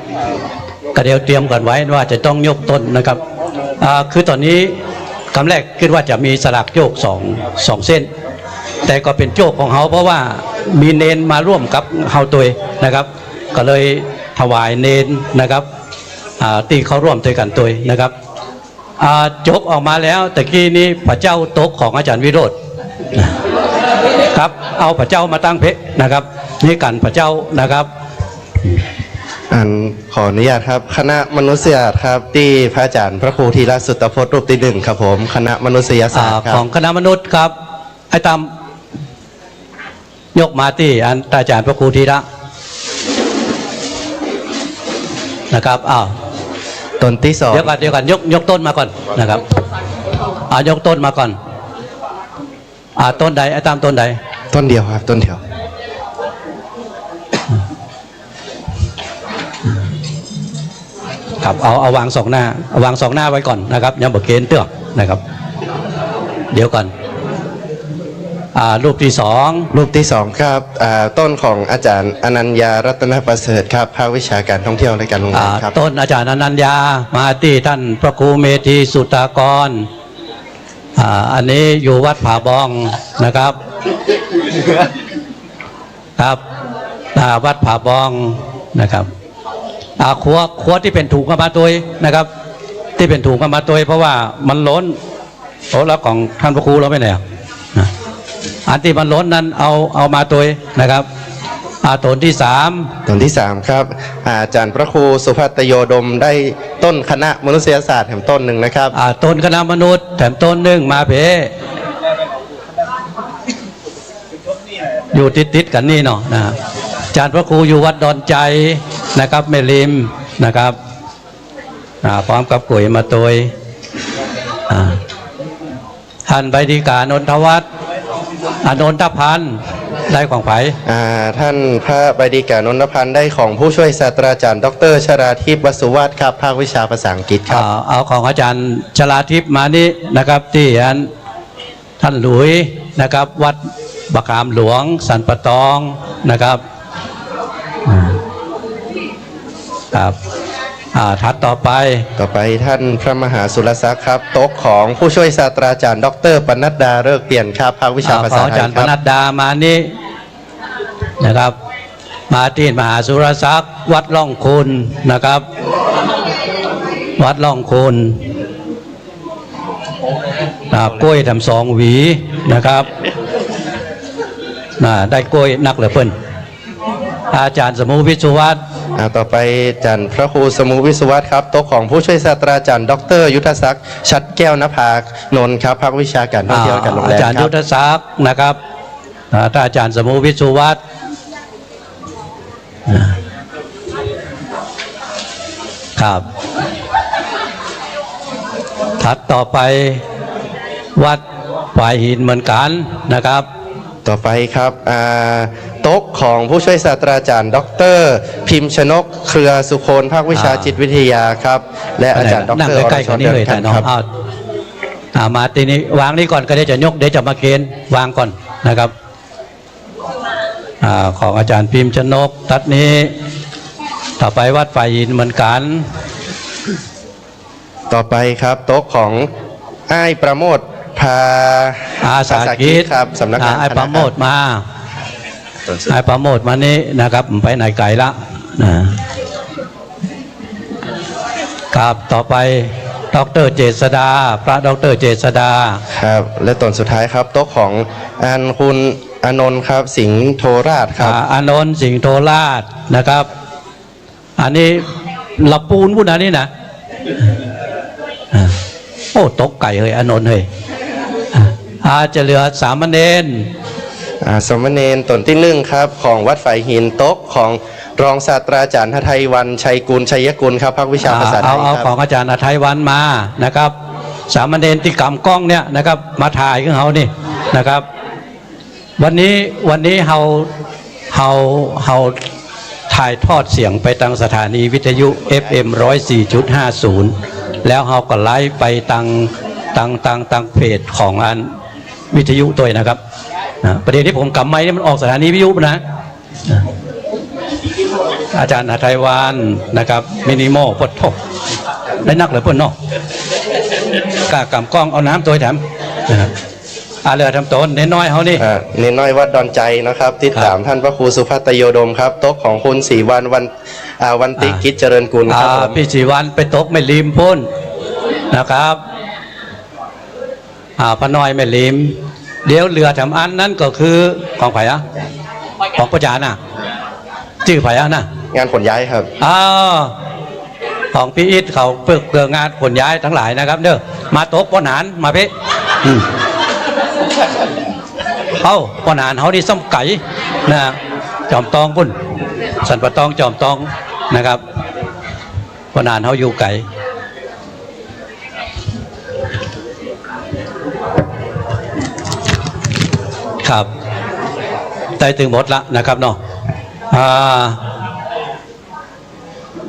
ก็เดี๋ยวเตรียมกันไว้ว่าจะต้องยกต้นนะครับคือตอนนี้คำแรกคิดว่าจะมีสลากโยกสองเส้นแต่ก็เป็นโจกของเฮาเพราะว่ามีเนนมาร่วมกับเฮาตัวนะครับก็เลยถวายเนนนะครับที่เขาร่วมด้วยกันตัวนะครับจบออกมาแล้วแต่กี้นี้พระเจ้าตกของอาจารย์วิโรธครับเอาพระเจ้ามาตั้งเพะนะครับนี่กันพระเจ้านะครับขออนุญาตครับคณะมนุษยศาสตร์ครับที่พระอาจารย์พระครูธีรสุตพจน์รูปที่หนึ่งครับผมคณะมนุษยศาสตร์ครับของคณะมนุษย์ครับไอ้ตามยกมาที่อาจารย์พระครูธีระนะครับต้นที่สองเดี๋ยวกันยกต้นมาก่อนนะครับยกต้นมาก่อนต้นใดไอ้ตามต้นใดต้นเดียวครับต้นเดียวครับเอาวางสองหน้าวางสองหน้าไว้ก่อนนะครับยังบอกเกณฑ์เตือกนะครับเดี๋ยวก่อนรูปที่สองครับต้นของอาจารย์อนัญญารัตนประเสริฐครับภาควิชาการท่องเที่ยวและการโรงแรมครับต้นอาจารย์อนัญญามาที่ท่านพระครูเมธีสุตากรอันนี้อยู่วัดผาบองนะครับครับวัดผาบองนะครับครัวที่เป็นถุงมาตัวนะครับที่เป็นถุงมาตัวเพราะว่ามันล้นแล้วของท่านพระครูเราไม่ไหนอันที่มันล้นนั้นเอามาตัวนะครับต้นที่สามครับอาจารย์พระครูสุภัตโยดมได้ต้นคณะมนุษยศาสตร์แถมต้นหนึ่งนะครับต้นคณะมนุษย์แถมต้นหนึ่งมาเพอยู่ติดกันนี่เนาะนะอาจารย์พระครูอยู่วัดดอนใจนะครับแม่ริมนะครับพร้อมกับกุ๋ยมาตัวท่านใบดีกานนทวัฒน์นนทพันธ์ได้ของไผ่ท่านพระใบดีกานนทพันธ์ได้ของผู้ช่วยศาสตราจารย์ดร.ชราทิพย์วสุวาฒครับภาควิชาภาษาอังกฤษครับเอาของอาจารย์ชราทิพย์มานี่นะครับที่ท่านหลุยนะครับวัดบะขามหลวงสันปะตองนะครับครับถัดต่อไปท่านพระมหาสุรศักดิ์ครับโต๊ะของผู้ช่วยศาสตราจารย์ดร.ปนัดดาเลิกเปลี่ยนครับภาควิชาภาษาไทยครับอาจารย์ปนัดดามานี่นะครับมาที่มหาสุรศักดิ์วัดล่องคุณนะครับวัดล่องคุณกล้วยทำ2 หวีนะครับได้กล้วยนักเหลือเพิ่นอาจารย์สมุวิสุวัฒน์ต่อไปอาจารย์พระครูสมุวิสุวัฒน์ครับโต๊ะของผู้ช่วยศาสตราจารย์ดร.ยุทธศักดิ์ชัดแก้วนภานนท์ครับภาควิชาการท่องเที่ยวการโรงแรมครับอาจารย์ยุทธศักดิ์นะครับอาจารย์สมุวิสุวัฒน์ครับถัดต่อไปวัดฝ่ายหินเหมือนกันนะครับ ต่อไปครับโต๊ะของผู้ช่วยศาสตราจารย์ดรพิมพ์ชนกเครือสุคนภาควิชาจิตวิทยาครับและอาจารย์ดร นั่ง อร ใกล้ๆ ช กัน ร นี่เลย เดิน แต่ กัน น้อง ครับ มาทีนี้วางนี่ก่อนก็เดี๋ยวจะยกเดี๋ยวจะมาเกณฑ์วางก่อนนะครับของอาจารย์พิมพ์ชนกทัดนี้ต่อไปวัดฝ่ายยินเหมือนกัน ต่อไปครับโต๊ะของอ้ายประโมทพา อาสากิจ ครับสำนักงาน ไอ้ประโมท คณะ มาไอ้ประโมทมานี่นะครับไปไหนไกลละนะครับต่อไปดรเจษดาพระดรเจษดา ครับและตอนสุดท้ายครับโต๊ะของคุณอานนท์ครับสิงห์โทราชครับ อานนท์สิงห์โทราชนะครับ อันนี้ละปูนพูดอันนี้นะโอ้ตกไก่เฮ้ยอานนท์เฮ้ยจะเหลือสามเณร สมณเณรตนที่หนึ่งครับของวัดฝ่ายหินโต๊ะของรองศาสตราจารย์หทัยวันชัยกุลชัยกุลครับภาควิชาภาษาไทย เอา ครับ ของอาจารย์อทัยวันมานะครับ สามเณรที่กำกล้องเนี่ยนะครับมาถ่ายของเขานี่นะครับ วันนี้เราถ่ายทอดเสียงไปทางสถานีวิทยุ FM 104.50 แล้วเราก็ไลฟ์ไปทางเพจของอันวิทยุตัวนะครับประเด็นที่ผมกำไม้นี่มันออกสถานีวิทยุนะอาจารย์อทัยวันนะครับมินิโมพดทบได้นักเลยเพื่อนเนาะกล้ากำกล้องเอาน้ำตัวแถมนะครับเรือทำต้นเน้นน้อยเขานี่เน้นน้อยวัดดอนใจนะครับติดตามท่านพระครูสุภัตโยดมครับโต๊ะของคุณศรีวันติกิจเจริญกุลครับพี่ศรีวันไปตกไม่ริมพ้นนะครับพระน้อยไม่ริมเดี๋ยวเรือทำอันนั้นก็คือของไผ่อะของประจาน่ะชื่อไผ่อะนะงานขนย้ายครับของพี่อิทเขาเปิดงานขนย้ายทั้งหลายนะครับเด้อมาโต๊ะปนานมาเพ่เขาปนานเขานี่ส้มไก่นะจอมตองพุ่นสันปะตองจอมตองนะครับปนานเขาอยู่ไก่ครับได้ถึงหมดละนะครับเนาะ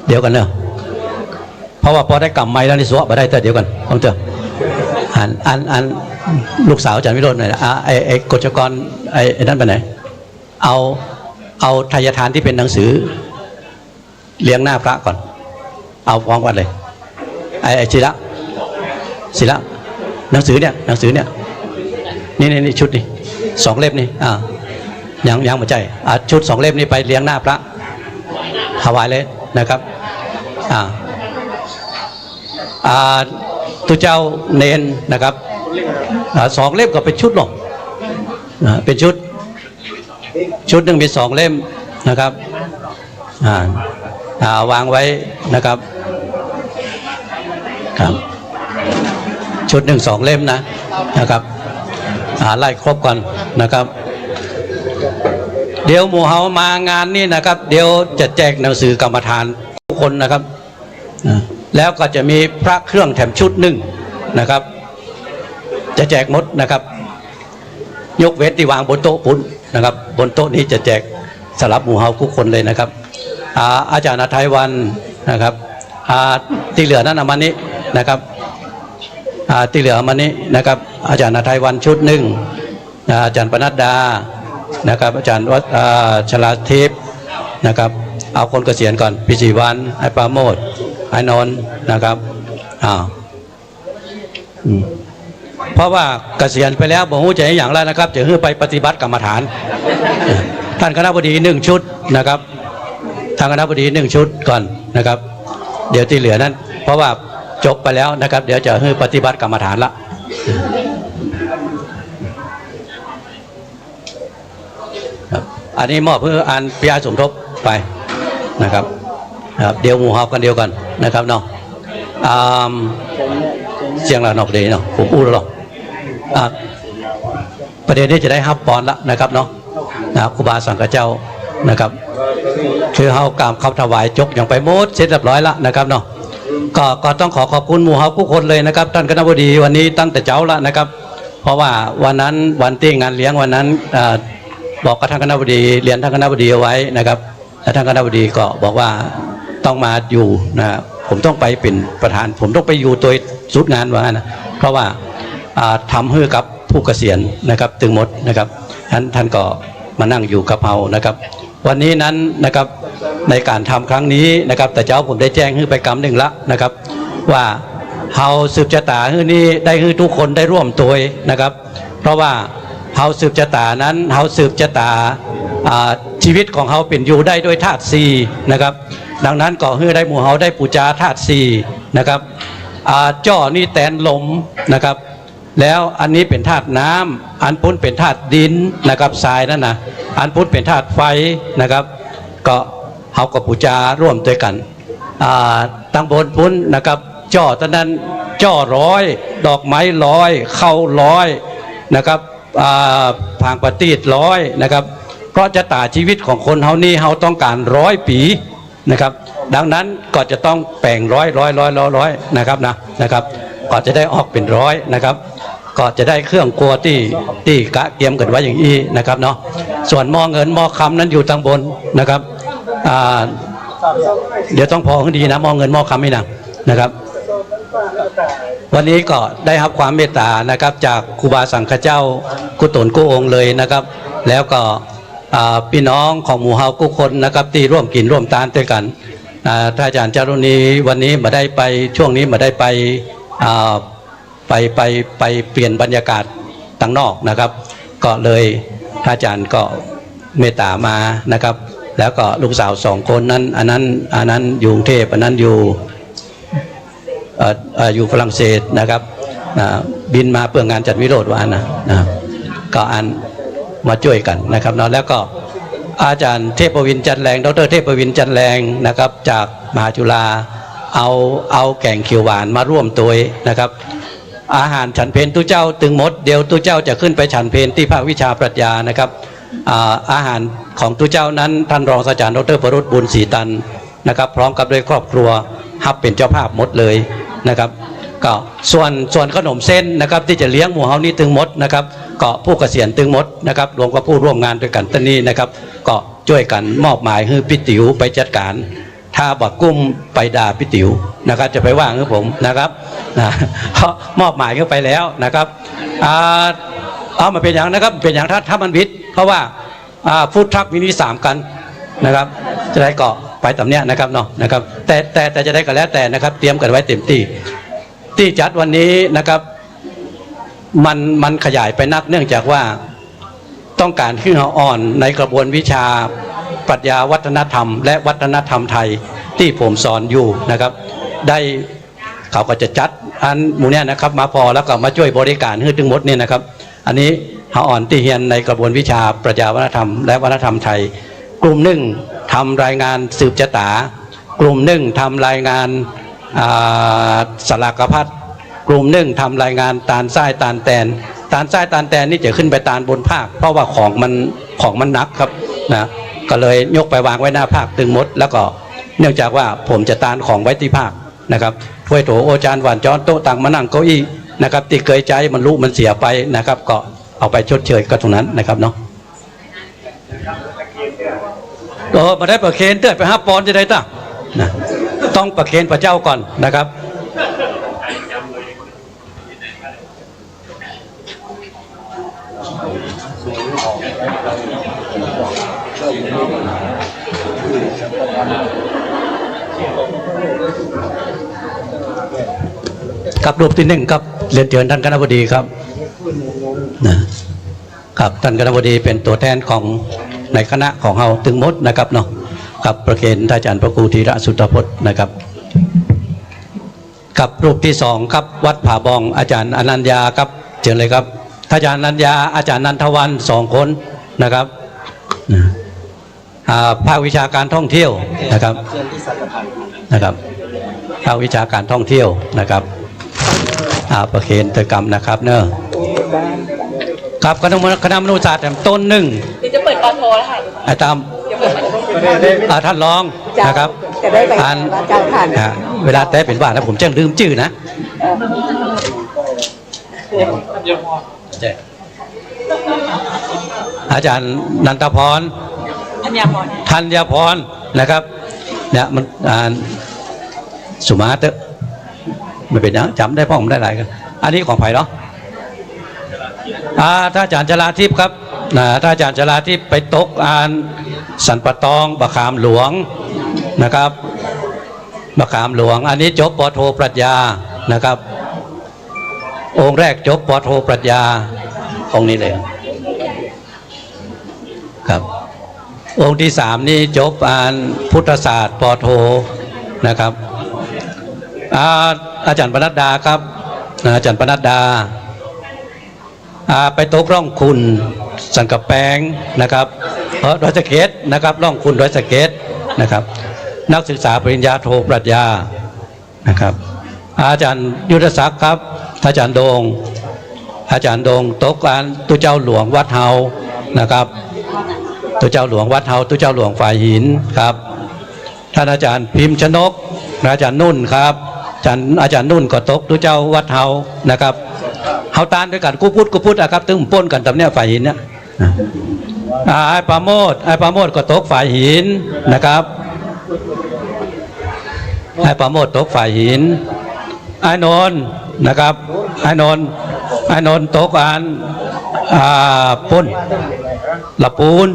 เดี๋ยวกันเนอะเพราะว่าพอได้กำไม้แล้วนี่สวะมาได้แต่เดี๋ยวกันต้องเจออันลูกสาวอาจารย์วิโรจน์หน่อยนะไอ้กฎจกรไอ้นั่นไปไหนเอาทายทานที่เป็นหนังสือเลี้ยงหน้าพระก่อนเอาฟ้องกันเลยไอ้ศิละหนังสือเนี่ยนี่ชุดนี่2 เล่มนี่ยังมาใจชุด2 เล่มนี่ไปเลี้ยงหน้าพระถวายเลยนะครับตัวเจ้าเนนนะครับ2 เล่มก็เป็นชุดหรอกเป็นชุดหนึ่งมี2 เล่มนะครับวางไว้นะครับชุดหนึ่ง2 เล่มนะครับไล่ครบก่อนนะครับเดี๋ยวหมู่เฮามางานนี้นะครับเดี๋ยวจะแจกหนังสือกรรมฐานทุกคนนะครับแล้วก็จะมีพระเครื่องแถมชุดหนึ่งนะครับจะแจกหมดนะครับยกเว้นที่วางบนโต๊ะปุ้นนะครับบนโต๊ะนี้จะแจกสำหรับหมู่เฮาทุกคนเลยนะครับอาจารย์อทัยวันนะครับที่เหลือนั้นมานี้นะครับที่เหลือมานี้นะครับอาจารย์อทัยวันชุดหนึ่งอาจารย์ปนัดดานะครับอาจารย์วัดชลาทิพย์นะครับเอาคนเกษียณก่อนพี่ศรีวันไอ้ปราโมทไอ้นนท์นะครับเพราะว่าเกษียณไปแล้วบอกว่าจะให้อย่างไรนะครับจะให้ไปปฏิบัติกรรมฐานท่านคณบดี1 ชุดนะครับทางคณบดี1 ชุดก่อนนะครับเดี๋ยวที่เหลือนั้นเพราะว่าจบไปแล้วนะครับเดี๋ยวจะให้ปฏิบัติกรรมฐานละอันนี้มอบเพื่ออันพิยาสมทบไปนะครับเดี๋ยวหมู่ฮอบกันเดียวกันนะครับเนาะเสียงเรานอกเดียวเนาะผมพูดแล้วหรอกประเด็นนี้จะได้ฮับปอนละนะครับเนาะครูบาสังฆเจ้านะครับคือเฮากราบคำถวายจกอย่างไปหมดเสร็จเรียบร้อยละนะครับเนาะก็ต้องขอบคุณหมู่เฮาผู้คนเลยนะครับท่านคณบดีวันนี้ตั้งแต่เจ้าละนะครับ เพราะว่าวันนั้นวันที่งานเลี้ยงวันนั้นบอกกับท่านคณบดีเรียนท่านคณบดีเอาไว้นะครับและท่านคณบดีก็บอกว่าต้องมาอยู่นะผมต้องไปเป็นประธานผมต้องไปอยู่ตัวสุดงานว่างั้นนะเพราะว่าทำให้กับผู้เกษียณนะครับถึงหมดนะครับท่านก็มานั่งอยู่กับเรานะครับวันนี้นั้นนะครับในการทำครั้งนี้นะครับแต่เจ้าผมได้แจ้งให้ไปกรรมหนึ่งละนะครับว่าเฮาสืบชะตาให้นี้ได้ให้ทุกคนได้ร่วมตัวนะครับเพราะว่าเฮาสืบชะตานั้นเฮาสืบชะตาชีวิตของเฮาเป็นอยู่ได้ด้วยธาตุสีนะครับดังนั้นก็ให้ได้หมู่เฮาได้ปูจาธาตุสีนะครับจ้อนี่แตนลมนะครับแล้วอันนี้เป็นธาตุน้ำอันพุ้นเป็นธาตุดินนะครับทรายนั่นนะอันพุ้นเป็นธาตุไฟนะครับก็เฮากับปูจาร่วมด้วยกันตั้งบนพุ้นนะครับจ้อตอนนั้นจ้อร้อยดอกไม้ร้อยเข้าร้อยนะครับผางปฏิทินร้อยนะครับเพราะจะตาชีวิตของคนเฮานี่เฮาต้องการ100 ปีนะครับดังนั้นก็จะต้องแป่งร้อยนะครับนะครับก็จะได้ออกเป็นร้อยนะครับก็จะได้เครื่องครัวที่กะเกียมกันไว้อย่างนี้นะครับเนาะส่วนหม้อเงินหม้อคำนั้นอยู่ทางบนนะครับเดี๋ยวต้องพอให้ดีนะหม้อเงินหม้อคำไม่นะครับวันนี้ก็ได้รับความเมตตานะครับจากครูบาสังฆเจ้ากุตนกู้องค์เลยนะครับแล้วก็พี่น้องของหมู่เฮากุคนนะครับที่ร่วมกินร่วมทานด้วยกันท่านอาจารย์จารุณีวันนี้มาได้ไปช่วงนี้มาได้ไปเปลี่ยนบรรยากาศต่างนอกนะครับก็เลยท่านอาจารย์ก็เมตตามานะครับแล้วก็ลูกสาว2 คนนั้นอันนั้นอยู่กรุงเทพอันนั้นอยู่ฝรั่งเศสนะครับบินมาเพื่องานจัดวิโรธวานะก็มาช่วยกันนะครับเนาะแล้วก็อาจารย์เทพวินจันแรงดร.เทพวินจันแรงนะครับจากมหาจุฬาเอาแกงเขียวหวานมาร่วมตัวนะครับอาหารฉันเพลตุเจ้าตึงหมดเดี๋ยวตุเจ้าจะขึ้นไปฉันเพลที่ภาควิชาปรัชญานะครับอาหารของตุเจ้านั้นท่านรองศาสตราจารย์ดร.ประรุษบุญศรีตันนะครับพร้อมกับด้วยครอบครัวฮับเป็นเจ้าภาพหมดเลยนะครับก็ส่วนขนมเส้นนะครับที่จะเลี้ยงหมู่เฮานี่ตึงหมดนะครับก็ผู้เกษียณตึงหมดนะครับรวมกับผู้ร่วมงานด้วยกันตอนนี้นะครับก็ช่วยกันมอบหมายให้พี่ติ๋วไปจัดการถ้าบักกุ้มไปด่าพี่ติ๋วนะครับจะไปว่างให้ผมนะครับมอบหมายเข้าไปแล้วนะครับเอามาเป็นอย่างนะครับเป็นอย่างถ้ามันวิทย์เพราะว่าฟู้ดทรัคมินิ3 กันนะครับจะได้เกาะไปตำเนี้ยนะครับเนาะนะครับแต่จะได้ก็แล้วแต่นะครับเตรียมกันไว้เต็มที่จัดวันนี้นะครับมันขยายไปนักเนื่องจากว่าต้องการขึ้นอ่อนในกระบวนวิชาปรัชญาวัฒนธรรมและวัฒนธรรมไทยที่ผมสอนอยู่นะครับได้เขาก็จะจัดอันหมู่เนี้ยนะครับมาพอแล้วก็มาช่วยบริการให้ถึงหมดเนี่ยนะครับอันนี้เขาอ่อนที่เฮียนในกระบวนวิชาปรัชญาวัฒนธรรมและวัฒนธรรมไทยกลุ่มหนึ่งทำรายงานสืบชะตากลุ่มหนึ่งทำรายงานสลากพัดกลุ่มหนึ่งทำรายงานตาลทรายตาลแตนนี่จะขึ้นไปตาลบนภาคเพราะว่าของมันหนักครับนะก็เลยยกไปวางไว้หน้าภาคตึงมดแล้วก็เนื่องจากว่าผมจะตาลของไว้ที่ภาคนะครับถ้วยโถโอจานหวานจ้อนโต๊ะตังมานั่งเก้าอี้นะครับที่เคยใจมันรู้มันเสียไปนะครับก็เอาไปชดเชยก็ตรงนั้นนะครับเนาะมาได้ประเคนเตือนไป5 ปอนด์จะได้ตั้งนะต้องประเคนพระเจ้าก่อนนะครับครับรูปที่1ครับเรียนเชิญท่านคณบดีครับนะครับท่านคณบดีเป็นตัวแทนของในคณะของเราตึงมดนะครับเนาะกับประเคนท่านอาจารย์พระครูธีระสุตพจน์นะครับกับรูปที่2ครับวัดผาบองอาจารย์อนัญญาครับเชิญเลยครับท่านอาจารย์อนัญญาอาจารย์นันทวัน2 คนนะครับภาควิชาการท่องเที่ยวนะครับภาควิชาการท่องเที่ยวนะครับประเคนตกรรมนะครับเนอะครับคณะมนุษยศาสตร์ต้น1ที่จะเปิดปอโทแล้วค่ะตามท่านรองนะครับจะได้ไปเจ้าท่านเวลาแต่เป็นว่าแล้วผมแจ้งลืมชื่อนะ ใช่อาจารย์นันทพรธัญพรนะครับเนี่ยมันสุมาเตอร์ไม่เป็นนะจำได้พ่อผมได้หลายกันอันนี้ของไผ่เนาะถ้าอาจารย์จราทิพย์ครับถ้าอาจารย์จราทิพย์ไปตกสันปะตองบะขามหลวงนะครับบะขามหลวงอันนี้จบปโทปรัชญานะครับองค์แรกจบปโทปรัชญาองค์นี้เลยครับองค์ที่สามนี่จบพุทธศาสตร์ปโทนะครับอาจารย์ปนัดดาครับอาจารย์ปนัดดาไปตกร่องคุณสันกะแปงนะครับดอยสะเก็ดนะครับร่องคุณดอยสะเก็ดนะครับนักศึกษาปริญญาโทปรัชญานะครับอาจารย์ยุทธศักดิ์ครับอาจารย์โดงตกตุเจ้าหลวงวัดเฮานะครับตุเจ้าหลวงวัดเฮาตุเจ้าหลวงฝ่ายหินครับท่านอาจารย์พิมพ์ชนกอาจารย์นุ่นครับอาจารย์นุ่นก็ตกตุเจ้าวัดเฮานะครับเฮาตานด้วยกันกูพูดนะครับตึงป้นกันตำเนี่ยฝ่ายหินเนี่ยไอ้ปราโมทก็ตกฝ่ายหินนะครับไอ้ปราโมทตกฝ่ายหินไอ้นนท์นะครับไอ้นนท์ตกป้นละปูน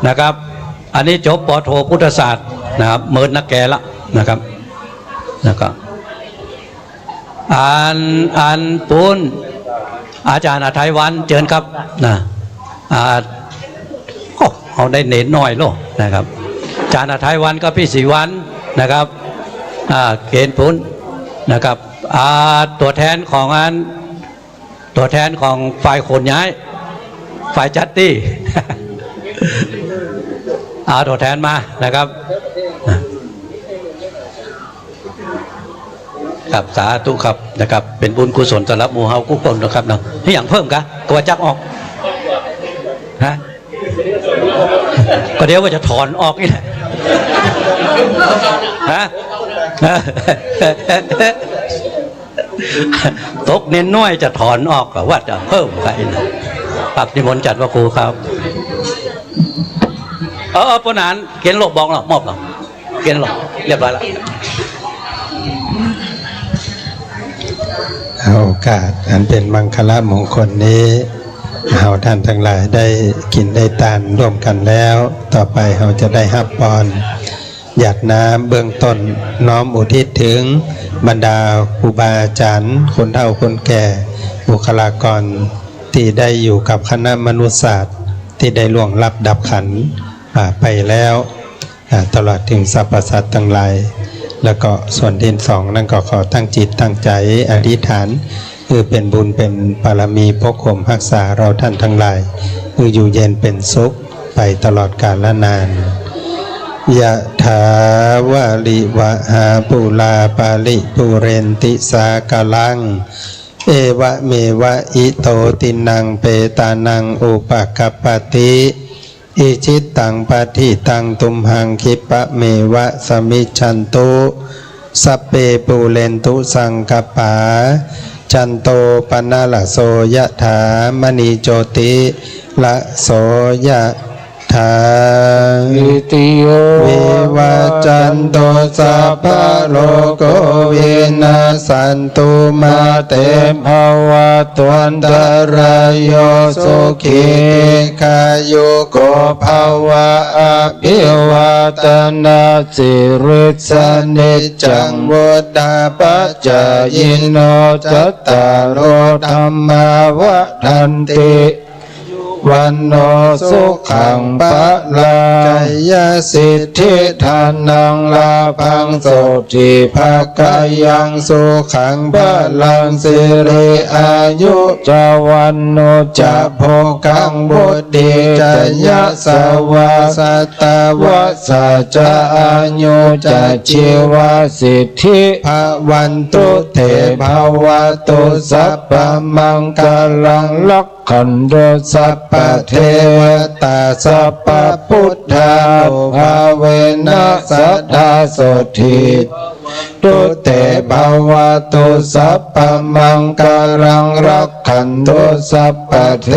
นะครับอันนี้จบปโทพุทธศาสตร์นะครับเมินนักแกละนะครับแล้วก็ปูนอาจารย์อาทัยวันเจิญครับนะเอาได้เน้นหน่อยโลนะครับอาจารย์อาทัยวันก็พี่ศรีวันนะครับเกณฑ์ปูนนะครับตัวแทนของฝ่ายขนย้ายฝ่ายจัดตี้ตัวแทนมานะครับครับสาธุครับนะครับเป็นบุญกุศลสำหรับหมู่เฮากุ๊กคนนะครับเนาะนี่อย่างเพิ่มกะกว่าจักออกฮะก็เดี๋ยวว่าจะถอนออกนี่แหละฮะตกเน้นน้อยจะถอนออกกับว่าจะเพิ่มไปปรับนิมนต์จัดว่าครูครับปนานเกณฑ์หลบบอกหรอมอบหรอเกณฑ์หลบเรียบร้อยแล้วโอกาสอันเป็นมังคลมงคลนี้เราท่านทั้งหลายได้กินได้ทานร่วมกันแล้วต่อไปเราจะได้รับพรหยาดน้ำเบื้องต้นน้อมอุทิศถึงบรรดาครูบาอาจารย์คนเฒ่าคนแก่บุคลากรที่ได้อยู่กับคณะมนุษยศาสตร์ที่ได้ล่วงลับดับขันไปแล้วตลอดถึงสรรพสัตว์ทั้งหลายแล้วก็ส่วนที่สองนั่นก็ขอตั้งจิตตั้งใจอธิษฐานคือเป็นบุญเป็นบารมีปกข่มรักษาเราท่านทั้งหลายคืออยู่เย็นเป็นสุขไปตลอดกาลนานยะถาวาลิวะหาปุลาปาลิปุเรนติสากลังเอวะเมวะอิโตตินังเปตานังอุปกัปปติอิจิตตังปฏิตังตุมหังคิปะเมวะสมิชันตุสัพเพปูเรนตุสังกปาจันโตปนาลโสยะถามณีโจติละโสยะถาอิติโยวิวัจจันโตสัพพะโลกวินาสันตุมาเตภวะตวันตรายโยสุขีกายุโกภวะอภิวาตนาสิริสนิจังวุฒาปัจจายโนจัตตารโอธัมมาวัฏันติวันโนสุขังปะลาจัยยสิทธิทานังลาภังโสติภาคายังสุขังปะลังสิริอายุจาวันโนจะโภกังบุตติจะยะสวาสตาวะสัจจะอายุจะชีวาสิทธิภาวันตุเถภาวะตุสัพพมังคลังลักขันโดสัพพเทวตาสัพพพุทธาภาเวนะสัทธาโสทิ ตุเตภวตุสัพพมังการังรักขันตุสัพพเท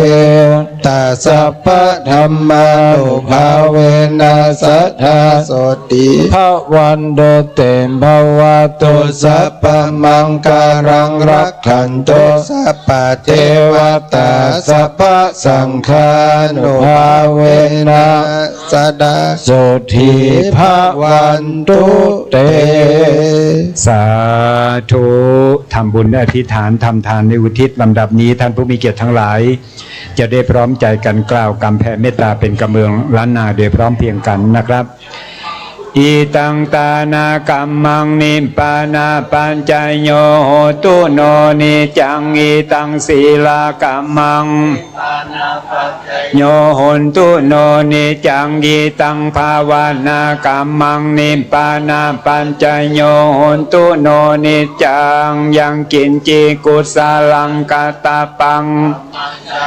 วตาสัพพธัมมานุภาเวนัสสะทาโสติภวันโดเตภวตุสัพพมังการังรักขันตุสัพพเทวตาสัพพสังฆานุภาเวนัสสะทาโสติภวันตุเต สาธุทำบุญอธิษฐานทำทานในอุทิศลำดับนี้ท่านผู้มีเกียรติทั้งหลาย จะได้พร้อมใจกันกล่าวกำแผ่เมตตาเป็นกำเมืองล้านนาโดยพร้อมเพรียงกันนะครับอีตังตานากัมมังนิปานาปัญจโยโหตุโนนิจังอีตังศีลากัมมังโยโหตุโนนิจังอีตังภาวนากัมมังนิปานาปัญจโยโหตุโนนิจังยังกินจิกุสาลังกตาปัง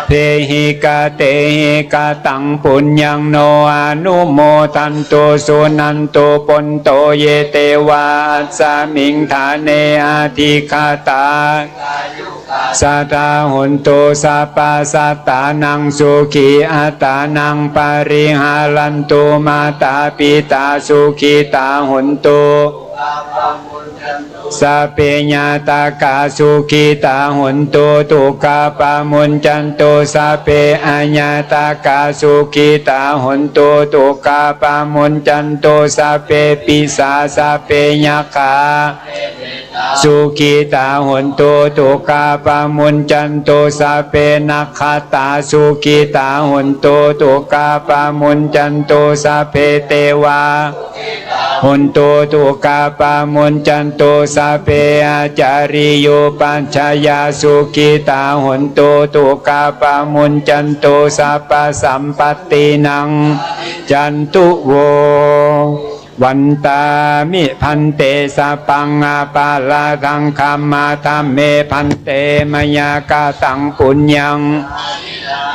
เพหิกาเตหิกาตังปุญญังโนอนุโมทันตุสุนันตุปนโตเยเตวาสามิงฐานเนอาทิคาตาสัตตาหุนตุสัพพสัตตานังสุขีอัตตานังปาริหารันตุมาตาปิตาสุขีตาหุนตุสัพเพญาตากาสุขีตาหุนตุตุกาปามุญจันตุสัพเพอัญญาตากาสุขีตาหุนตุตุกาปามุญจันตุสัพเพปิสาสัพเพญาคาสุขีตาหุนตุตุกาปามุญจันตุสัพเพนัคขตาสุขีตาหุนตุตุกาปามุญจันตุสัพเพเทวาหุนตุตุกาปามุญจันตุสัพเพอาจาริโยปัญชยาสุขีตาหุนตุตุกาปามุญจันตุสัพพสัมปตินังจันตุโววันตามิพันเตสัปังอาปาลาทังคัมมาธัมเมพันเตมยากาตังปุญญัง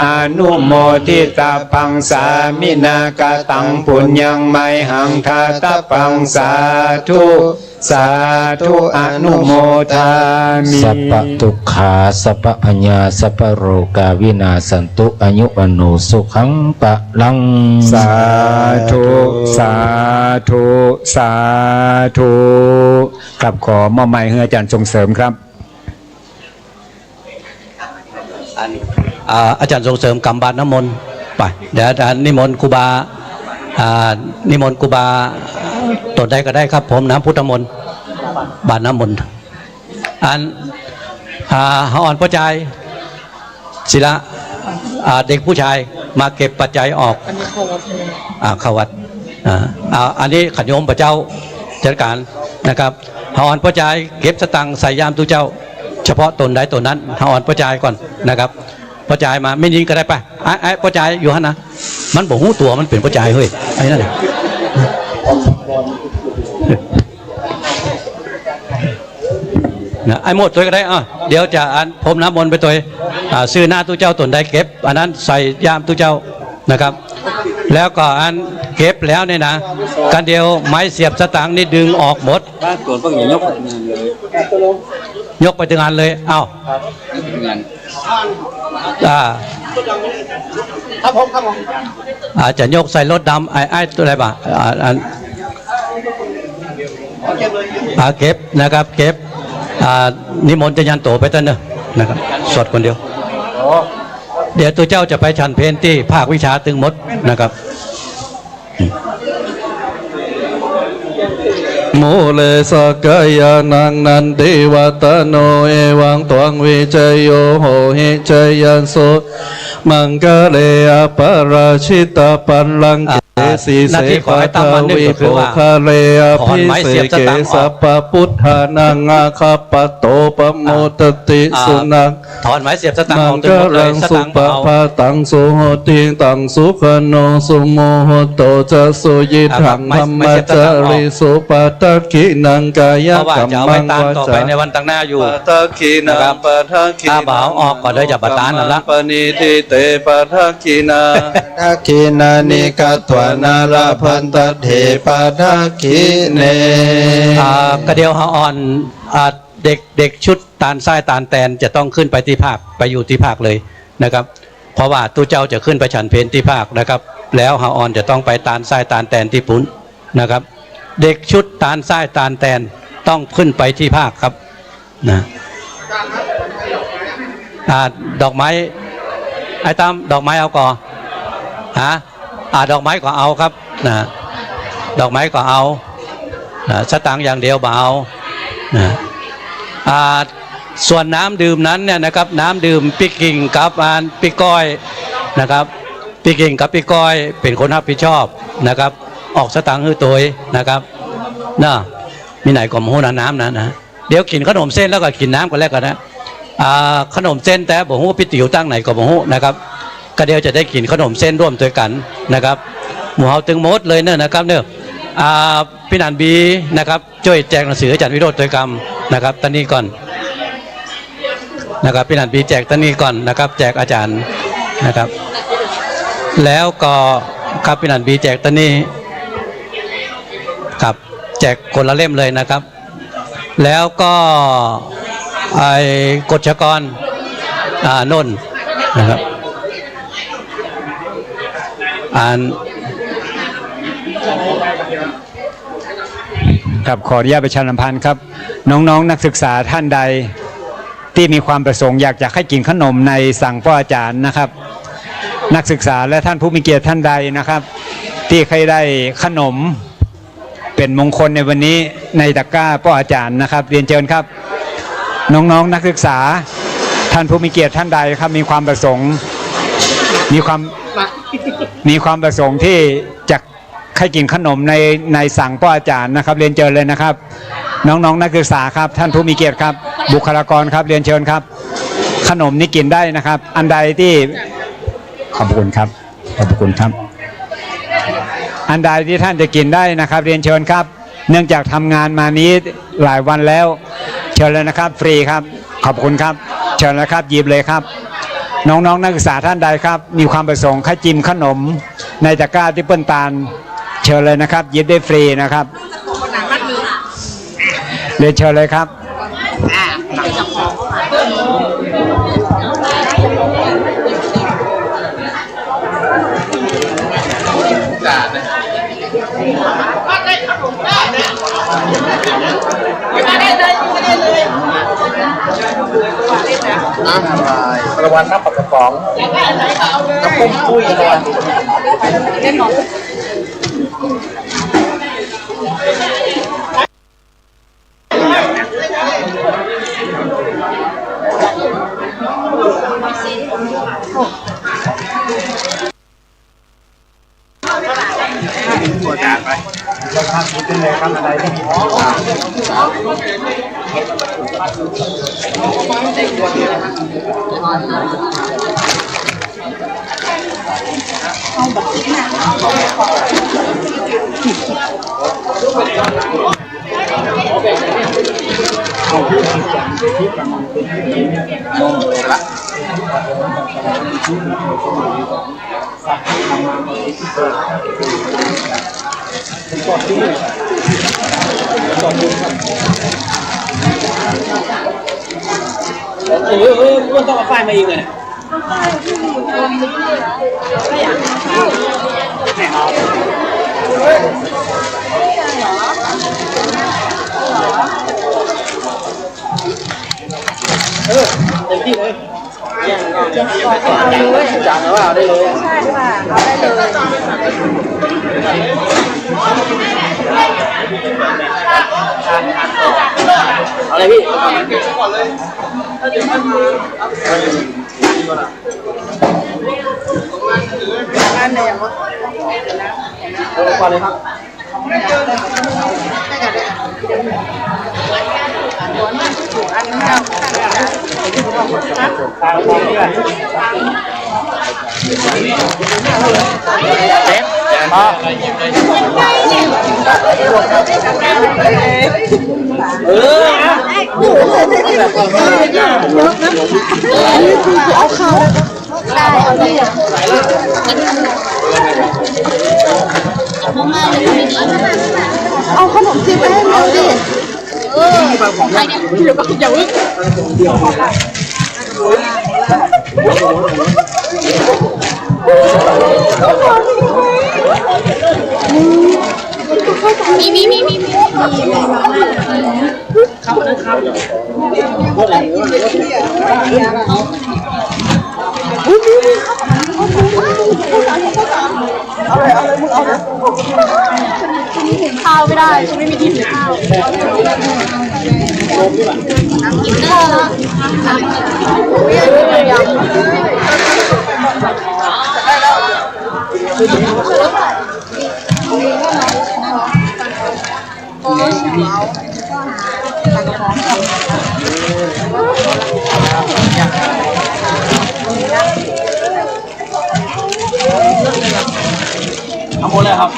อนุโมทิตาปังสามินากาตังปุญญังไมหังคาตาปังสาธุสาธุอนุโมทามิสัพพทุกขาสัพพพญาสัพพโรกาวินาสันตุอายุวันโนสุขังปะลังสาธุสาธุสาธุกลับขอมอบไม้ให้อาจารย์ส่งเสริมครับอาจารย์ส่งเสริมกำบาตรน้ำมนต์ไปเดี๋ยวอาจารย์นิมนต์ครูบานิมนต์ครูบาตดได้ก็ได้ครับผมน้ำพุทธมนต์บาตรน้ำมนต์เขาอ่อนพระใจศิลาเด็กผู้ชายมาเก็บปัจจัยออกเข้าวัดอันนี้ขันโยมพระเจ้าจัดการนะครับเขาอ่อนพระใจเก็บสตังค์ใส่ยามตุเจ้าเฉพาะตนใดตนนั้นเขาอ่อนพระใจก่อนนะครับพระใจมาไม่ยิงก็ได้ไปไอ้พระใจอยู่ฮะนะมันบอกหูตัวมันเป็นพระใจเฮ้ยไอ้นั่นเนี่ยไอ้หมดตัวก็ได้เดี๋ยวจะผมน้ำมนต์ไปตัวซื้อหน้าตู้เจ้าตนได้เก็บอันนั้นใส่ยามตู้เจ้านะครับแล้วก็เก็บแล้วเนี่ยนะกันเดียวไม้เสียบสตางค์นี่ดึงออกหมดยกไปถึงงานเลยอาจจะยกใส่รถดำไอ้ตัวอะไรบ้างเก็บนะครับเก็บนิมนต์จะยันโตไปตั้งเนอะนะครับสวดคนเดียวเดี๋ยวตัวเจ้าจะไปฉันเพนที่ภาควิชาตึงมดนะครับโมเลสกายานังนันติวัตโนเอวังตวังวิจโยโหหิจยันโสมังกะเลอปราชิตาปันลังเกสีเสปะทาวิโภคาเลอภิเสเกสัพพพุทธานังอาคาปโตปโมตติสุนังถอนไม้เสียบสตังค์ออกจนหมดเลยสตังค์เอาตังสุโหติตังสุขโนสุโมโหโตจะสุยิถังธรรมจาริสุปตักขินังกายกรรมังวาจาในวันตั้งหน้าอยู่ตะขีนังปะทะขีถ้าบ่าวออกก็ได้จะบัตรตานนั่นละปณิทิเตปะทะขีนาทักขินานิกาตว นาราพันตเถปาทักขิเน กระเดียวหาอ่อนเด็กชุดตาลทรายตาลแตนจะต้องขึ้นไปที่ภาคไปอยู่ที่ภาคเลยนะครับ เพราะว่าตู้เจ้าจะขึ้นไปฉันเพลที่ภาคนะครับ แล้วหาอ่อนจะต้องไปตาลทรายตาลแตนที่ปุ้นนะครับ เด็กชุดตาลทรายตาลแตนต้องขึ้นไปที่ภาคครับนะดอกไม้ไอ้ตามดอกไม้เอาก่อนฮะดอกไม้ก็เอาครับนะดอกไม้ก็เอาสตางค์อย่างเดียวเบานะส่วนน้ำดื่มนั้นเนี่ยนะครับน้ำดื่มปิกิ่งกับปิก้อยนะครับปิกิ่งกับปิก้อยเป็นคนรับผิดชอบนะครับออกสตางค์ให้ตัวนะครับน่ะมีไหนก็มูน้ำนะเดี๋ยวกินขนมเส้นแล้วก็กินน้ำกันแล้วกันนะขนมเส้นแต่บอกว่าพี่ติ๋วตั้งไหนก็บอกนะครับก็เดี๋ยวจะได้กินขนมเส้นร่วมด้วยกันนะครับหมู่เฮาตึงมดเลยเนี่ยนะครับเนี่ยพี่นันบีนะครับช่วยแจกหนังสืออาจารย์วิโรจน์โดยกรรมนะครับตอนนี้ก่อนนะครับพี่นันบีแจกตอนนี้ก่อนนะครับแจกอาจารย์นะครับแล้วก็ครับพี่นันบีแจกตอนนี้ครับแจกคนละเล่มเลยนะครับแล้วก็ไอ้กฎชกรนนนะครับครับขออนุญาตประชาสัมพันธ์ครับน้องๆนักศึกษาท่านใดที่มีความประสงค์อยากจะให้กินขนมในสั่งพ่ออาจารย์นะครับนักศึกษาและท่านผู้มีเกียรติท่านใดนะครับที่เคยได้ขนมเป็นมงคลในวันนี้ในตะกร้าพ่ออาจารย์นะครับเรียนเชิญครับน้องๆนักศึกษาท่านผู้มีเกียรติท่านใดครับมีความประสงค์มีความประสงค์ที่จะให้กินขนมในสั่งพ่ออาจารย์นะครับเรียนเชิญเลยนะครับน้องๆนักศึกษาครับท่านผู้มีเกียรติครับบุคลากรครับเรียนเชิญครับขนมนี้กินได้นะครับอันใดที่ขอบคุณครับขอบคุณครับอันใดที่ท่านจะกินได้นะครับเรียนเชิญครับเนื่องจากทำงานมานี้หลายวันแล้วเชิญเลยนะครับฟรีครับขอบคุณครับเชิญเลยครับหยิบเลยครับน้องๆนักศึกษาท่านใดครับมีความประสงค์ให้จิ้มขนมในตะกร้าที่เปิ้ลตาลเชิญเลยนะครับหยิบได้ฟรีนะครับเรียนเชิญเลยครับระวังน้ำปักกระป๋องน้ำปุ้มปุ้ยระวังต้องเอาไฟมาอีกเลยเต็มที่เลยจานเอาได้เลยใช่ค่ะเอาได้เลยเอาเลยพี่ก่อนเลยงานไหนอย่างวะเอาก่อนเลยครับเอาเข้าได้เอาที่ ข้าวไม่ได้ฉันไม่มีที่ถือข้าวกินข้าวเอาหมดเลยครับ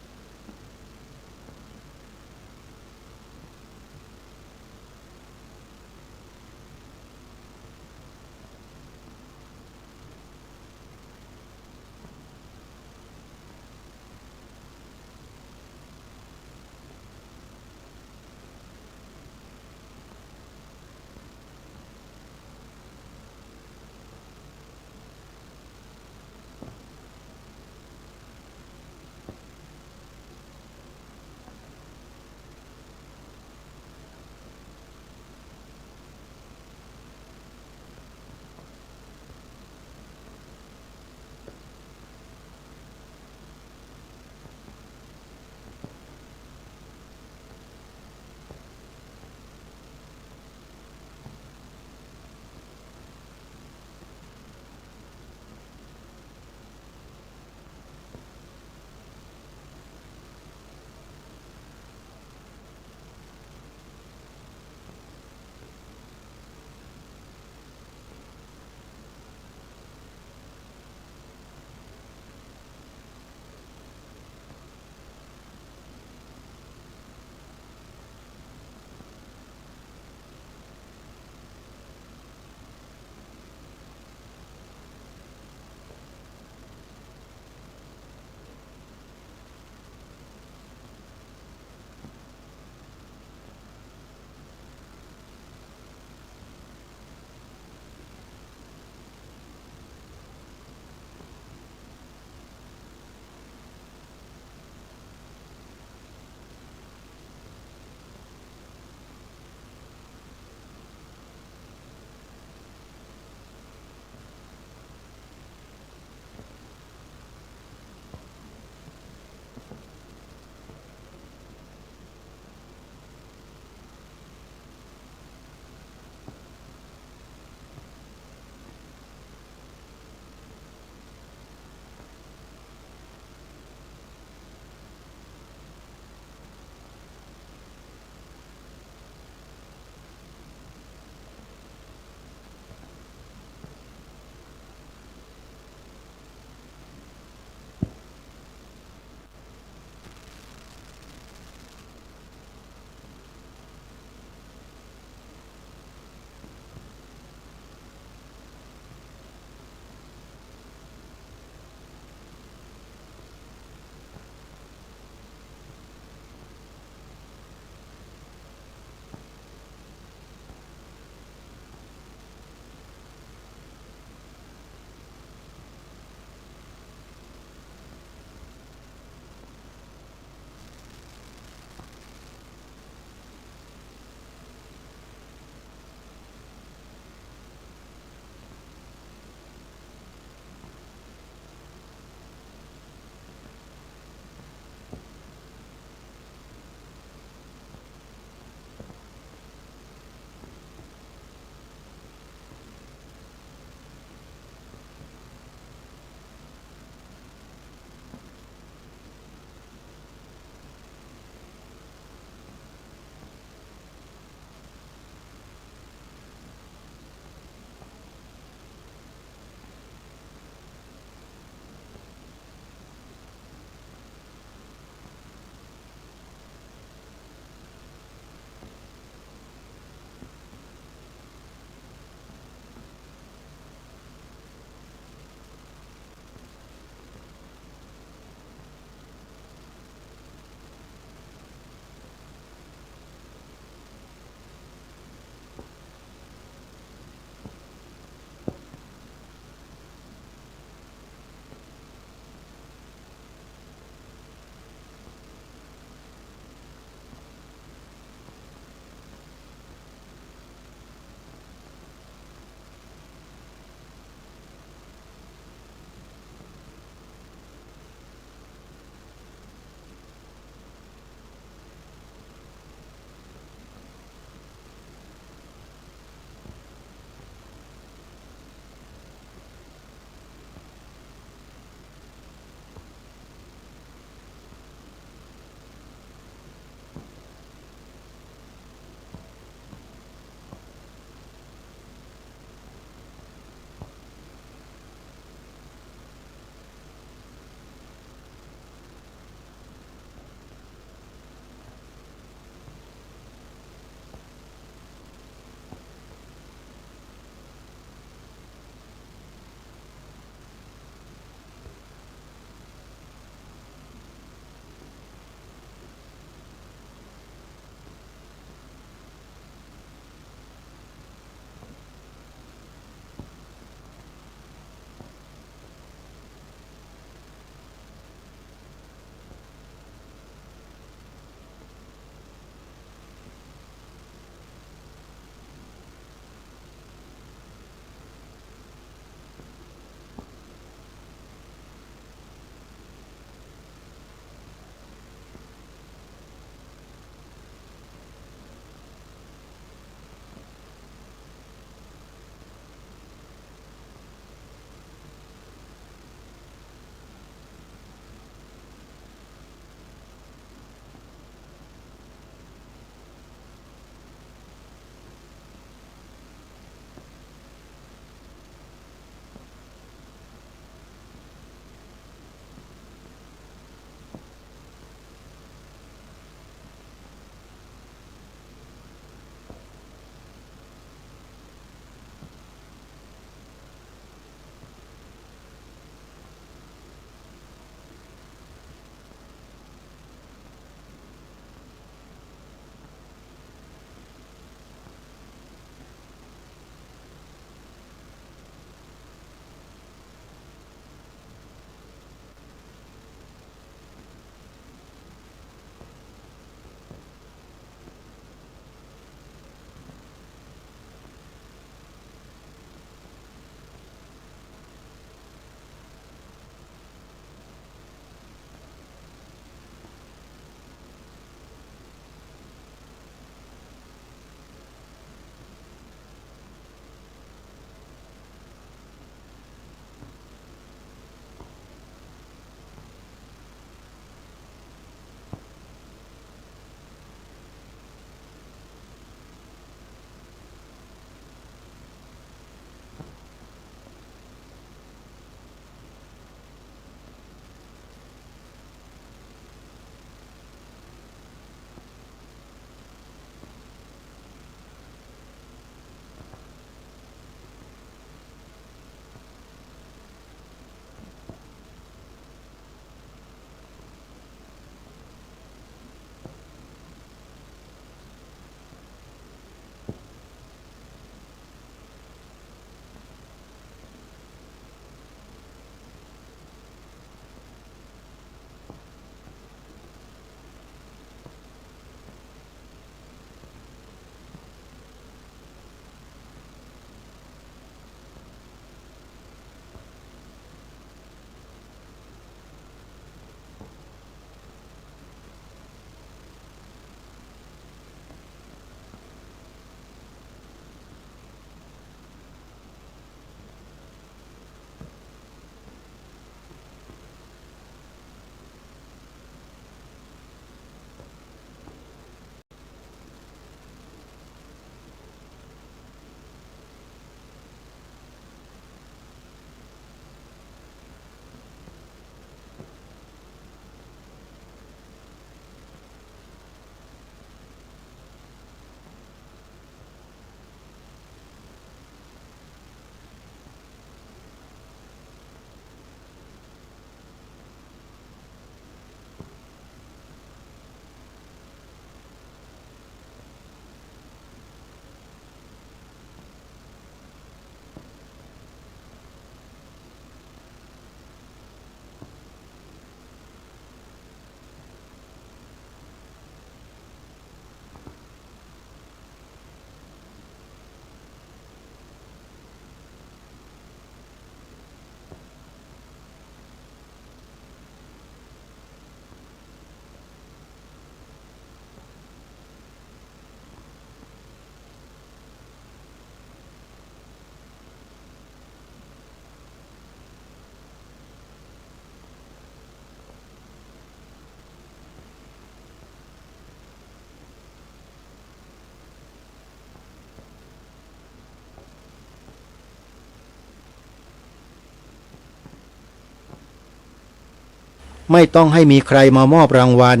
ไม่ต้องให้มีใครมามอบรางวัล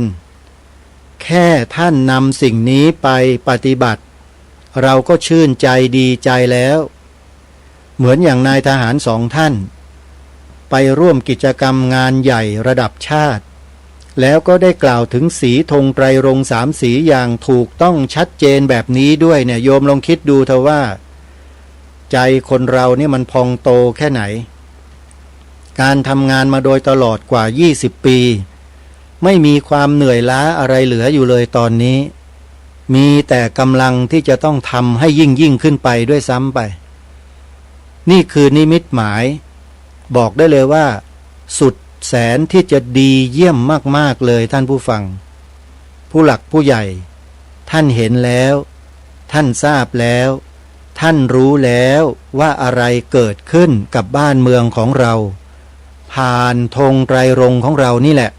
แค่ท่านนำสิ่งนี้ไปปฏิบัติเราก็ชื่นใจดีใจแล้วเหมือนอย่างนายทหาร2 ท่านไปร่วมกิจกรรมงานใหญ่ระดับชาติแล้วก็ได้กล่าวถึงสีธงไตรรงค์3 สีอย่างถูกต้องชัดเจนแบบนี้ด้วยเนี่ยโยมลองคิดดูเถอะว่าใจคนเราเนี่ยมันพองโตแค่ไหนการทำงานมาโดยตลอดกว่า20 ปีไม่มีความเหนื่อยล้าอะไรเหลืออยู่เลยตอนนี้มีแต่กำลังที่จะต้องทำให้ยิ่งขึ้นไปด้วยซ้ำไปนี่คือนิมิตหมายบอกได้เลยว่าสุดแสนที่จะดีเยี่ยมมากๆเลยท่านผู้ฟังผู้หลักผู้ใหญ่ท่านเห็นแล้วท่านทราบแล้วท่านรู้แล้วว่าอะไรเกิดขึ้นกับบ้านเมืองของเราผ่านธงไตรรงค์ของเรานี่แหละ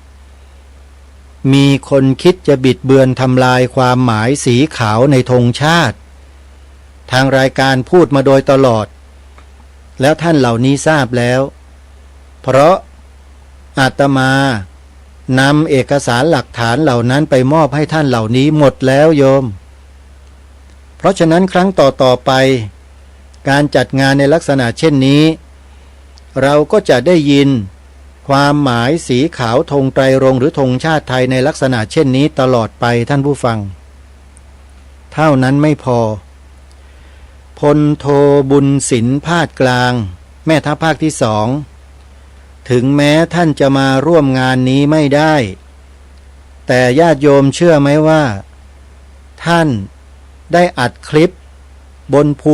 มีคนคิดจะบิดเบือนทำลายความหมายสีขาวในธงชาติทางรายการพูดมาโดยตลอดแล้วท่านเหล่านี้ทราบแล้วเพราะอาตมานำเอกสารหลักฐานเหล่านั้นไปมอบให้ท่านเหล่านี้หมดแล้วโยมเพราะฉะนั้นครั้งต่อไปการจัดงานในลักษณะเช่นนี้เราก็จะได้ยินความหมายสีขาวธงไตรรงค์หรือธงชาติไทยในลักษณะเช่นนี้ตลอดไปท่านผู้ฟังเท่านั้นไม่พอพลโทบุญศิลป์พาดกลางแม่ทัพภาคที่2ถึงแม้ท่านจะมาร่วมงานนี้ไม่ได้แต่ญาติโยมเชื่อไหมว่าท่านได้อัดคลิปบนภู